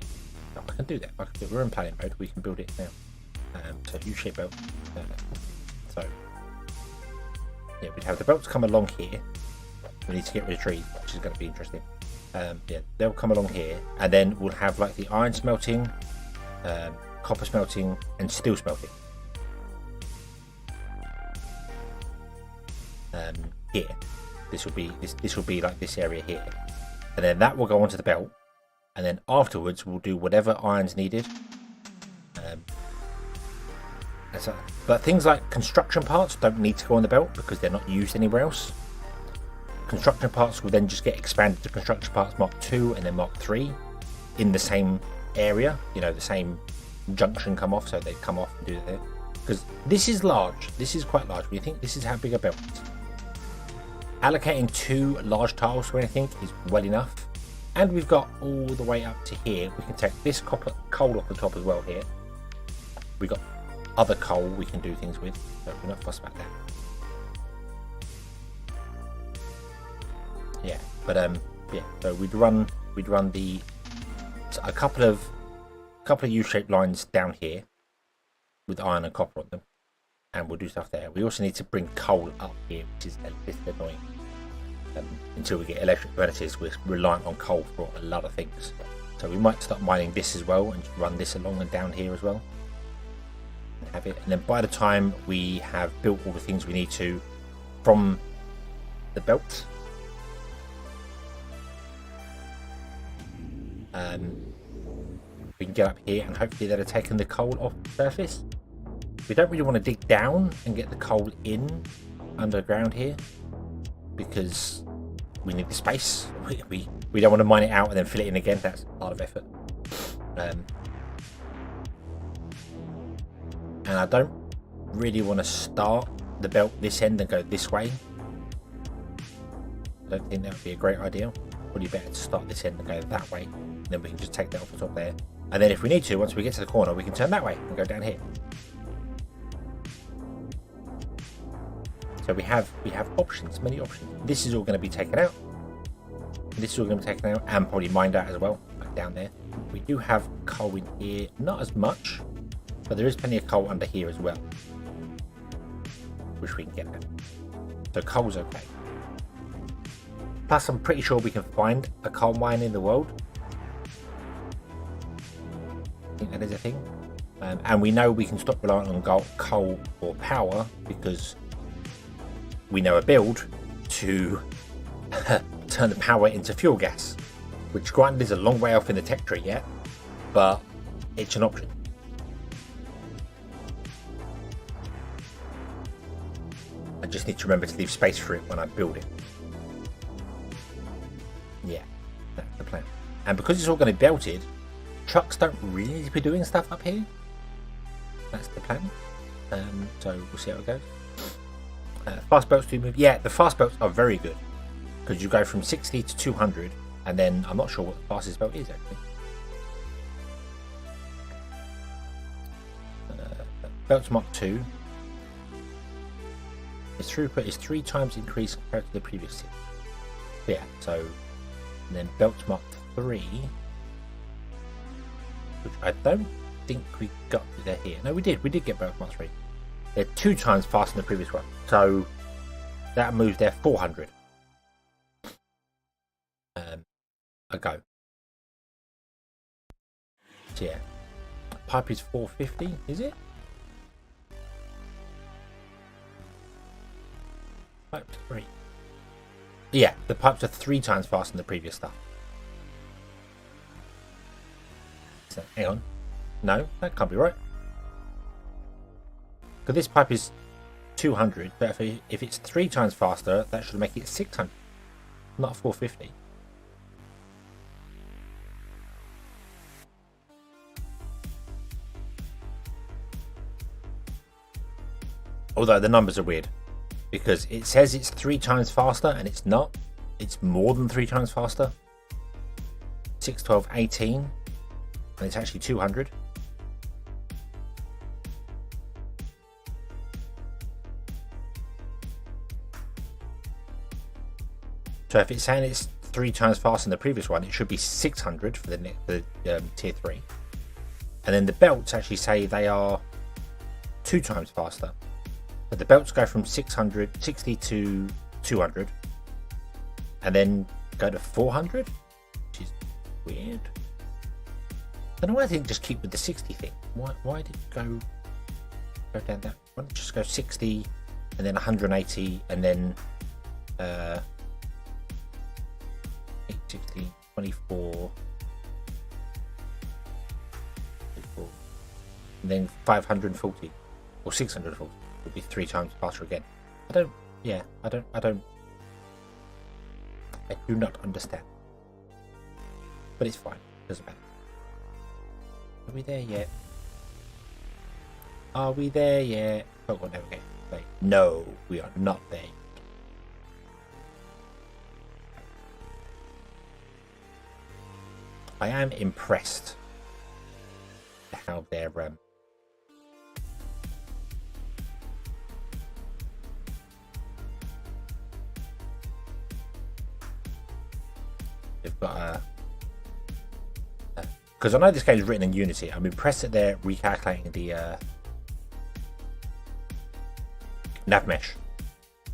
So I can do that. We're in planning mode. We can build it now. So U-shaped belt. So yeah, we'd have the belts come along here. We need to get rid of trees, which is going to be interesting. Yeah, they'll come along here, and then we'll have like the iron smelting, copper smelting, and steel smelting. Here, this will be like this area here, and then that will go onto the belt, and then afterwards we'll do whatever iron's needed. But things like construction parts don't need to go on the belt because they're not used anywhere else. Construction parts will then just get expanded to construction parts Mark II and then Mark III in the same area, you know, the same junction come off, so they come off and do it there. Because this is large, this is quite large. We think this is how big a belt is. Allocating 2 large tiles to anything is well enough. And we've got all the way up to here. We can take this copper coal off the top as well here. We've got other coal we can do things with, so we're not fussed about that. Yeah, but yeah, so we'd run a couple of U-shaped lines down here with iron and copper on them, and we'll do stuff there. We also need to bring coal up here, which is a bit annoying. Until we get electric furnaces, we're reliant on coal for a lot of things. So we might start mining this as well and run this along and down here as well. And have it, and then by the time we have built all the things we need to from the belt, we can get up here and hopefully that have taken the coal off the surface. We don't really want to dig down and get the coal in underground here because we need the space. We don't want to mine it out and then fill it in again. That's a lot of effort. And I don't really want to start the belt this end and go this way. I don't think that would be a great idea. Probably better to start this end and go that way. And then we can just take that off the top there. And then if we need to, once we get to the corner, we can turn that way and go down here. So we have options, many options. This is all going to be taken out. This is all going to be taken out and probably mined out as well, like down there. We do have coal in here, not as much, but there is plenty of coal under here as well, which we can get at. So coal's okay. Plus, I'm pretty sure we can find a coal mine in the world. I think that is a thing. And we know we can stop relying on coal for power because we know a build to turn the power into fuel gas, which granted is a long way off in the tech tree yet, but it's an option. I just need to remember to leave space for it when I build it. Yeah, that's the plan. And because it's all going to be belted, trucks don't really need to be doing stuff up here. That's the plan. So we'll see how it goes. Fast belts do move. Yeah, the fast belts are very good because you go from 60 to 200, and then I'm not sure what the fastest belt is actually. Belts Mark II. Its throughput is 3 times increased compared to the previous 6. Yeah, so and then belts Mark III, which I don't think we got there here. No, we did get belts Mark III. They're 2 times faster than the previous one, so that moves there 400. a go. So yeah, pipe is 450, is it? Pipe 3. Yeah, the pipes are 3 times faster than the previous stuff. So, hang on. No, that can't be right. Because this pipe is 200, but if it's 3 times faster, that should make it 600, not 450. Although the numbers are weird, because it says it's 3 times faster, and it's not. It's more than 3 times faster. 6, 12, 18, and it's actually 200. So if it's saying it's 3 times faster than the previous one, it should be 600 for the tier 3. And then the belts actually say they are 2 times faster. But the belts go from 60 to 200, and then go to 400, which is weird. I don't know why they didn't just keep with the 60 thing. Why did it go down that? Why didn't it just go 60 and then 180 and then 860, 24, and then 540 or 640 would be 3 times faster again. I do not understand. But it's fine, doesn't matter. Are we there yet? Are we there yet? Oh, well, there we go. Wait, no, we are not there. I am impressed at how they're they've got a because I know this game is written in Unity. I'm impressed that they're recalculating the nav mesh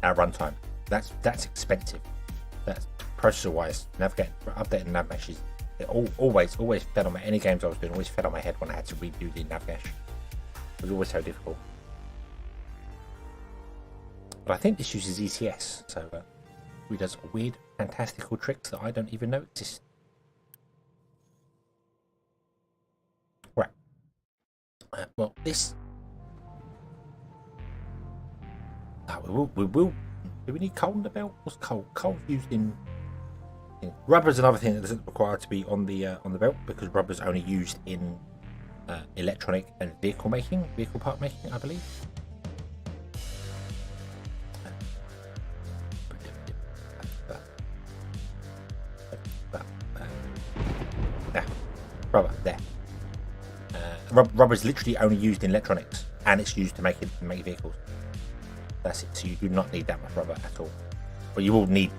at runtime. That's expensive. That's processor wise. Updating nav mesh is always fed on my any games I was doing. Always fed on my head when I had to redo the nav mesh. It was always so difficult. But I think this uses ECS, so it does weird, fantastical tricks that I don't even know exist. Right. Well, this. We will. Do we need coal in the belt? What's coal? Coal's used in. Rubber's another thing that doesn't require to be on the belt, because rubber's only used in electronic and vehicle part making, I believe. Rubber there. Rubber is literally only used in electronics, and it's used to make vehicles. That's it. So you do not need that much rubber at all. Well, you need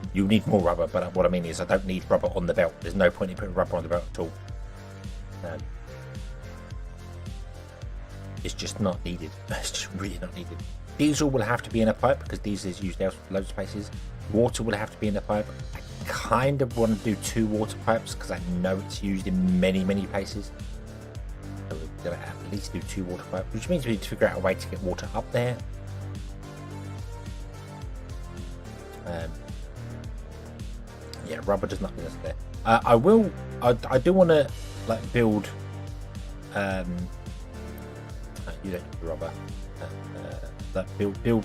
more rubber, but what I mean is I don't need rubber on the belt. There's no point in putting rubber on the belt at all. It's just not needed. It's just really not needed. Diesel will have to be in a pipe because diesel is used loads of places. Water will have to be in a pipe. I kind of want to do 2 water pipes because I know it's used in many places. So we're going to at least do 2 water pipes, which means we need to figure out a way to get water up there. Yeah, rubber does not need us there. I do want to build. You don't need rubber.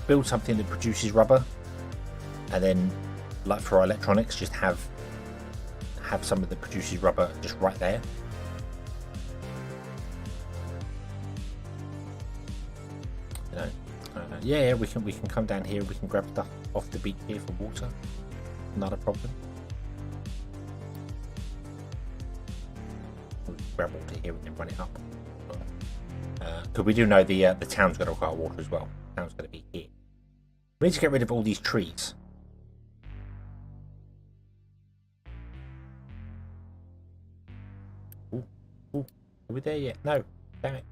Build something that produces rubber, and then for our electronics, just have something that produces rubber just right there. You know, yeah, we can come down here. We can grab stuff off the beach here for water. Not a problem. We'll grab water here and then run it up. Because we do know the town's going to require water as well. The town's going to be here. We need to get rid of all these trees. Ooh, are we there yet? No, damn it.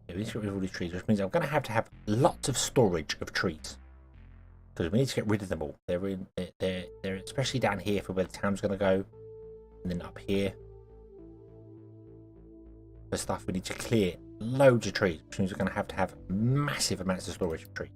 Yeah, we need to get rid of all these trees, which means I'm going to have lots of storage of trees. Because we need to get rid of them all. They're especially down here for where the town's going to go. And then up here, for stuff we need to clear loads of trees, which means we're going to have massive amounts of storage of trees.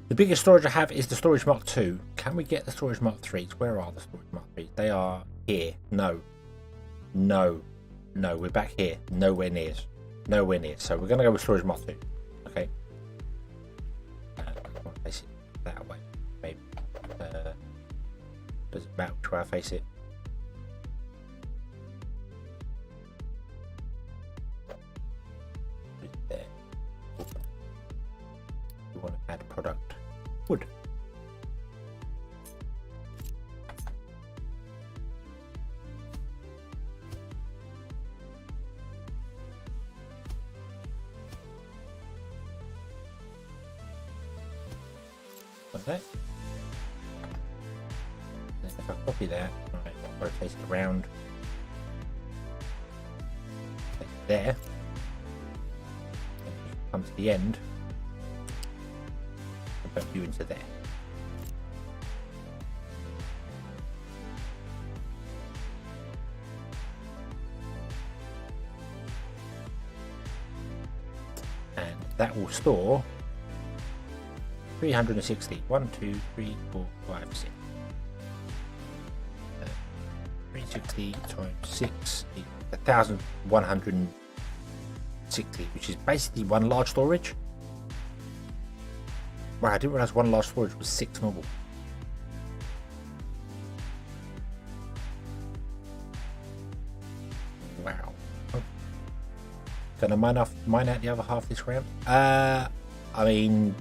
The biggest storage I have is the Storage Mark 2. Can we get the Storage Mark 3s? Where are the Storage Mark 3s? They are here. No. No. No, we're back here. Nowhere near. Nowhere near. So we're going to go with Storage Mark 2. Okay. Face it that way. Maybe. Does it matter which way I face it? There. We want to add product. Wood. Like that. And if I copy that, right, rotate it around. Like there. And come to the end. Put you into there. And that will store 360. 1, 2, 3, 4, 5, 6. 360 times 6 is 1,160, which is basically one large storage. Wow, I didn't realize one large storage was 6 normal. Wow. Gonna mine out the other half this round? I mean,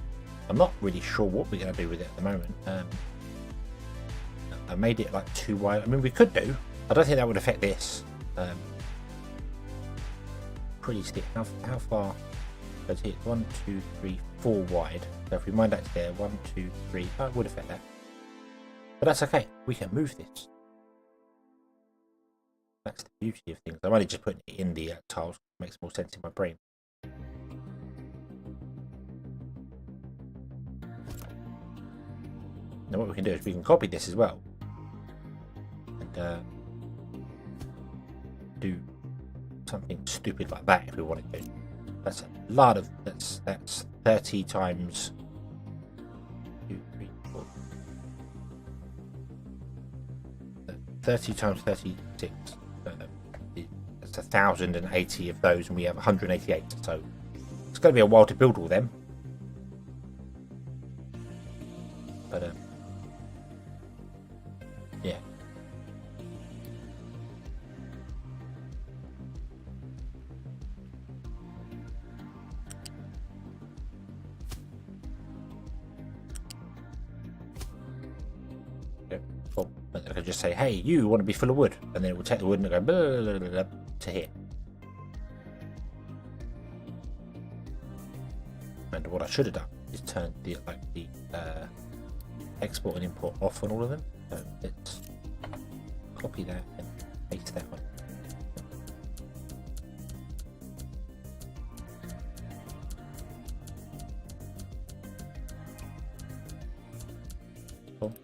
I'm not really sure what we're gonna do with it at the moment. I made it like too wide. I mean, we could do. I don't think that would affect this. Pretty stiff. How far? Let's hit 1, 2, 3, 4 wide. So if we mind that to there, 1, 2, 3, oh, it would affect that. But that's okay. We can move this. That's the beauty of things. I'm only just putting it in the tiles. It makes more sense in my brain. Now what we can do is we can copy this as well. And do something stupid like that if we wanted to. That's a lot of that's 30 times 2, 3, 4. 30 times 36. That's 1,080 of those, and we have 188. So it's going to be a while to build all them. But yeah. I could just say, hey, you want to be full of wood, and then it will take the wood and go blah, blah, blah, blah, to here. And what I should have done is turn the export and import off on all of them. So let's copy that and paste that one.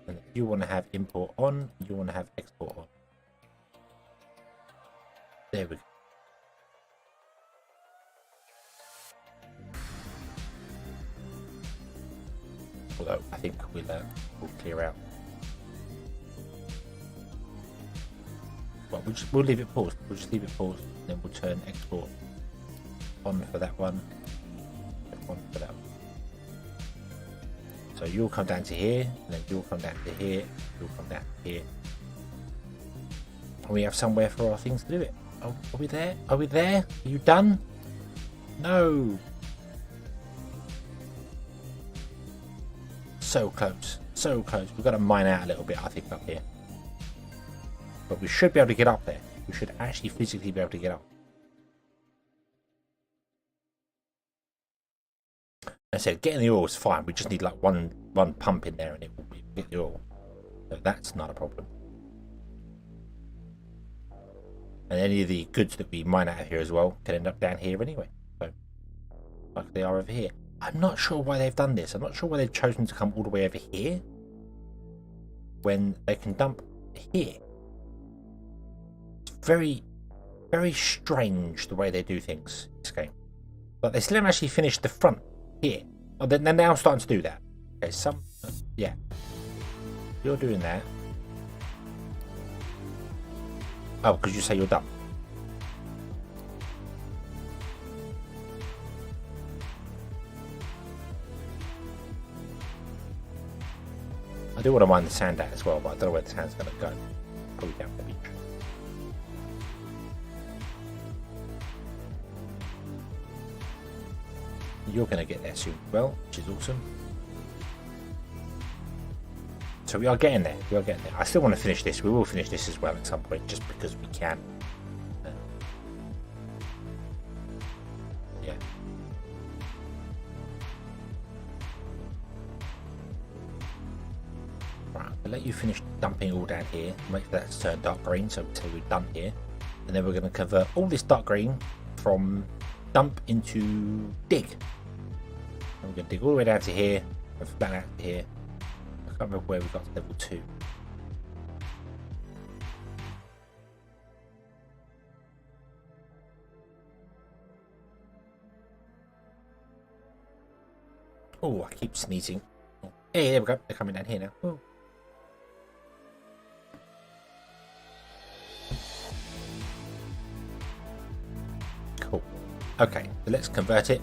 And if you want to have import on, you want to have export on. There we go. Although I think we'll clear out. Well, we'll leave it paused. We'll just leave it paused, and then we'll turn export on for that one, and on for that one. So you'll come down to here, and then you'll come down to here, you'll come down to here. And we have somewhere for our things to do it. Oh, are we there? Are we there? Are you done? No. So close. So close. We've got to mine out a little bit, I think, up here. But we should be able to get up there. We should actually physically be able to get up. I said getting the oil is fine. We just need like one pump in there and it will get the oil. So that's not a problem. And any of the goods that we mine out of here as well can end up down here anyway. So, like they are over here. I'm not sure why they've done this. I'm not sure why they've chosen to come all the way over here when they can dump here. It's very, very strange the way they do things in this game. But they still haven't actually finished the front here. Oh, they're now starting to do that. Okay, yeah. You're doing that. Oh, because you say you're done. I do want to mine the sand out as well, but I don't know where the sand's going to go. Probably down the beach. You're going to get there soon as well, which is awesome. So we are getting there. We are getting there. I still want to finish this. We will finish this as well at some point, just because we can. Yeah. Right. I'll let you finish dumping all down here. Make that turn dark green, so we're done here. And then we're going to convert all this dark green from dump into dig. And we're going to dig all the way down to here and from down out to here. I can't remember where we got to level 2. Oh, I keep sneezing. Oh. Hey, there we go. They're coming down here now. Oh. Cool. Okay, so let's convert it.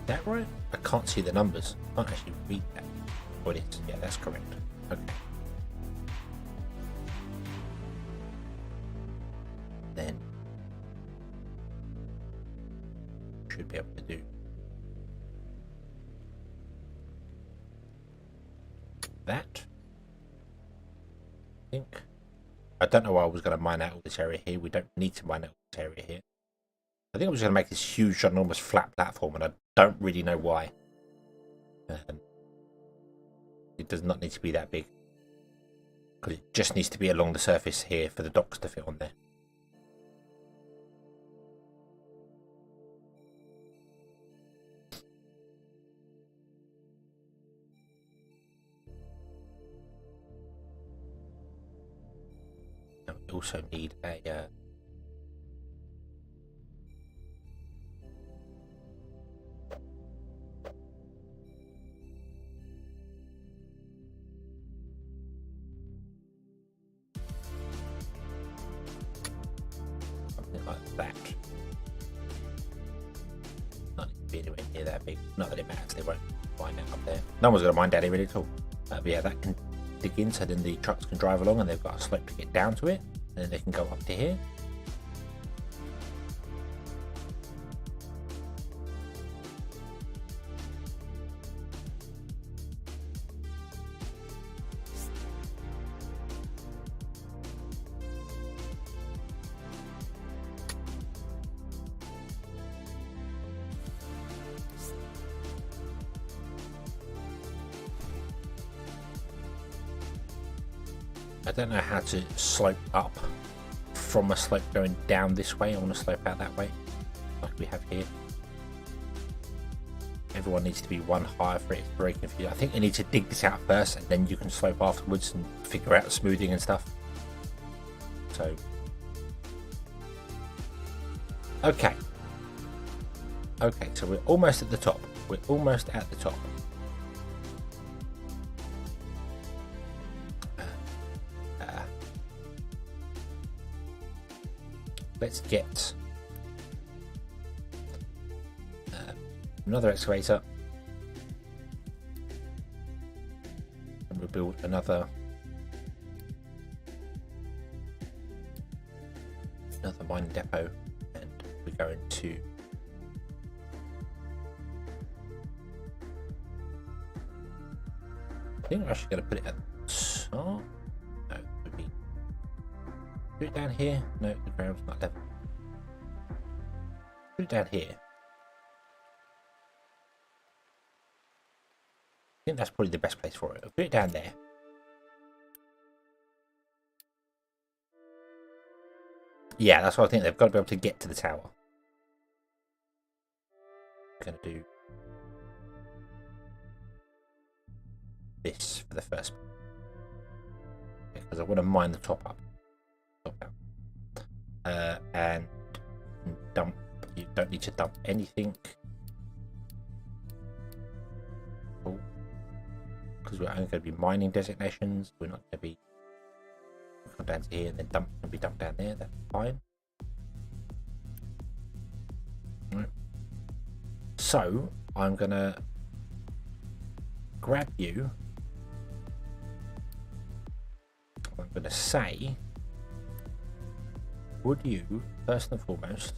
That right? I can't see the numbers. I can't actually read that. Oh, it is. Yeah, that's correct. Okay. Then should be able to do that. I think. I don't know why I was going to mine out all this area here. We don't need to mine out this area here. I think I was going to make this huge, ginormous flat platform, and I don't really know why. It does not need to be that big. Because it just needs to be along the surface here for the docks to fit on there. And we also need a... like that. Not need to be anywhere near that big. Not that it matters, they won't find it up there. No one's going to mine down here really at all. But yeah, that can dig in so then the trucks can drive along and they've got a slope to get down to it. And then they can go up to here. I don't know how to slope up from a slope going down this way. I want to slope out that way, like we have here. Everyone needs to be one higher for it. It's very confusing. I think you need to dig this out first, and then you can slope afterwards and figure out smoothing and stuff. So, okay. Okay, so we're almost at the top. We're almost at the top. Let's get another excavator, and we'll build another mining depot, and we're going to I think I'm actually going to put it at the top. Put it down here. No, the ground's not level. Put it down here. I think that's probably the best place for it. I'll put it down there. Yeah, that's what I think. They've got to be able to get to the tower. I'm going to do this for the first, because I want to mine the top out. And dump. You don't need to dump anything. Cool. Because we're only going to be mining designations. We're not going to be come down to here and then dump and be dumped down there. That's fine. Right. So I'm going to grab you. I'm going to say, would you first and foremost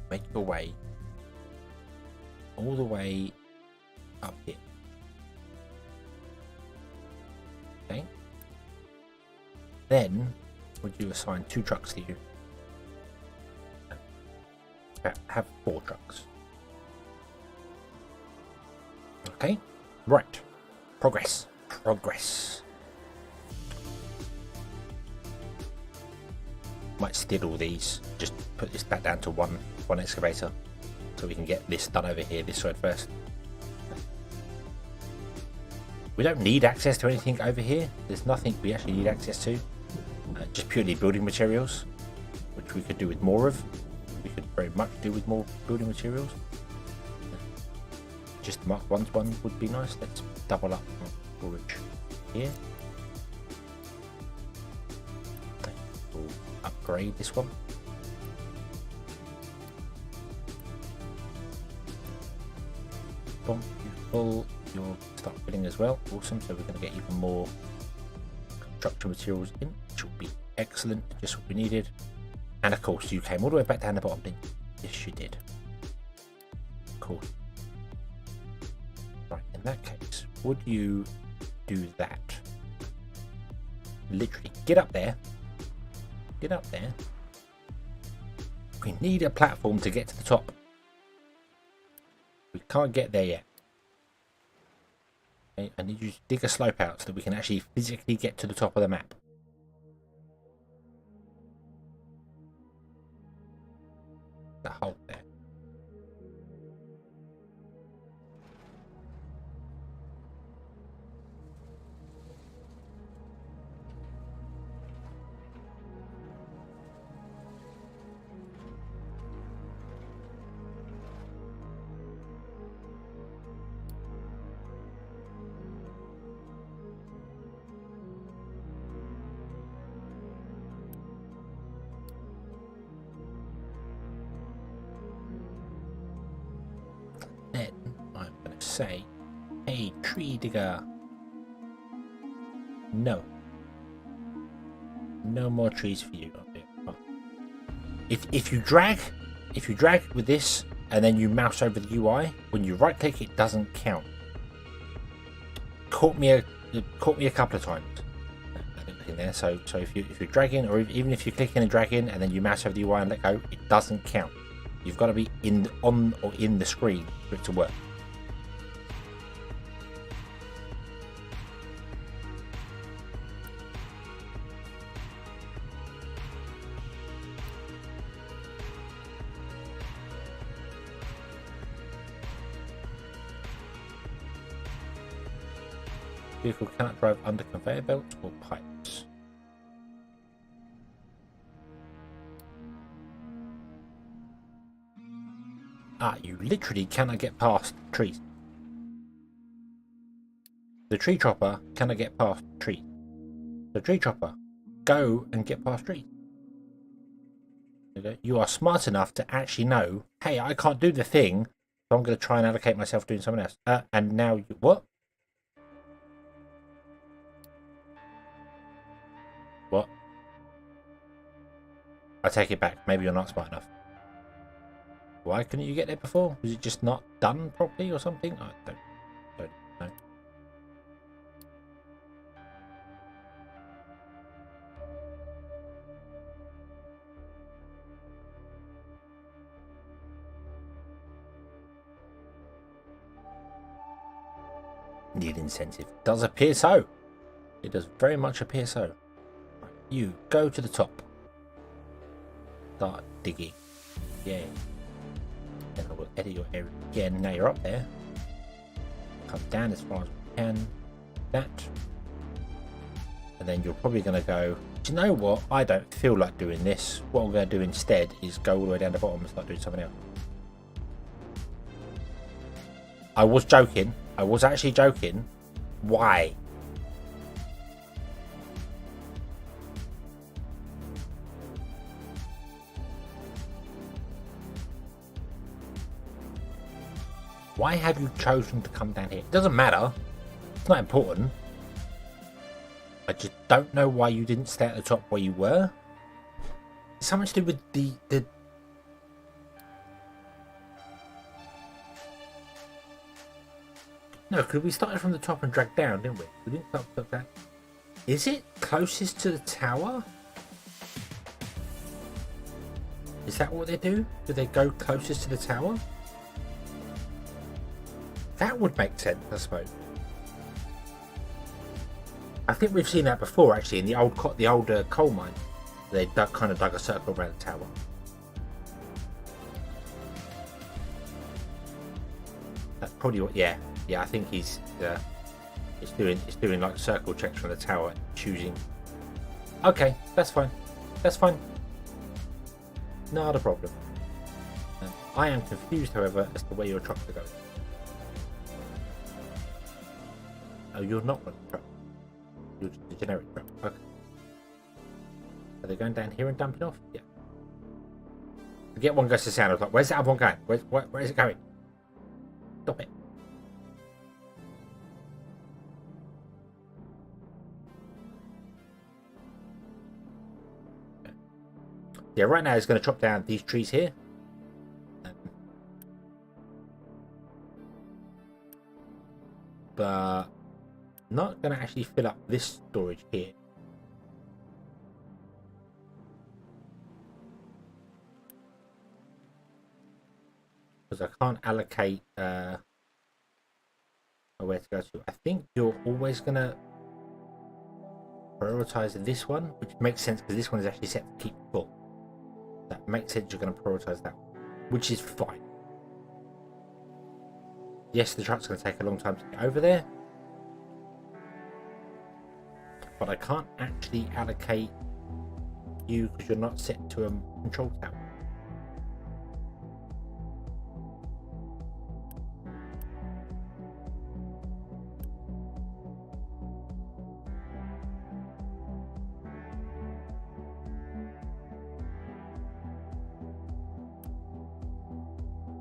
make your way all the way up here? Okay. Then would you assign 2 trucks to you? Have 4 trucks. Okay. Right. Progress. Progress. Might steal all these. Just put this back down to one excavator, so we can get this done over here, this side first. We don't need access to anything over here. There's nothing we actually need access to. Just purely building materials, which we could do with more of. We could very much do with more building materials. Just Mark 1's one would be nice. Let's double up storage here. We'll upgrade this one. Boom, beautiful. You'll start filling as well. Awesome. So we're going to get even more construction materials in, which will be excellent. Just what we needed. And of course, you came all the way back down the bottom, didn't you? Yes, you did. Cool. Right, in that case, would you do that? Literally, get up there. Get up there. We need a platform to get to the top. We can't get there yet. Okay, I need you to dig a slope out so that we can actually physically get to the top of the map. The hole there. Then I'm going to say, hey, tree digger. No. No more trees for you. If you drag with this and then you mouse over the UI, when you right click it doesn't count. Caught me a couple of times. In there. So if you're dragging, or even if you're clicking and dragging and then you mouse over the UI and let go, it doesn't count. You've got to be on or in the screen for it to work. Vehicle cannot drive under conveyor belts or pipes. You literally cannot get past trees. The tree chopper cannot get past trees. The tree chopper, go and get past trees. Okay? You are smart enough to actually know, hey, I can't do the thing, so I'm going to try and allocate myself doing something else. And now you, what? What? I take it back. Maybe you're not smart enough. Why couldn't you get there before? Was it just not done properly or something? I don't know. Need incentive. Does appear so. It does very much appear so. Right, you go to the top. Start digging. Yeah. Then I will edit your area again. Now you're up there. Come down as far as we can. That. And then you're probably going to go, do you know what? I don't feel like doing this. What I'm going to do instead is go all the way down the bottom and start doing something else. I was joking. I was actually joking. Why? Why have you chosen to come down here? It doesn't matter. It's not important. I just don't know why you didn't stay at the top where you were. It's something to do with the No, because we started from the top and dragged down, didn't we? We didn't start from that. Is it closest to the tower? Is that what they do? Do they go closest to the tower? That would make sense, I suppose. I think we've seen that before, actually, in the old coal mine. They kind of dug a circle around the tower. That's probably what. Yeah. I think he's doing like circle checks from the tower, choosing. Okay, that's fine. That's fine. Not a problem. I am confused, however, as to where your trucks are going. Oh, you're not one truck. You're just a generic truck. Okay. Are they going down here and dumping off? Yeah. Forget one goes to sound. I was like, where's the other one going? Where is it going? Stop it. Yeah, right now it's going to chop down these trees here. But not going to actually fill up this storage here. Because I can't allocate where to go to. I think you're always going to prioritize this one, which makes sense because this one is actually set to keep full. That makes sense. You're going to prioritize that one, which is fine. Yes, the truck's going to take a long time to get over there, but I can't actually allocate you because you're not set to a control tower.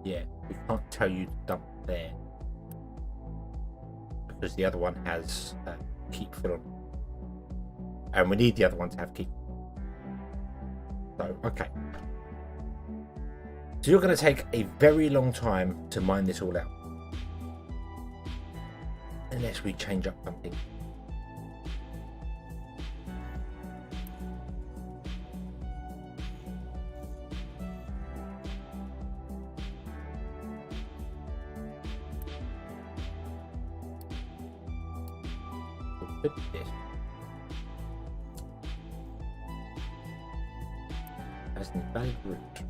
Yeah, we can't tell you to dump there because the other one has keep fill on, and we need the other one to have keep. So okay, so you're going to take a very long time to mine this all out, unless we change up something. This as an invalid route.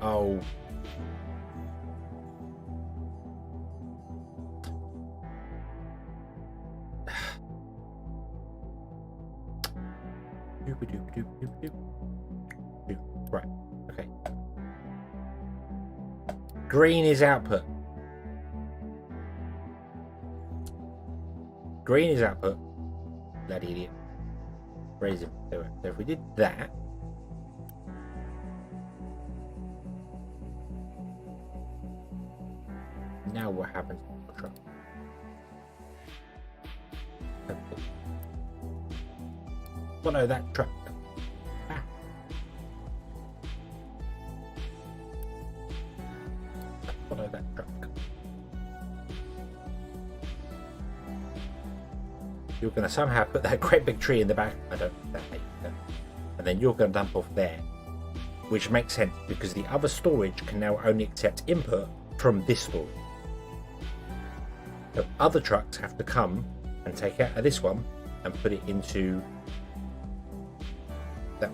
Oh. Right. Okay. Green is output. Green is output. That idiot. Raise him. So if we did that. Now what happens to the truck? Follow that truck. Ah. Follow that truck. You're going to somehow put that great big tree in the back. I don't. That makes sense. And then you're going to dump off there. which makes sense because the other storage can now only accept input from this storage. So other trucks have to come and take out of this one and put it into that,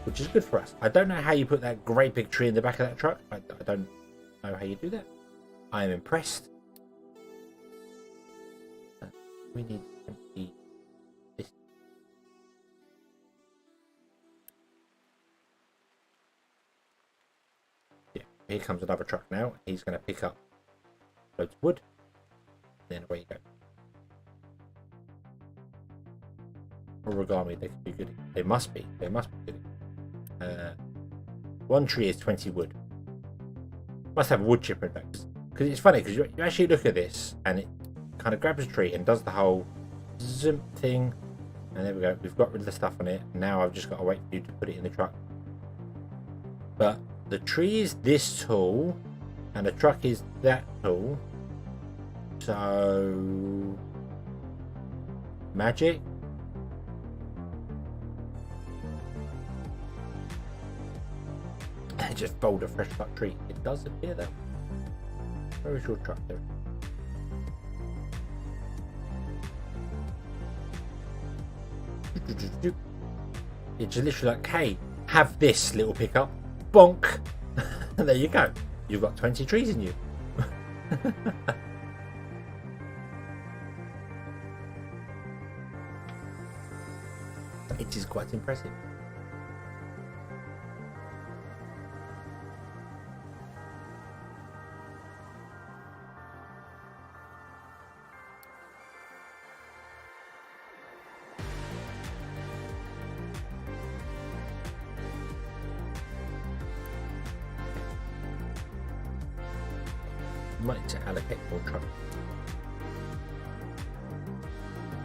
which is good for us. I don't know how you put that great big tree in the back of that truck. I don't know how you do that. I am impressed. We need this. Yeah, here comes another truck now. He's going to pick up loads of wood. Then away you go. Origami, they could be good. They must be. They must be good. One tree is 20 wood. Must have a wood chipper in fact. Because it's funny because you actually look at this and it kind of grabs a tree and does the whole zoom thing, and there we go. We've got rid of the stuff on it. Now I've just got to wait for you to put it in the truck. But the tree is this tall and the truck is that tall, so magic. And just fold a fresh cut tree. It does appear that. Where is your truck there? It's literally like, hey, have this little pickup, bonk, and there you go. You've got 20 trees in you. It is quite impressive. Might need to allocate more trucks.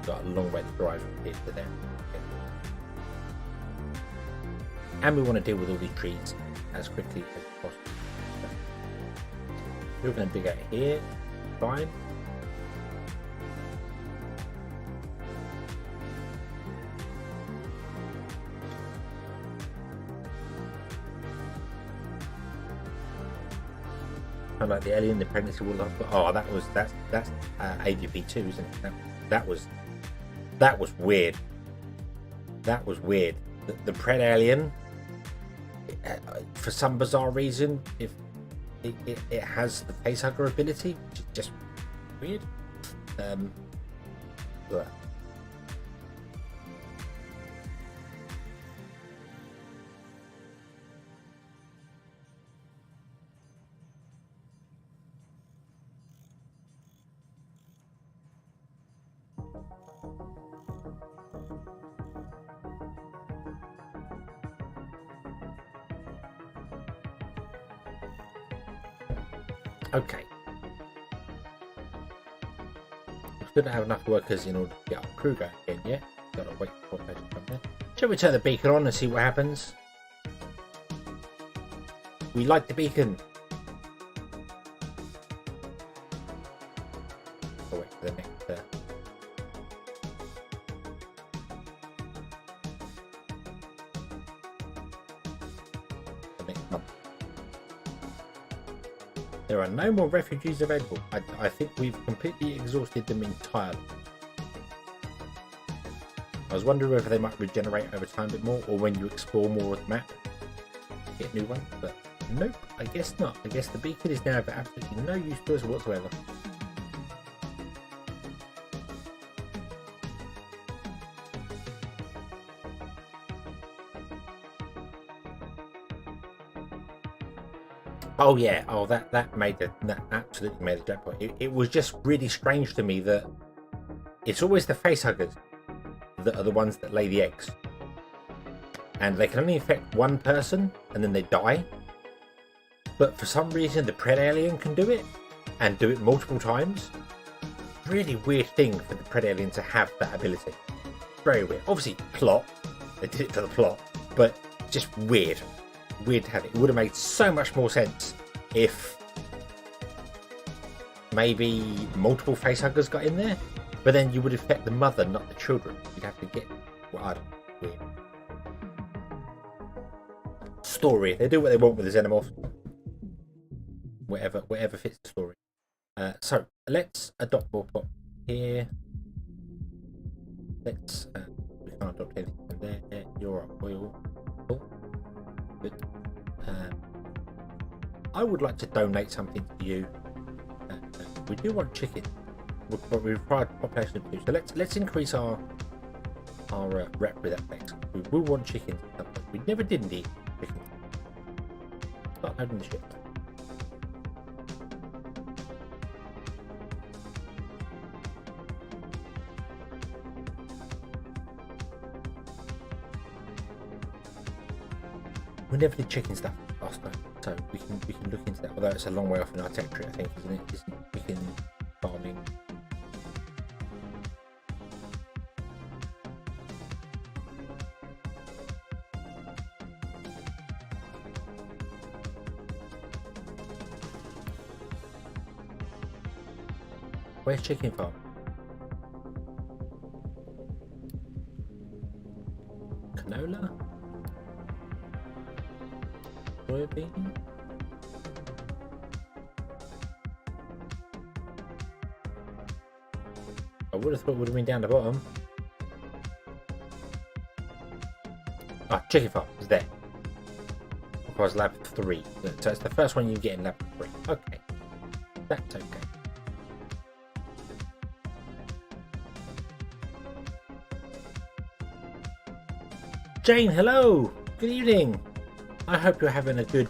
Got a long way to drive from here to there. Okay. And we want to deal with all these trees as quickly as possible. We're going to dig out here. Fine. Like the alien, the pregnancy will last. Oh, that's AVP 2, isn't it? That was weird. That was weird. The pred alien, for some bizarre reason, if it has the facehugger ability, which is just weird. But okay. It's good to have enough workers in order to get our crew going again, yeah? Gotta wait for it to come there. Shall we turn the beacon on and see what happens? We like the beacon. I'll wait for the next month. There are no more refugees available. I think we've completely exhausted them entirely. I was wondering whether they might regenerate over time a bit more, or when you explore more of the map, get new ones, but nope, I guess not. I guess the beacon is now of absolutely no use to us whatsoever. Oh yeah, oh that absolutely made the jackpot. It was just really strange to me that it's always the facehuggers that are the ones that lay the eggs, and they can only infect one person and then they die. But for some reason the pred alien can do it, and do it multiple times. Really weird thing for the pred alien to have that ability. Very weird. Obviously plot, they did it for the plot, but just weird to have it. It would have made so much more sense if maybe multiple facehuggers got in there, but then you would affect the mother, not the children. You'd have to get, well, I don't know, weird. story. They do what they want with the xenomorphs. Whatever fits the story. So let's adopt more pop here. Let's we can't adopt anything from there. You're on oil. Cool. Good. I would like to donate something to you. We do want chicken, but we require population of 2. So let's increase our rep with that place. We will want chicken. We never did need chicken. Start loading the ship. We never did chicken stuff last time, so we can look into that. Although it's a long way off in our tech tree, I think, isn't it? Isn't chicken farming? Where's chicken farm? Canola? Soybean? I would have thought it would have been down the bottom. Ah, chicken farm is there. Requires lab 3. So it's the first one you get in lab 3. Okay. That's okay. Jane, hello! Good evening! I hope you're having a good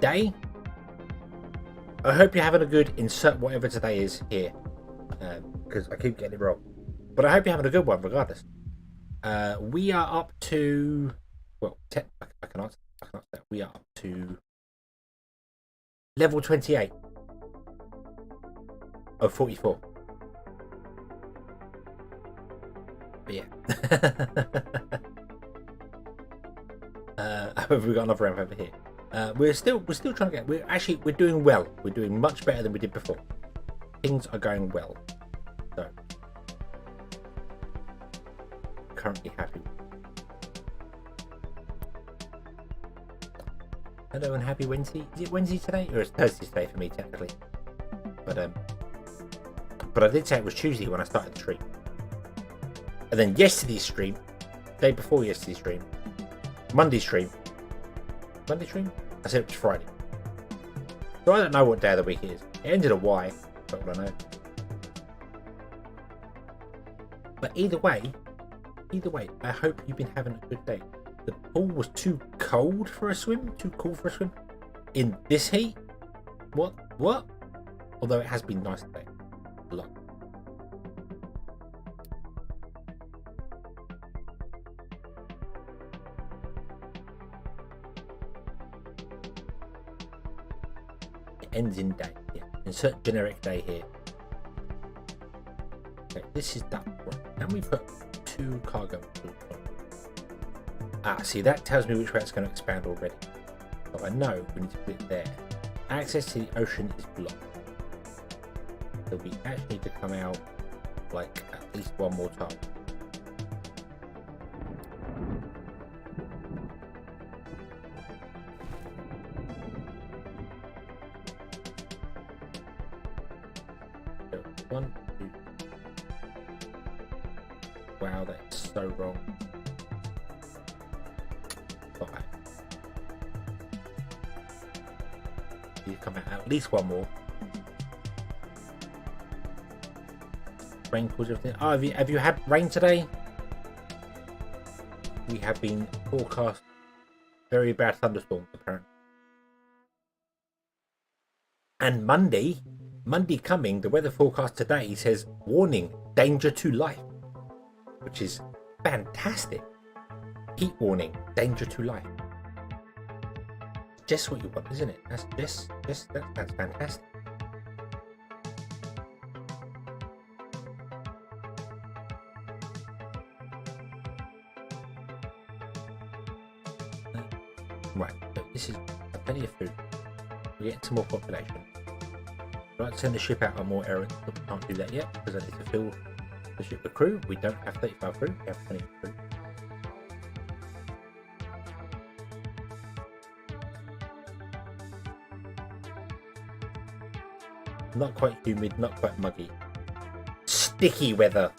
day. I hope you're having a good insert whatever today is here. Because I keep getting it wrong. But I hope you're having a good one regardless. We are up to... Well, I can answer that. We are up to level 28 of 44. But yeah. We've got another ramp over here. We're still trying to get. We're doing well. We're doing much better than we did before. Things are going well. So currently happy. Hello and happy Wednesday. Is it Wednesday today, or it's Thursday today for me technically? But I did say it was Tuesday when I started the stream. And then yesterday's stream, day before yesterday's stream, Monday stream. I said it was Friday. So I don't know what day of the week it is. It ended a Y, that's all I know. But either way, I hope you've been having a good day. The pool was too cold for a swim, too cool for a swim. In this heat? What? Although it has been nice today. A lot. Ends in day. Yeah. Insert generic day here. Okay, this is that one. Can we put 2 cargo? See, that tells me which way it's going to expand already. So I know we need to put it there. Access to the ocean is blocked. So we actually need to come out like at least one more time. So 1, 2. Wow, that's so wrong. 5. You come out at least one more. Rain causes everything. Oh, have you had rain today? We have been forecast very bad thunderstorms apparently. And Monday coming, the weather forecast today says warning, danger to life, which is fantastic. Heat warning, danger to life. Just what you want, isn't it? That's fantastic. Right, so this is plenty of food. We're getting some more population. I'd like to send the ship out on more errands, but we can't do that yet because I need to fill the ship with crew. We don't have 35 crew, we have 20 crew. Not quite humid, not quite muggy. Sticky weather.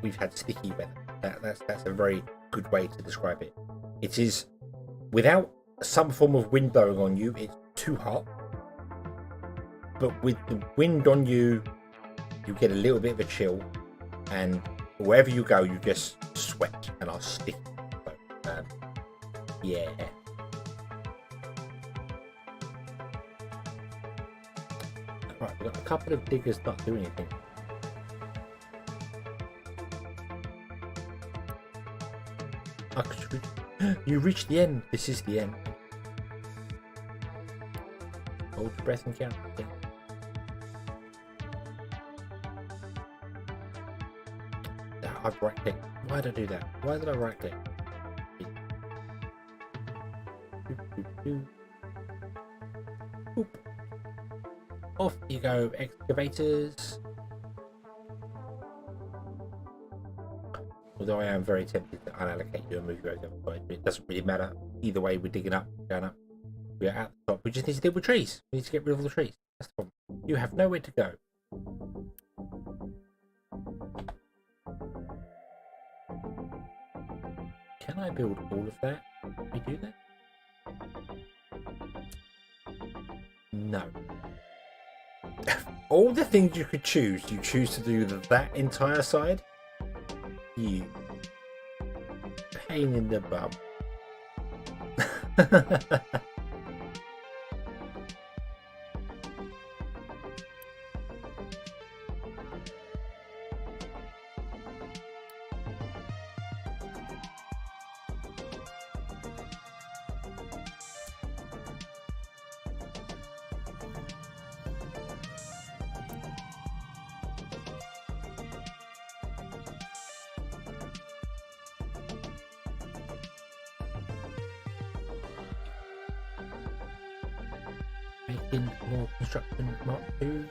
We've had sticky weather. That's a very good way to describe it. It is, without some form of wind blowing on you, it's too hot. But with the wind on you, you get a little bit of a chill, and wherever you go, you just sweat and are sticky. So, yeah. Right, we've got a couple of diggers not doing anything. You reached the end. This is the end. Hold your breath and count. Yeah. I've right clicked. Why did I do that? Why did I right click? Boop. Off you go, excavators. Although I am very tempted to unallocate you and move you over the other side, but it doesn't really matter. Either way, we're digging up, going up. We're at the top. We just need to deal with trees. We need to get rid of all the trees. That's the problem. You have nowhere to go. Can I build all of that? Can we do that? No. All the things you could choose, you choose to do that entire side? You pain in the bum. Making more construction Mark 2.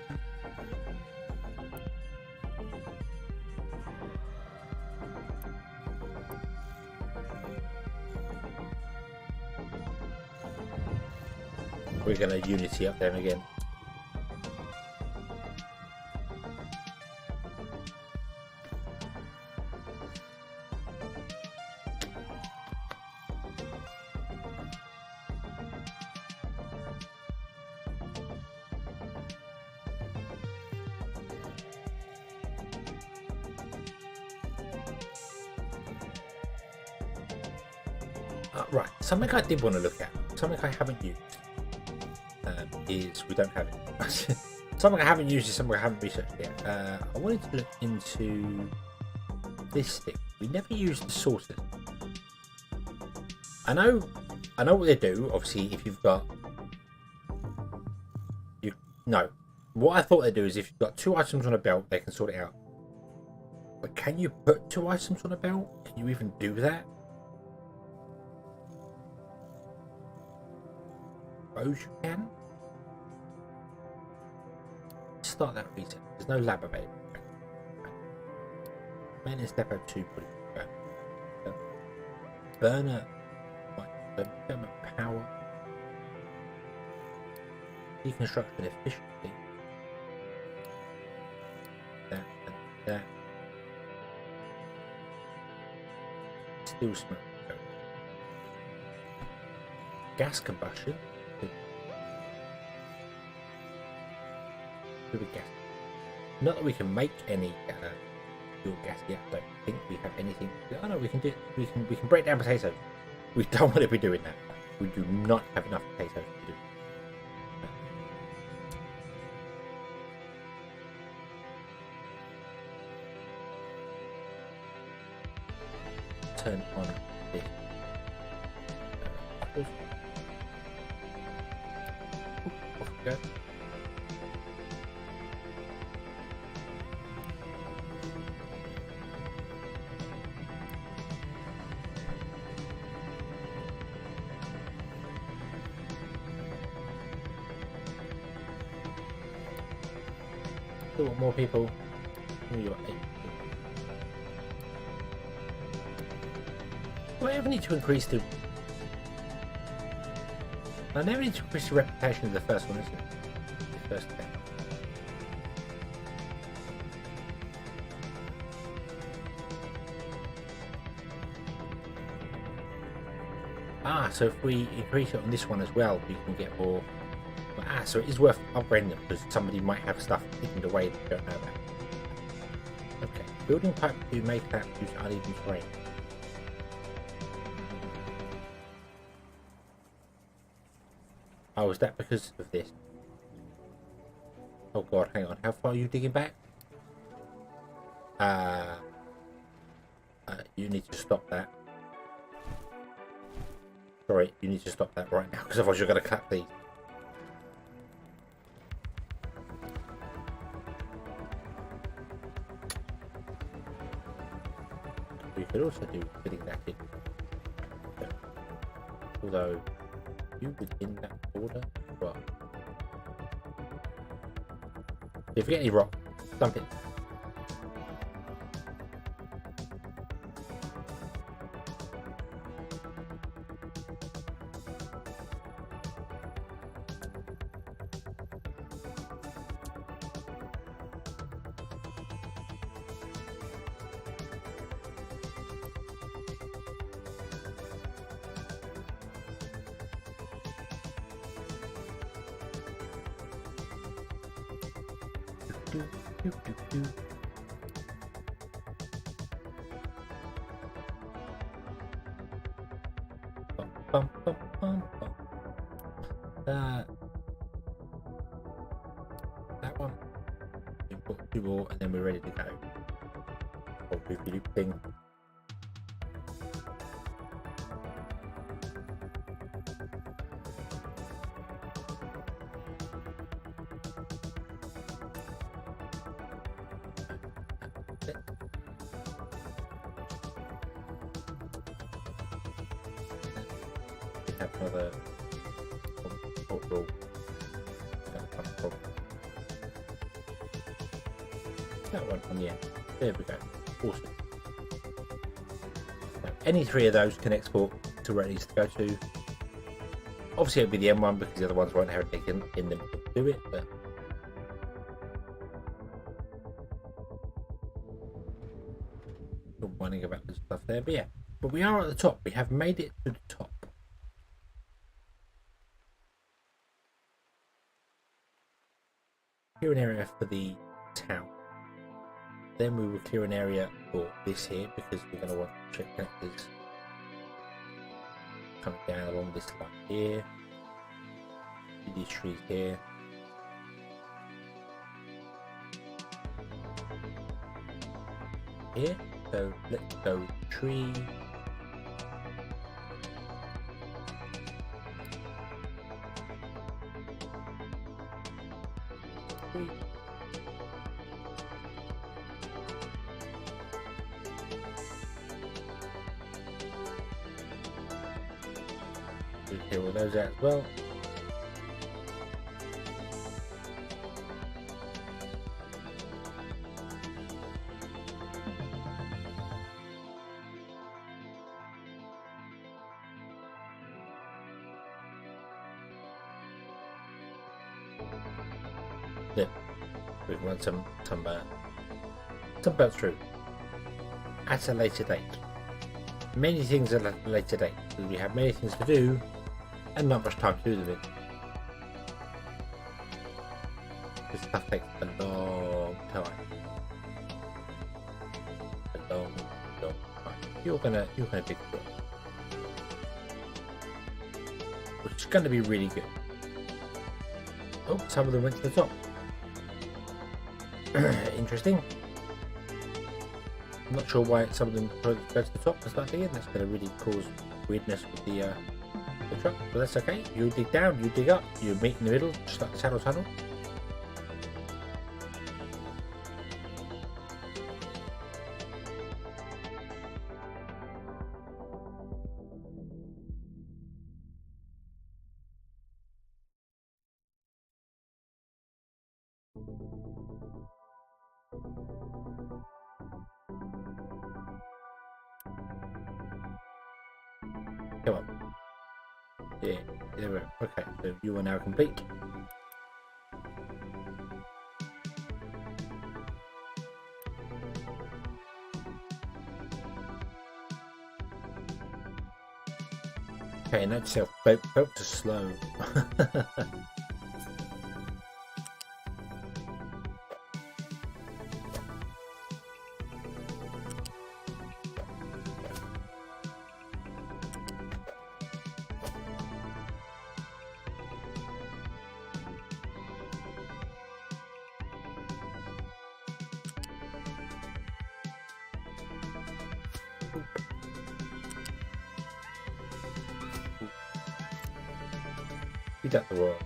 We're going to unity up them again. Right, something I did want to look at, something I haven't used, is we don't have it. Something I haven't used is something I haven't researched yet. I wanted to look into this thing. We never used the sorters. I know what they do. Obviously, if you've got what I thought they do is if you've got 2 items on a belt, they can sort it out. But can you put 2 items on a belt? Can you even do that? Suppose you can. Start that reset. There's no lab available. Maintenance depot 2. Put it burner. Burner power. Deconstruction efficiency. That and that. Still smelt. Gas combustion. Gas. Not that we can make any fuel gas yet. I don't think we have anything. Oh no, we can do it. We can break down potatoes. We don't want to be doing that. We do not have enough potatoes to do it. Turn on this. Off we go. Still want more people. You're 8. Do I ever need to increase the... I never need to increase the reputation of the first one, is it? The first thing. Ah, so if we increase it on this one as well, we can get more. Ah, so it is worth upgrading them because somebody might have stuff hidden away that we don't know about. Okay, building pipe to make that use uneven terrain. Oh, is that because of this? Oh god, hang on. How far are you digging back? You need to stop that. Sorry, you need to stop that right now because otherwise you're going to cut these. We could also do filling that in. Although, you within that border, well. If you get any rock, dump it. Bum, bum, bum, bum. That one. We put 2 more and then we're ready to go. Or loop thing. Have another overall that one on the end. There we go. Awesome. Now, any 3 of those can export to where it needs to go to. Obviously it'll be the M1 because the other ones won't have anything in them to do it, but not whining about the stuff there. But yeah, but we are at the top. We have made it to the top. Clear an area for the town. Then we will clear an area for this here because we're going to want check connectors coming down along this line here. These trees here. Here. So let's go tree. We clear all those out as well. Yeah, we can run some belts through at a later date. Many things at a later date because we have many things to do and not much time to do them in. This stuff takes a long time. A long time. You're gonna dig through it, which is gonna be really good. Oh, some of them went to the top. Interesting. I'm not sure why some of them go to the top and start digging. That's going to really cause weirdness with the truck, but that's okay. You dig down, you dig up, you meet in the middle, just like the saddle tunnel. Come on. Yeah, there we go. Okay, so you are now complete. Okay, note yourself. Boat to slow. Be that the world.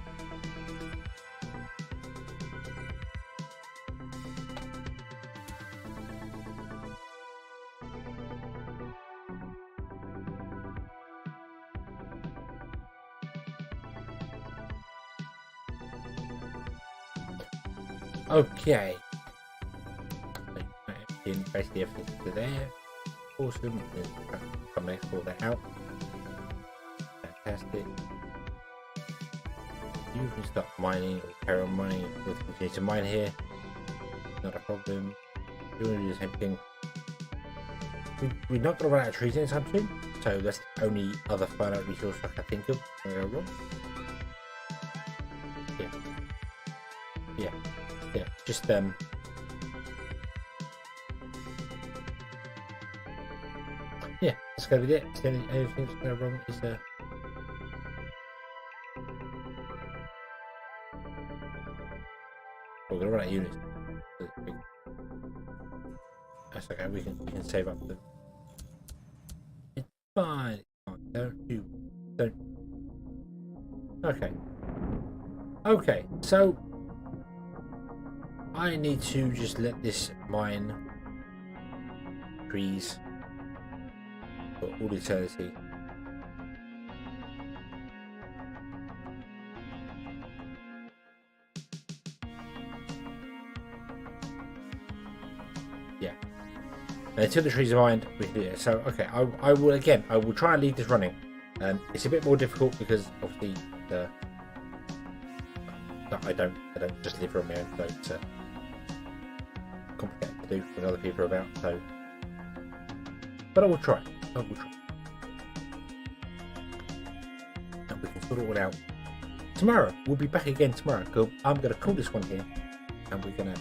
Okay. Basically everything's to there. Awesome. Come export that out. Fantastic. You can start mining or carry on mining. We'll continue to mine here. Not a problem. You want to do the same thing. We're not going to run out of trees anytime soon, so that's the only other finite resource I can think of. Go wrong. Yeah. Just yeah, that's gonna be it. Anything that's going wrong is we're gonna run out of units. That's okay. We can save up the. It's fine. Don't. Okay. So I need to just let this mine trees for all eternity. Yeah. And until the trees are mined, we can do it. So okay, I will try and leave this running. It's a bit more difficult because obviously I don't just live on my own, so it's complicated to do when other people are about. So, but I will try. And we can sort it all out tomorrow. We'll be back again tomorrow. I'm going to call this one here, and we're going to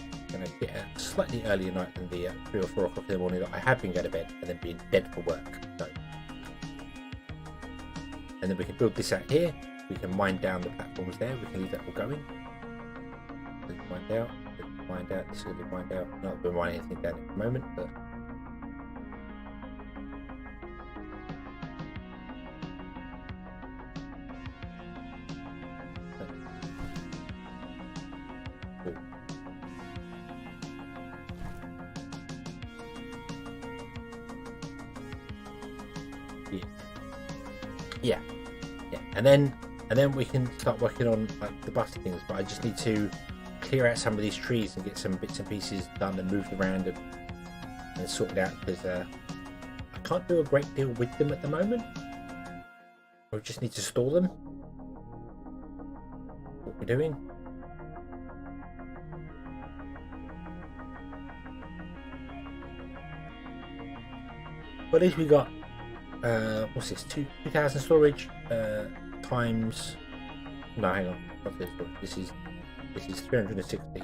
get a slightly earlier night than the 3 or 4 o'clock in the morning that I have been going to bed and then being dead for work. So, and then we can build this out here. We can mine down the platforms there. We can leave that all going. Mine out. This is going to be mined out. Not that we're mining anything down at the moment, but. Yeah, and then we can start working on like the bus things. But I just need to clear out some of these trees and get some bits and pieces done and moved around and sorted out because I can't do a great deal with them at the moment. We just need to store them. What we're doing. But at least we got what's this? 2,000 storage times. No, hang on. What's this? This is 360.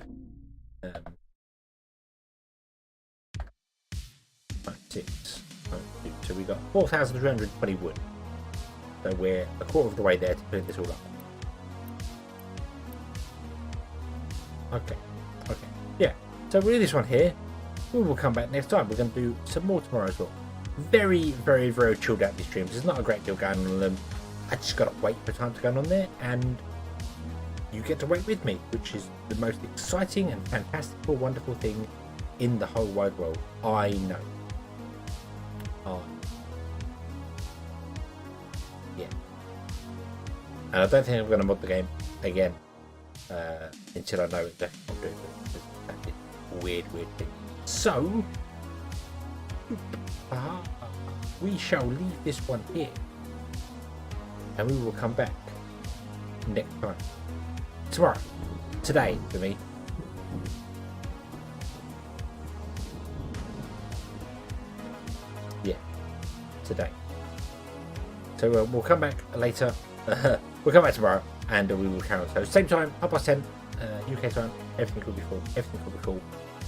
Times 6. So we got 4,320 wood. So we're a quarter of the way there to clean this all up. Okay. Yeah. So we'll do this one here. We will come back next time. We're going to do some more tomorrow as well. Very, very, very chilled out these streams. There's not a great deal going on them. I just got to wait for time to go on there, and you get to wait with me, which is the most exciting and fantastical, wonderful thing in the whole wide world. I know. Yeah. And I don't think I'm going to mod the game again until I know exactly what I'm doing. That's a weird thing. So. We shall leave this one here and we will come back next time. Tomorrow. Today for me. Yeah. Today. So we'll come back later. We'll come back tomorrow, and we will carry on. So same time, 10:30 UK time. Everything will be full. Everything will be cool,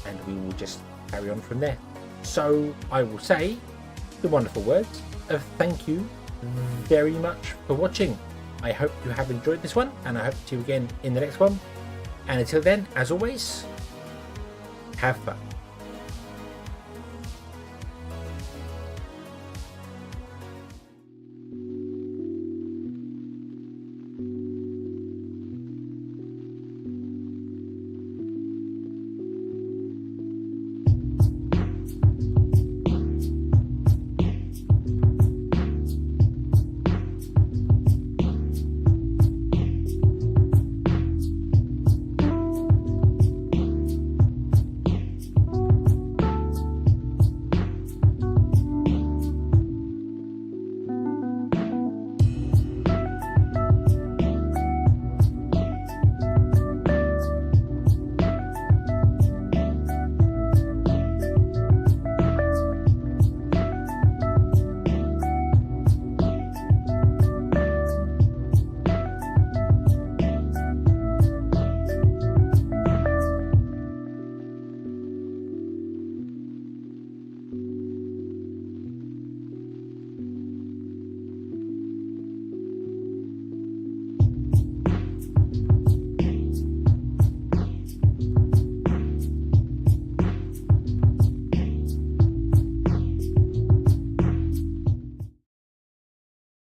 and we will just carry on from there. So I will say the wonderful words of thank you very much for watching. I hope you have enjoyed this one, and I hope to see you again in the next one. And until then, as always, have fun.